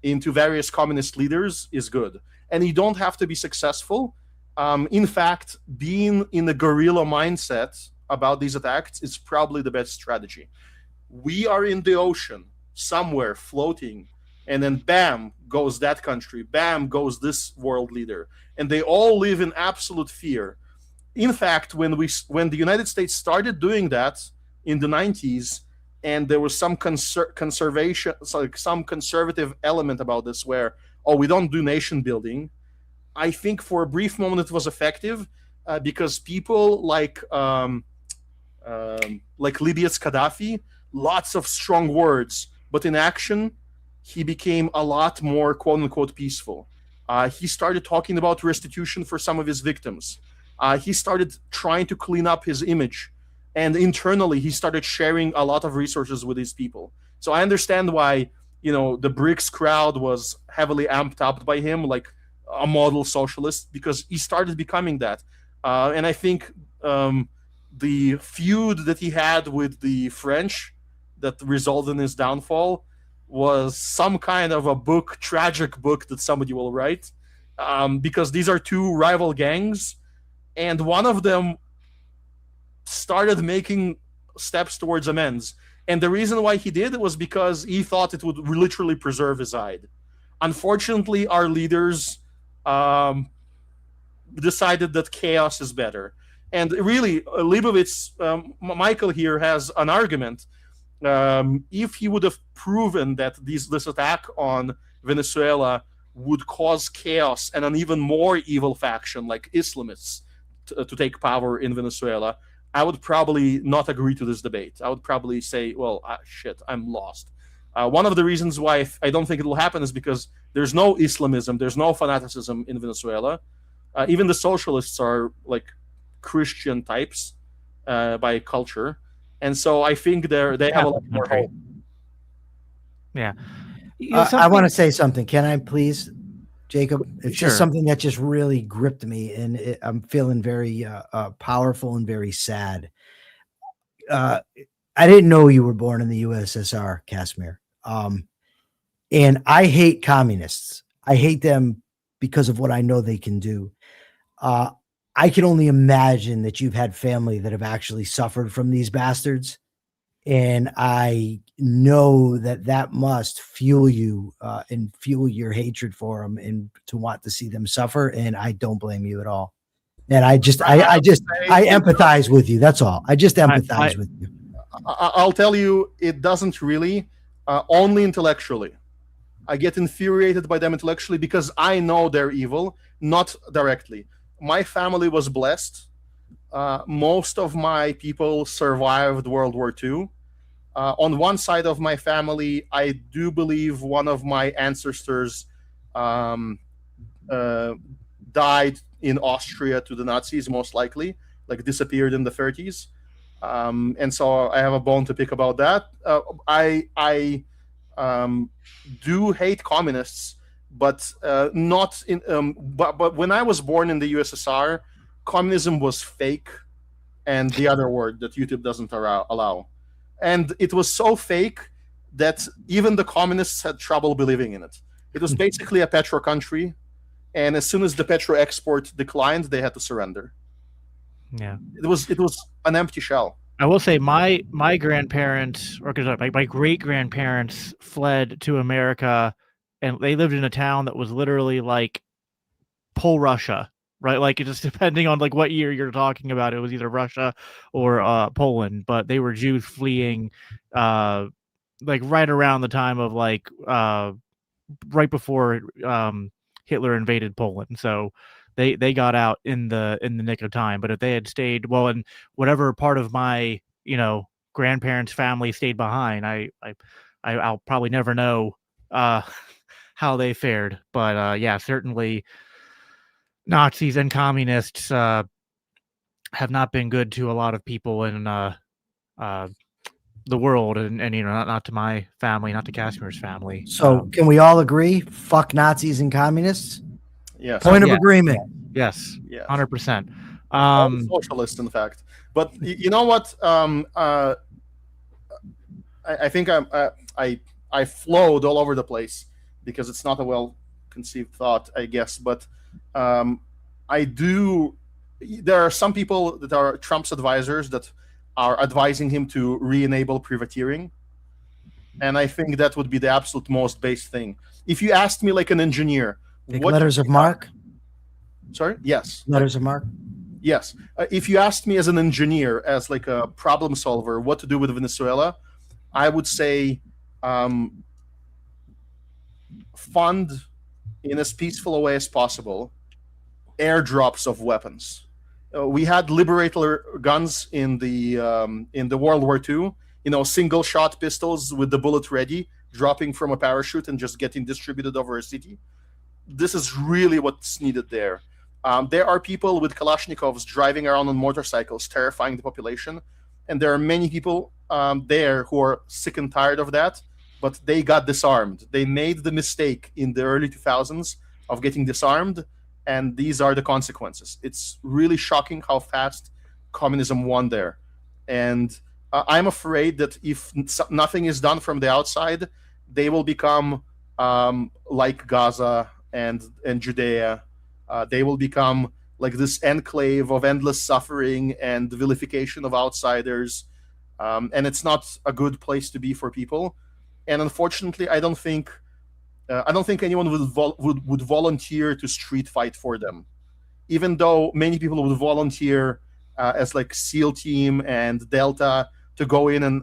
into various communist leaders is good. And you don't have to be successful. In fact, being in a guerrilla mindset about these attacks is probably the best strategy. We are in the ocean, somewhere floating, and then bam, goes that country, bam, goes this world leader. And they all live in absolute fear. In fact, when the United States started doing that in the 90s, and there was some conservation, some conservative element about this where, we don't do nation building. I think for a brief moment it was effective because people like Libya's Gaddafi, lots of strong words, but in action, he became a lot more quote unquote peaceful. He started talking about restitution for some of his victims. He started trying to clean up his image. And internally, he started sharing a lot of resources with these people. So I understand why, the BRICS crowd was heavily amped up by him, like a model socialist, because he started becoming that. And I think the feud that he had with the French that resulted in his downfall was some kind of a tragic book that somebody will write, because these are two rival gangs, and one of them started making steps towards amends. And the reason why he did it was because he thought it would literally preserve his hide. Unfortunately, our leaders decided that chaos is better. And really, Leibovitz, Michael here has an argument. If he would have proven that this attack on Venezuela would cause chaos and an even more evil faction like Islamists to take power in Venezuela, I would probably not agree to this debate. I would probably say, well, shit, I'm lost. One of the reasons why I don't think it will happen is because there's no Islamism, there's no fanaticism in Venezuela. Even the socialists are Christian types by culture, and so I think they have a lot more hope. Yeah. I want to say something. Can I please, Jacob? It's Sure. just something that just really gripped me, and I'm feeling very powerful and very sad. I didn't know you were born in the USSR, Casimir. And I hate communists. I hate them because of what I know they can do. I can only imagine that you've had family that have actually suffered from these bastards. And I know that that must fuel you and fuel your hatred for them and to want to see them suffer. And I don't blame you at all. And I empathize with you. That's all. I just empathize with you. I'll tell you, it doesn't really, only intellectually. I get infuriated by them intellectually because I know they're evil, not directly. My family was blessed. Most of my people survived World War II. On one side of my family, I do believe one of my ancestors died in Austria to the Nazis, most likely, like disappeared in the 30s. And so I have a bone to pick about that. I do hate communists, but not in. But when I was born in the USSR, communism was fake, and the other word that YouTube doesn't allow, and it was so fake that even the communists had trouble believing in it. It was basically a petro country, and as soon as the petro export declined, they had to surrender. Yeah, it was an empty shell. I will say my grandparents, or my great grandparents, fled to America, and they lived in a town that was literally like Pole Russia, right? Like, it just depending on like what year you're talking about, it was either Russia or Poland. But they were Jews fleeing, like right around the time of like right before Hitler invaded Poland. So they got out in the nick of time. But if they had stayed, well, in whatever part of my grandparents' family stayed behind, I'll probably never know how they fared. But yeah, certainly Nazis and communists have not been good to a lot of people in the world, and not to my family, not to Casimir's family. So can we all agree? Fuck Nazis and communists. Yes. Point of agreement. Yes. Yes. 100%. Socialist, in fact. But you know what? I think I flowed all over the place because it's not a well-conceived thought, I guess. But I do. There are some people that are Trump's advisors that are advising him to re-enable privateering, and I think that would be the absolute most base thing. If you asked me, like an engineer, Like letters of marque. Sorry. Yes. Letters of marque. Yes. If you asked me as an engineer, as like a problem solver, what to do with Venezuela, I would say fund in as peaceful a way as possible airdrops of weapons. We had Liberator guns in the World War II. Single shot pistols with the bullet ready, dropping from a parachute and just getting distributed over a city. This is really what's needed there. There are people with Kalashnikovs driving around on motorcycles, terrifying the population. And there are many people there who are sick and tired of that, but they got disarmed. They made the mistake in the early 2000s of getting disarmed, and these are the consequences. It's really shocking how fast communism won there. And I'm afraid that if nothing is done from the outside, they will become like Gaza and Judea. They will become like this enclave of endless suffering and vilification of outsiders, and it's not a good place to be for people. And unfortunately, I don't think anyone would volunteer to street fight for them, even though many people would volunteer as like SEAL team and Delta to go in and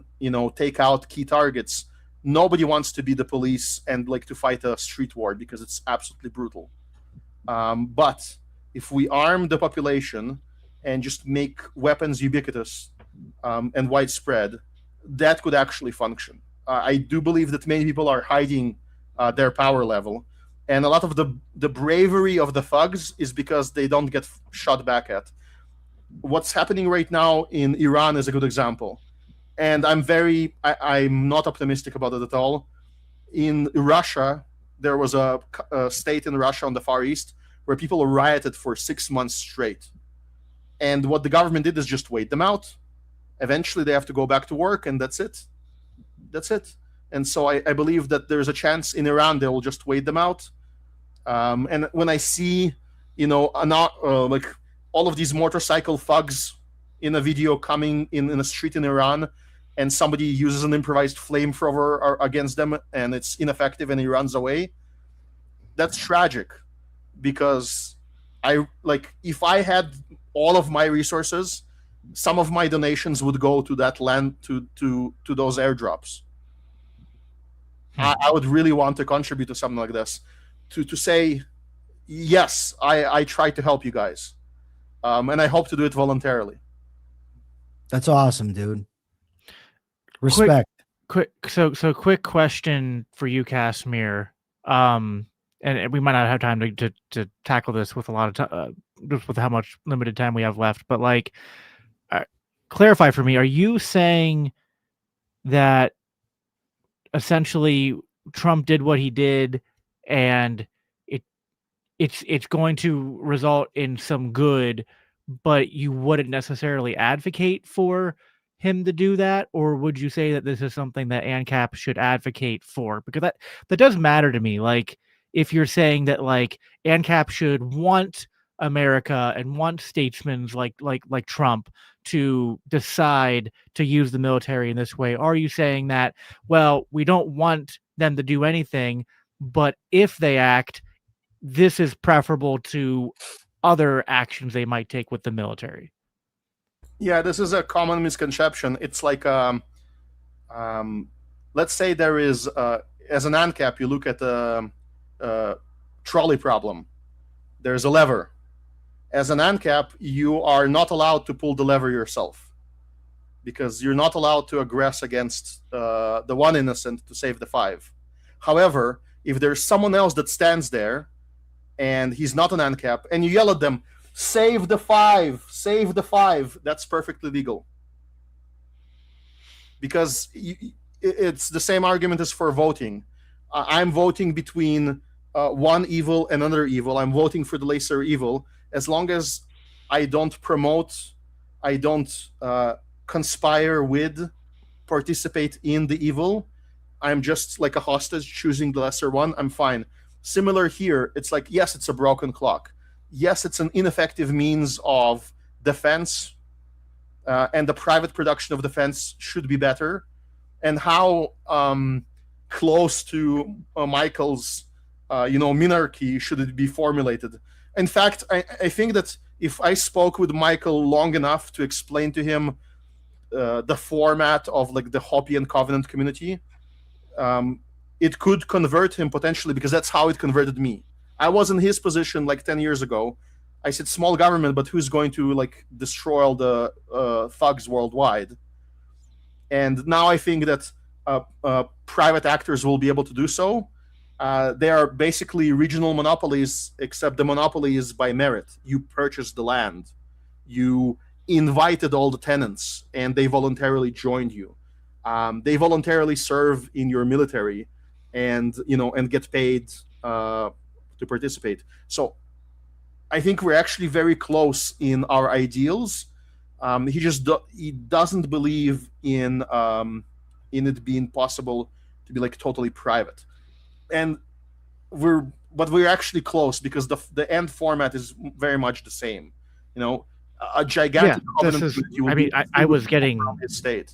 take out key targets. Nobody wants to be the police and like to fight a street war because it's absolutely brutal. But if we arm the population and just make weapons ubiquitous and widespread, that could actually function. I do believe that many people are hiding their power level, and a lot of the bravery of the thugs is because they don't get shot back at. what's happening right now in Iran is a good example. And I'm not optimistic about it at all. In Russia, there was a state in Russia on the Far East where people rioted for 6 months straight. And what the government did is just wait them out. Eventually, they have to go back to work, and that's it. That's it. And so I believe that there's a chance in Iran they will just wait them out. And when I see, like all of these motorcycle thugs in a video coming in a street in Iran, and somebody uses an improvised flamethrower against them, and it's ineffective, and he runs away, that's tragic. Because if I had all of my resources, some of my donations would go to that land, to those airdrops. I would really want to contribute to something like this, to say, yes, I tried to help you guys, and I hope to do it voluntarily. That's awesome, dude. Respect. Quick question for you, Casimir. And we might not have time to tackle this with a lot of time, just with how much limited time we have left. But clarify for me: are you saying that essentially Trump did what he did, and it's going to result in some good, but you wouldn't necessarily advocate for him to do that? Or would you say that this is something that ANCAP should advocate for? Because that does matter to me. Like, if you're saying that ANCAP should want America and want statesmen like Trump to decide to use the military in this way, are you saying that, well, we don't want them to do anything, but if they act, this is preferable to other actions they might take with the military? Yeah, this is a common misconception. It's like, let's say there is, as an ANCAP, you look at the trolley problem. There's a lever. As an ANCAP, you are not allowed to pull the lever yourself, because you're not allowed to aggress against the one innocent to save the five. However, if there's someone else that stands there and he's not an ANCAP, and you yell at them, save the five, that's perfectly legal. Because it's the same argument as for voting. I'm voting between one evil and another evil. I'm voting for the lesser evil. As long as I don't promote, I don't conspire with, participate in the evil, I'm just like a hostage choosing the lesser one, I'm fine. Similar here, it's like, yes, it's a broken clock. Yes, it's an ineffective means of defense, and the private production of defense should be better. And how close to Michael's, minarchy should it be formulated? In fact, I think that if I spoke with Michael long enough to explain to him the format of the Hopi and Covenant community, it could convert him potentially, because that's how it converted me. I was in his position 10 years ago. I said, small government, but who's going to destroy all the thugs worldwide? And now I think that private actors will be able to do so. They are basically regional monopolies, except the monopoly is by merit. You purchased the land. You invited all the tenants, and they voluntarily joined you. They voluntarily serve in your military, and get paid to participate. So I think we're actually very close in our ideals. He doesn't believe in it being possible to be totally private. And we're actually close, because the end format is very much the same. A gigantic covenant. I was getting his state.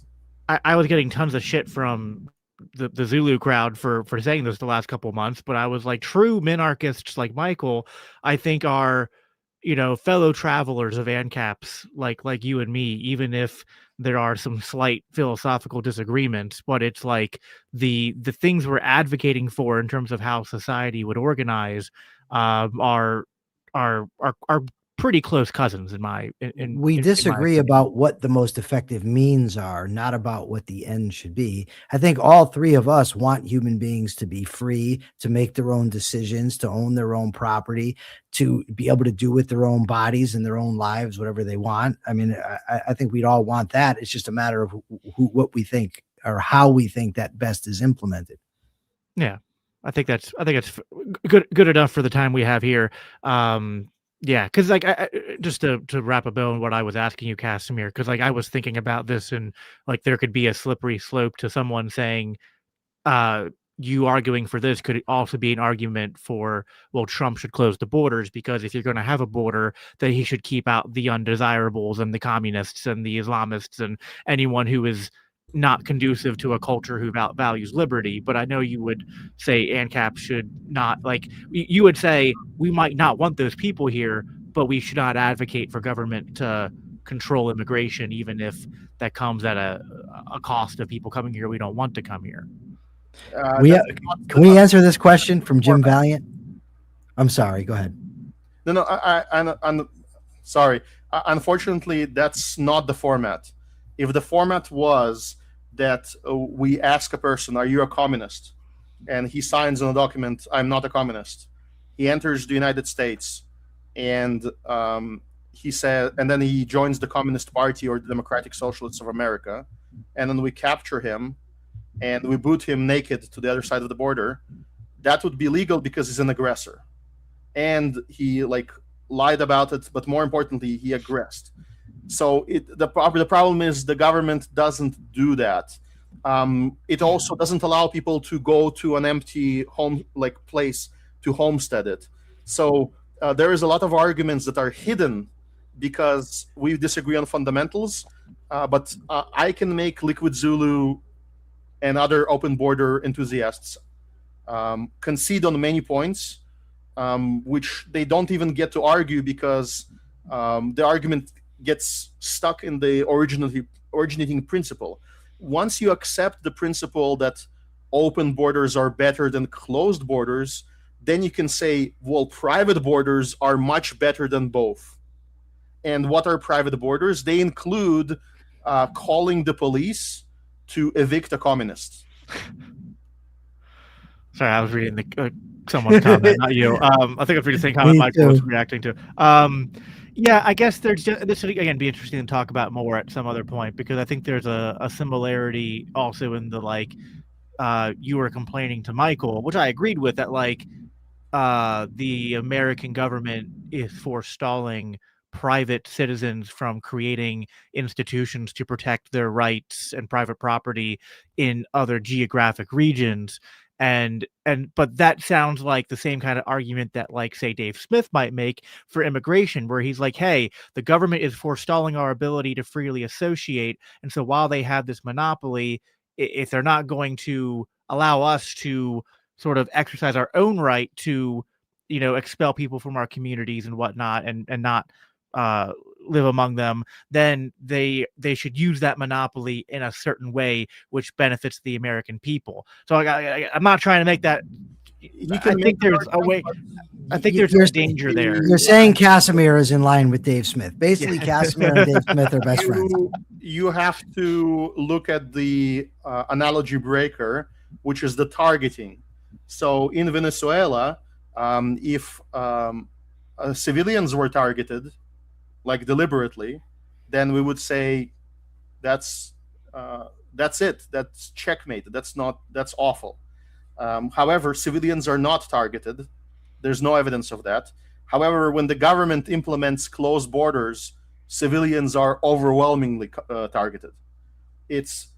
I was getting tons of shit from the Zulu crowd for saying this the last couple of months, but I was like, true minarchists like Michael, I think, are fellow travelers of ANCAPs like you and me, even if there are some slight philosophical disagreements. But it's like the things we're advocating for in terms of how society would organize are pretty close cousins in my we in disagree about what the most effective means are, not about what the end should be. I think all three of us want human beings to be free, to make their own decisions, to own their own property, to be able to do with their own bodies and their own lives whatever they want. I mean, I think we'd all want that. It's just a matter of what we think or how we think that best is implemented. Yeah, I think it's good enough for the time we have here. Yeah, because like just to wrap a bow on what I was asking you, Casimir, because like I was thinking about this, and like there could be a slippery slope to someone saying, you arguing for this could also be an argument for, well, Trump should close the borders, because if you're going to have a border, then he should keep out the undesirables and the communists and the Islamists and anyone who is not conducive to a culture who values liberty. But I know you would say ANCAP should not, like, you would say we might not want those people here, but we should not advocate for government to control immigration, even if that comes at a cost of people coming here we don't want to come here. Can we answer this question from Jim Valiant? I'm sorry. Go ahead. No, I'm sorry. Unfortunately, that's not the format. If the format was that we ask a person, "Are you a communist?" and he signs on a document, "I'm not a communist," he enters the United States, and he said, and then he joins the Communist Party or the Democratic Socialists of America, and then we capture him and we boot him naked to the other side of the border, that would be legal because he's an aggressor. And he like lied about it, but more importantly, he aggressed. So the problem is the government doesn't do that. It also doesn't allow people to go to an empty home like place to homestead it. So there is a lot of arguments that are hidden because we disagree on fundamentals. But I can make Liquid Zulu and other open border enthusiasts concede on many points, which they don't even get to argue because the argument gets stuck in the originating principle. Once you accept the principle that open borders are better than closed borders, then you can say, well, private borders are much better than both. And what are private borders? They include calling the police to evict a communist. Sorry, I was reading the someone's comment, not you. I think I was reading the same comment Michael was reacting to. Yeah, I guess this would again be interesting to talk about more at some other point, because I think there's a similarity also in the like you were complaining to Michael, which I agreed with, that like the American government is forestalling private citizens from creating institutions to protect their rights and private property in other geographic regions. But that sounds like the same kind of argument that, like, say, Dave Smith might make for immigration, where he's like, hey, the government is forestalling our ability to freely associate. And so while they have this monopoly, if they're not going to allow us to sort of exercise our own right to, expel people from our communities and whatnot, and not live among them, then they should use that monopoly in a certain way which benefits the American people. So I'm not trying to make that. I think there's a way. I think there's a danger there. You're saying Casimir is in line with Dave Smith. Basically, yeah. Casimir and Dave Smith are best friends. You have to look at the analogy breaker, which is the targeting. So in Venezuela, if civilians were targeted, like deliberately, then we would say that's it. That's checkmate. That's awful. However, civilians are not targeted. There's no evidence of that. However, when the government implements closed borders, civilians are overwhelmingly targeted. It's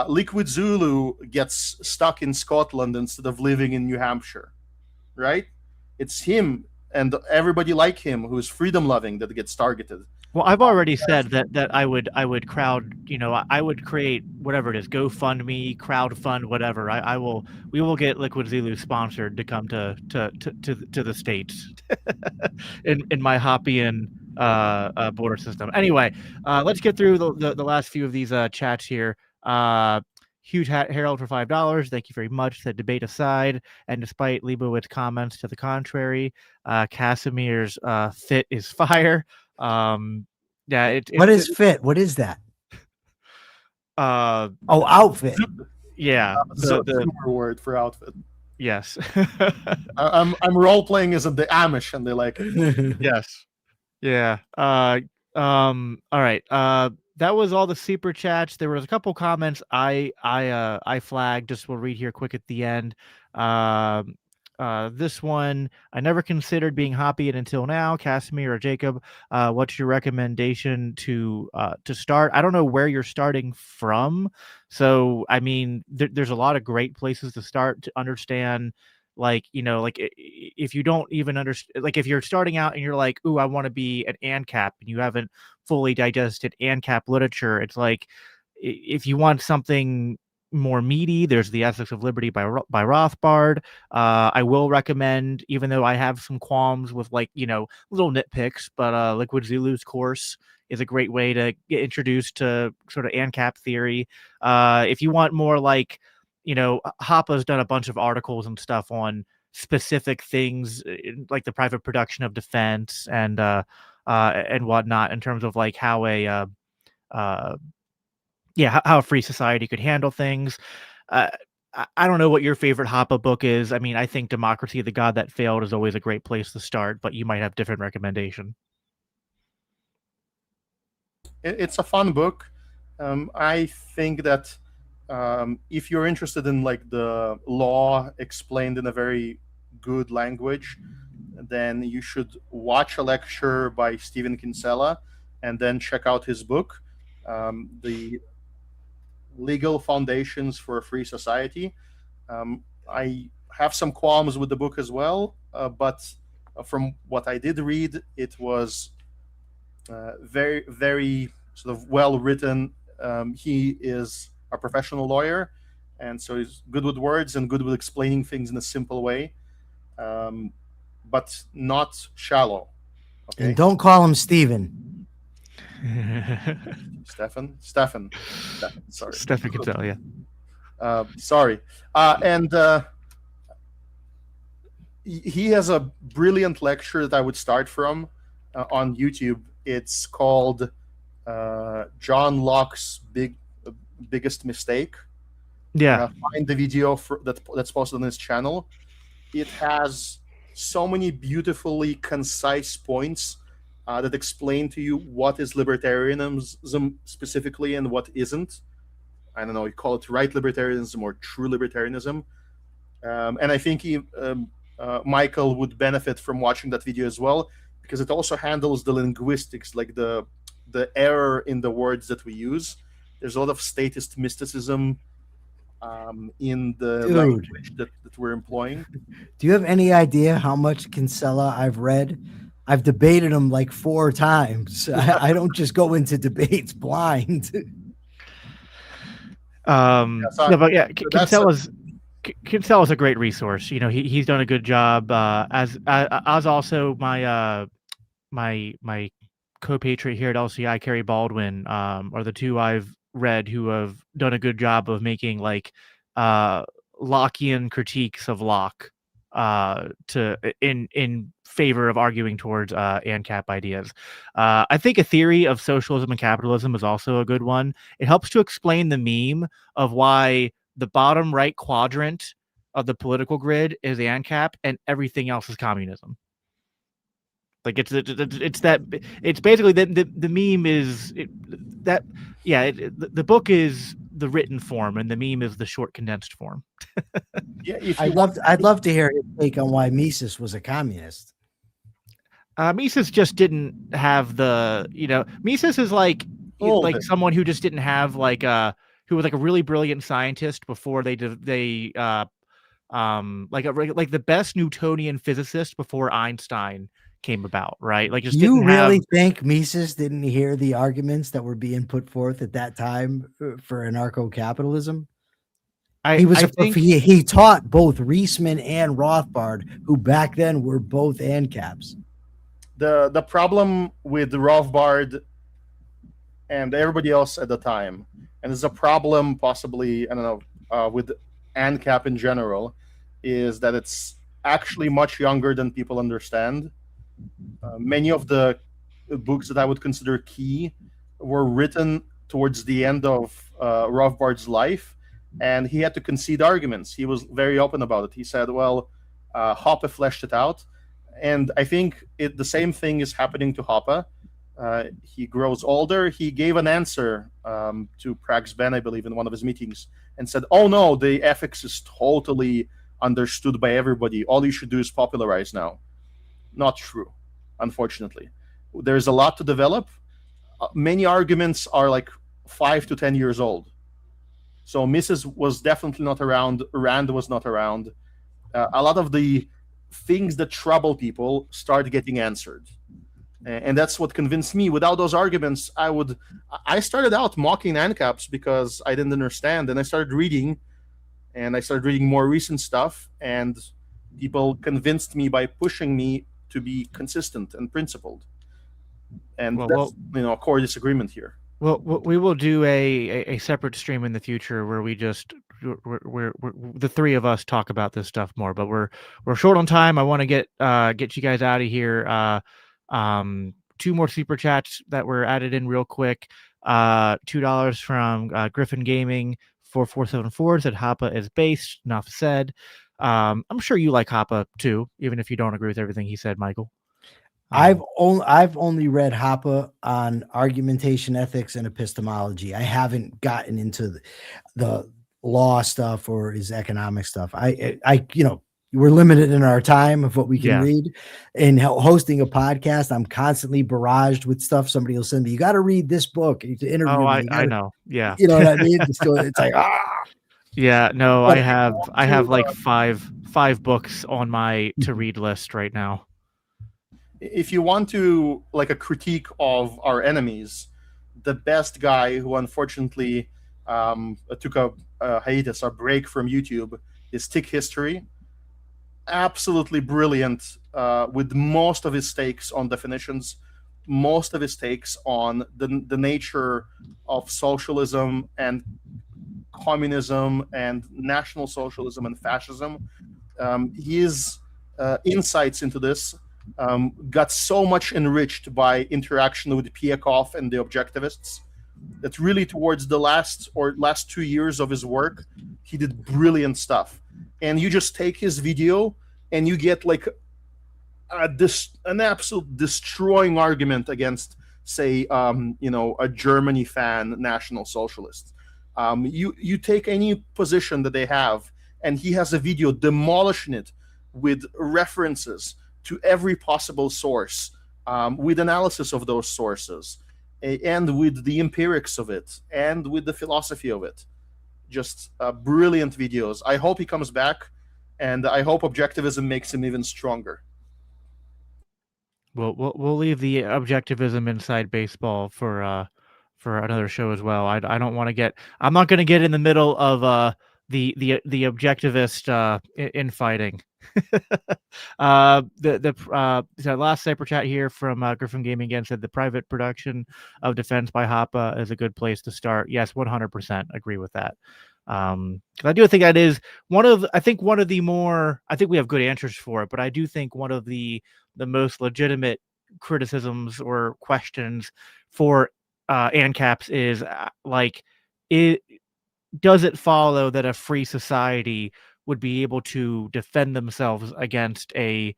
Liquid Zulu gets stuck in Scotland instead of living in New Hampshire, right? It's him and everybody like him who is freedom loving that gets targeted. Well, I've already said that I would crowd, I would create whatever it is, GoFundMe, crowdfund, whatever. We will get Liquid Zulu sponsored to come to the States in my Hoppian border system. Anyway, let's get through the last few of these chats here. Huge Harold for $5. Thank you very much. The debate aside, and despite Leibowitz's comments to the contrary, Casimir's fit is fire. Yeah, What is fit? What is that? oh, outfit. Yeah, the Zoomer word for outfit. Yes. I'm role playing as the Amish, and they like it. Yes. Yeah. All right. That was all the super chats. There was a couple comments I flagged. Just we'll read here quick at the end. This one, I never considered being hoppy until now. Casimir or Jacob, what's your recommendation to start? I don't know where you're starting from. So, I mean, there's a lot of great places to start to understand. Like, if you don't even understand, like if you're starting out and you're like, ooh, I want to be an ANCAP, and you haven't fully digested ANCAP literature, it's like, if you want something more meaty, there's The Ethics of Liberty by Rothbard. I will recommend, even though I have some qualms with little nitpicks, but Liquid Zulu's course is a great way to get introduced to sort of ANCAP theory. If you want more Hoppa's done a bunch of articles and stuff on specific things like the private production of defense and whatnot, in terms of like how how a free society could handle things. I don't know what your favorite Hoppa book is. I mean, I think Democracy of the God That Failed is always a great place to start, but you might have different recommendation. It's a fun book. I think that if you're interested in like the law explained in a very good language, then you should watch a lecture by Stephen Kinsella and then check out his book, The Legal Foundations for a Free Society. I have some qualms with the book as well, but from what I did read, it was very, very sort of well written. He is a professional lawyer, and so he's good with words and good with explaining things in a simple way, but not shallow. Okay? And don't call him Steven. Stefan. Sorry, Stefan Kinsella. Yeah. Sorry, and he has a brilliant lecture that I would start from on YouTube. It's called John Locke's biggest mistake. Yeah. Find the video that's posted on his channel. It has so many beautifully concise points that explain to you what is libertarianism specifically and what isn't. I don't know, you call it right libertarianism or true libertarianism. And I think Michael would benefit from watching that video as well, because it also handles the linguistics, like the error in the words that we use. There's a lot of statist mysticism in the language that we're employing. Do you have any idea how much Kinsella I've read? I've debated him like 4 times. I don't just go into debates blind. Kinsella's a great resource. He's done a good job. As also my my co-patriot here at LCI, Kerry Baldwin, are the two I've read who have done a good job of making Lockean critiques of Locke in favor of arguing towards ANCAP ideas. I think A Theory of Socialism and Capitalism is also a good one. It helps to explain the meme of why the bottom right quadrant of the political grid is ANCAP and everything else is communism. Like it's basically the meme is the book is the written form and the meme is the short condensed form. Yeah, I'd love to hear his take on why Mises was a communist. Mises just didn't have Mises is like someone who just didn't have who was like a really brilliant scientist before like the best Newtonian physicist before Einstein came about, right? Like, just you really think Mises didn't hear the arguments that were being put forth at that time for anarcho-capitalism? He taught both Reisman and Rothbard, who back then were both ANCAPs. The problem with Rothbard and everybody else at the time, and it's a problem possibly, I don't know, with ANCAP in general, is that it's actually much younger than people understand. Many of the books that I would consider key were written towards the end of Rothbard's life, and he had to concede arguments. He was very open about it. He said, "Well, Hoppe fleshed it out," and I think the same thing is happening to Hoppe. He grows older. He gave an answer to Prague's Ben, I believe, in one of his meetings, and said, "Oh no, the ethics is totally understood by everybody. All you should do is popularize now." Not true, unfortunately. There's a lot to develop. Many arguments are like 5 to 10 years old. So Mises was definitely not around. Rand was not around. A lot of the things that trouble people start getting answered, and that's what convinced me. Without those arguments, I started out mocking ANCAPs because I didn't understand, and I started reading more recent stuff, and people convinced me by pushing me to be consistent and principled. And that's a core disagreement here. Well, we will do a separate stream in the future where we just we're the three of us talk about this stuff more. But we're short on time. I want to get you guys out of here. 2 more super chats that were added in real quick. $2 from Griffin Gaming 4474 said Hoppe is based. Enough said. I'm sure you like Hoppe too, even if you don't agree with everything he said, Michael. I've only read Hoppe on argumentation ethics and epistemology. I haven't gotten into the law stuff or his economic stuff. We're limited in our time of what we can read. And hosting a podcast, I'm constantly barraged with stuff. Somebody will send me, "You got to read this book to interview me." I know. Yeah. You know what I mean? It's like, Yeah, no, I have like five books on my to read list right now. If you want to like a critique of our enemies, the best guy who unfortunately took a hiatus, a break from YouTube, is Tick History. Absolutely brilliant, with most of his takes on definitions, most of his takes on the nature of socialism and communism and National Socialism and fascism. His insights into this got so much enriched by interaction with Piekov and the objectivists that really towards the last 2 years of his work, he did brilliant stuff. And you just take his video and you get like an absolute destroying argument against, say, a Germany fan National Socialist. You take any position that they have, and he has a video demolishing it with references to every possible source, with analysis of those sources, and with the empirics of it, and with the philosophy of it. Just brilliant videos. I hope he comes back, and I hope objectivism makes him even stronger. Well, we'll leave the objectivism inside baseball for another show as well. I don't want to get. I'm not going to get in the middle of the objectivist infighting. The last super chat here from Griffin Gaming again said the private production of Defense by Hoppe is a good place to start. Yes, 100% agree with that. I do think that is one of the more, I think we have good answers for it, but I do think one of the most legitimate criticisms or questions for ANCAPs is does it follow that a free society would be able to defend themselves against a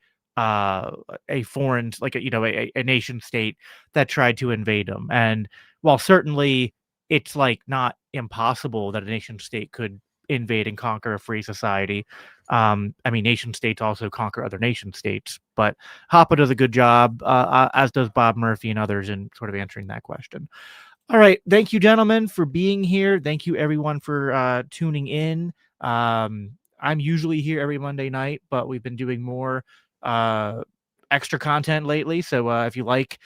foreign, like a nation state that tried to invade them? And while certainly it's like not impossible that a nation state could invade and conquer a free society. I mean, nation states also conquer other nation states, but Hoppe does a good job, as does Bob Murphy and others, in sort of answering that question. All right. Thank you, gentlemen, for being here. Thank you, everyone, for tuning in. I'm usually here every Monday night, but we've been doing more extra content lately. So if you like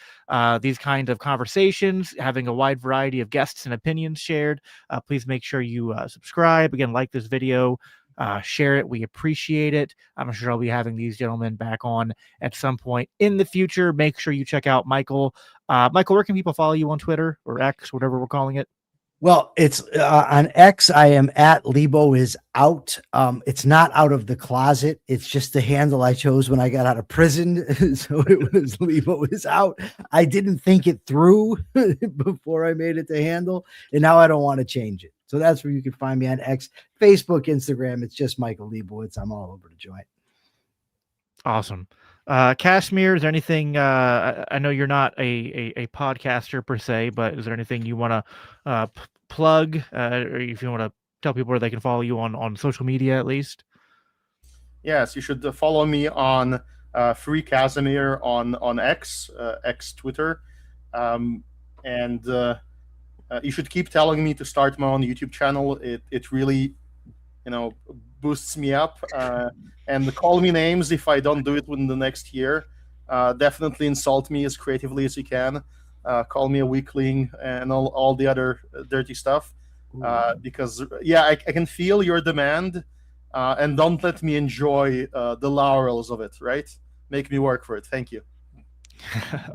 these kinds of conversations, having a wide variety of guests and opinions shared, please make sure you subscribe. Again, like this video, share it. We appreciate it. I'm sure I'll be having these gentlemen back on at some point in the future. Make sure you check out Michael. Michael, where can people follow you on Twitter or X, whatever we're calling it? Well, it's on X. I am at Lebo is out. It's not out of the closet. It's just the handle I chose when I got out of prison. So it was Lebo is out. I didn't think it through before I made it the handle, and now I don't want to change it. So that's where you can find me on X, Facebook, Instagram. It's just Michael Leibowitz. I'm all over the joint. Awesome. Kashmir, is there anything, I know you're not a podcaster per se, but is there anything you want to plug, or if you want to tell people where they can follow you on social media at least? Yes, you should follow me on Free Casimir on X Twitter, and you should keep telling me to start my own YouTube channel. It really, boosts me up. And call me names if I don't do it within the next year. Definitely insult me as creatively as you can. Call me a weakling and all the other dirty stuff. Because I can feel your demand, and don't let me enjoy the laurels of it. Right? Make me work for it. Thank you.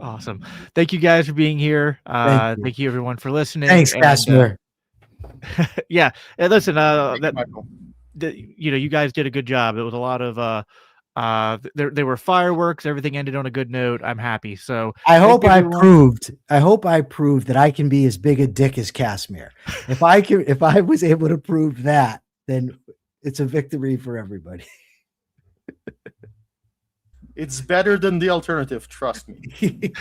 Awesome. Thank you guys for being here. Thank you everyone for listening. Thanks, Kashmir. Yeah, and listen, Michael. you guys did a good job. It was a lot of there were fireworks. Everything ended on a good note. I'm happy. So I hope I proved that I can be as big a dick as Kashmir. If I was able to prove that, then it's a victory for everybody. It's better than the alternative. Trust me.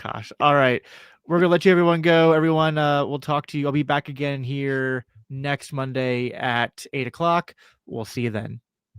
Gosh. All right. We're going to let everyone go. Everyone, we'll talk to you. I'll be back again here next Monday at 8 o'clock. We'll see you then.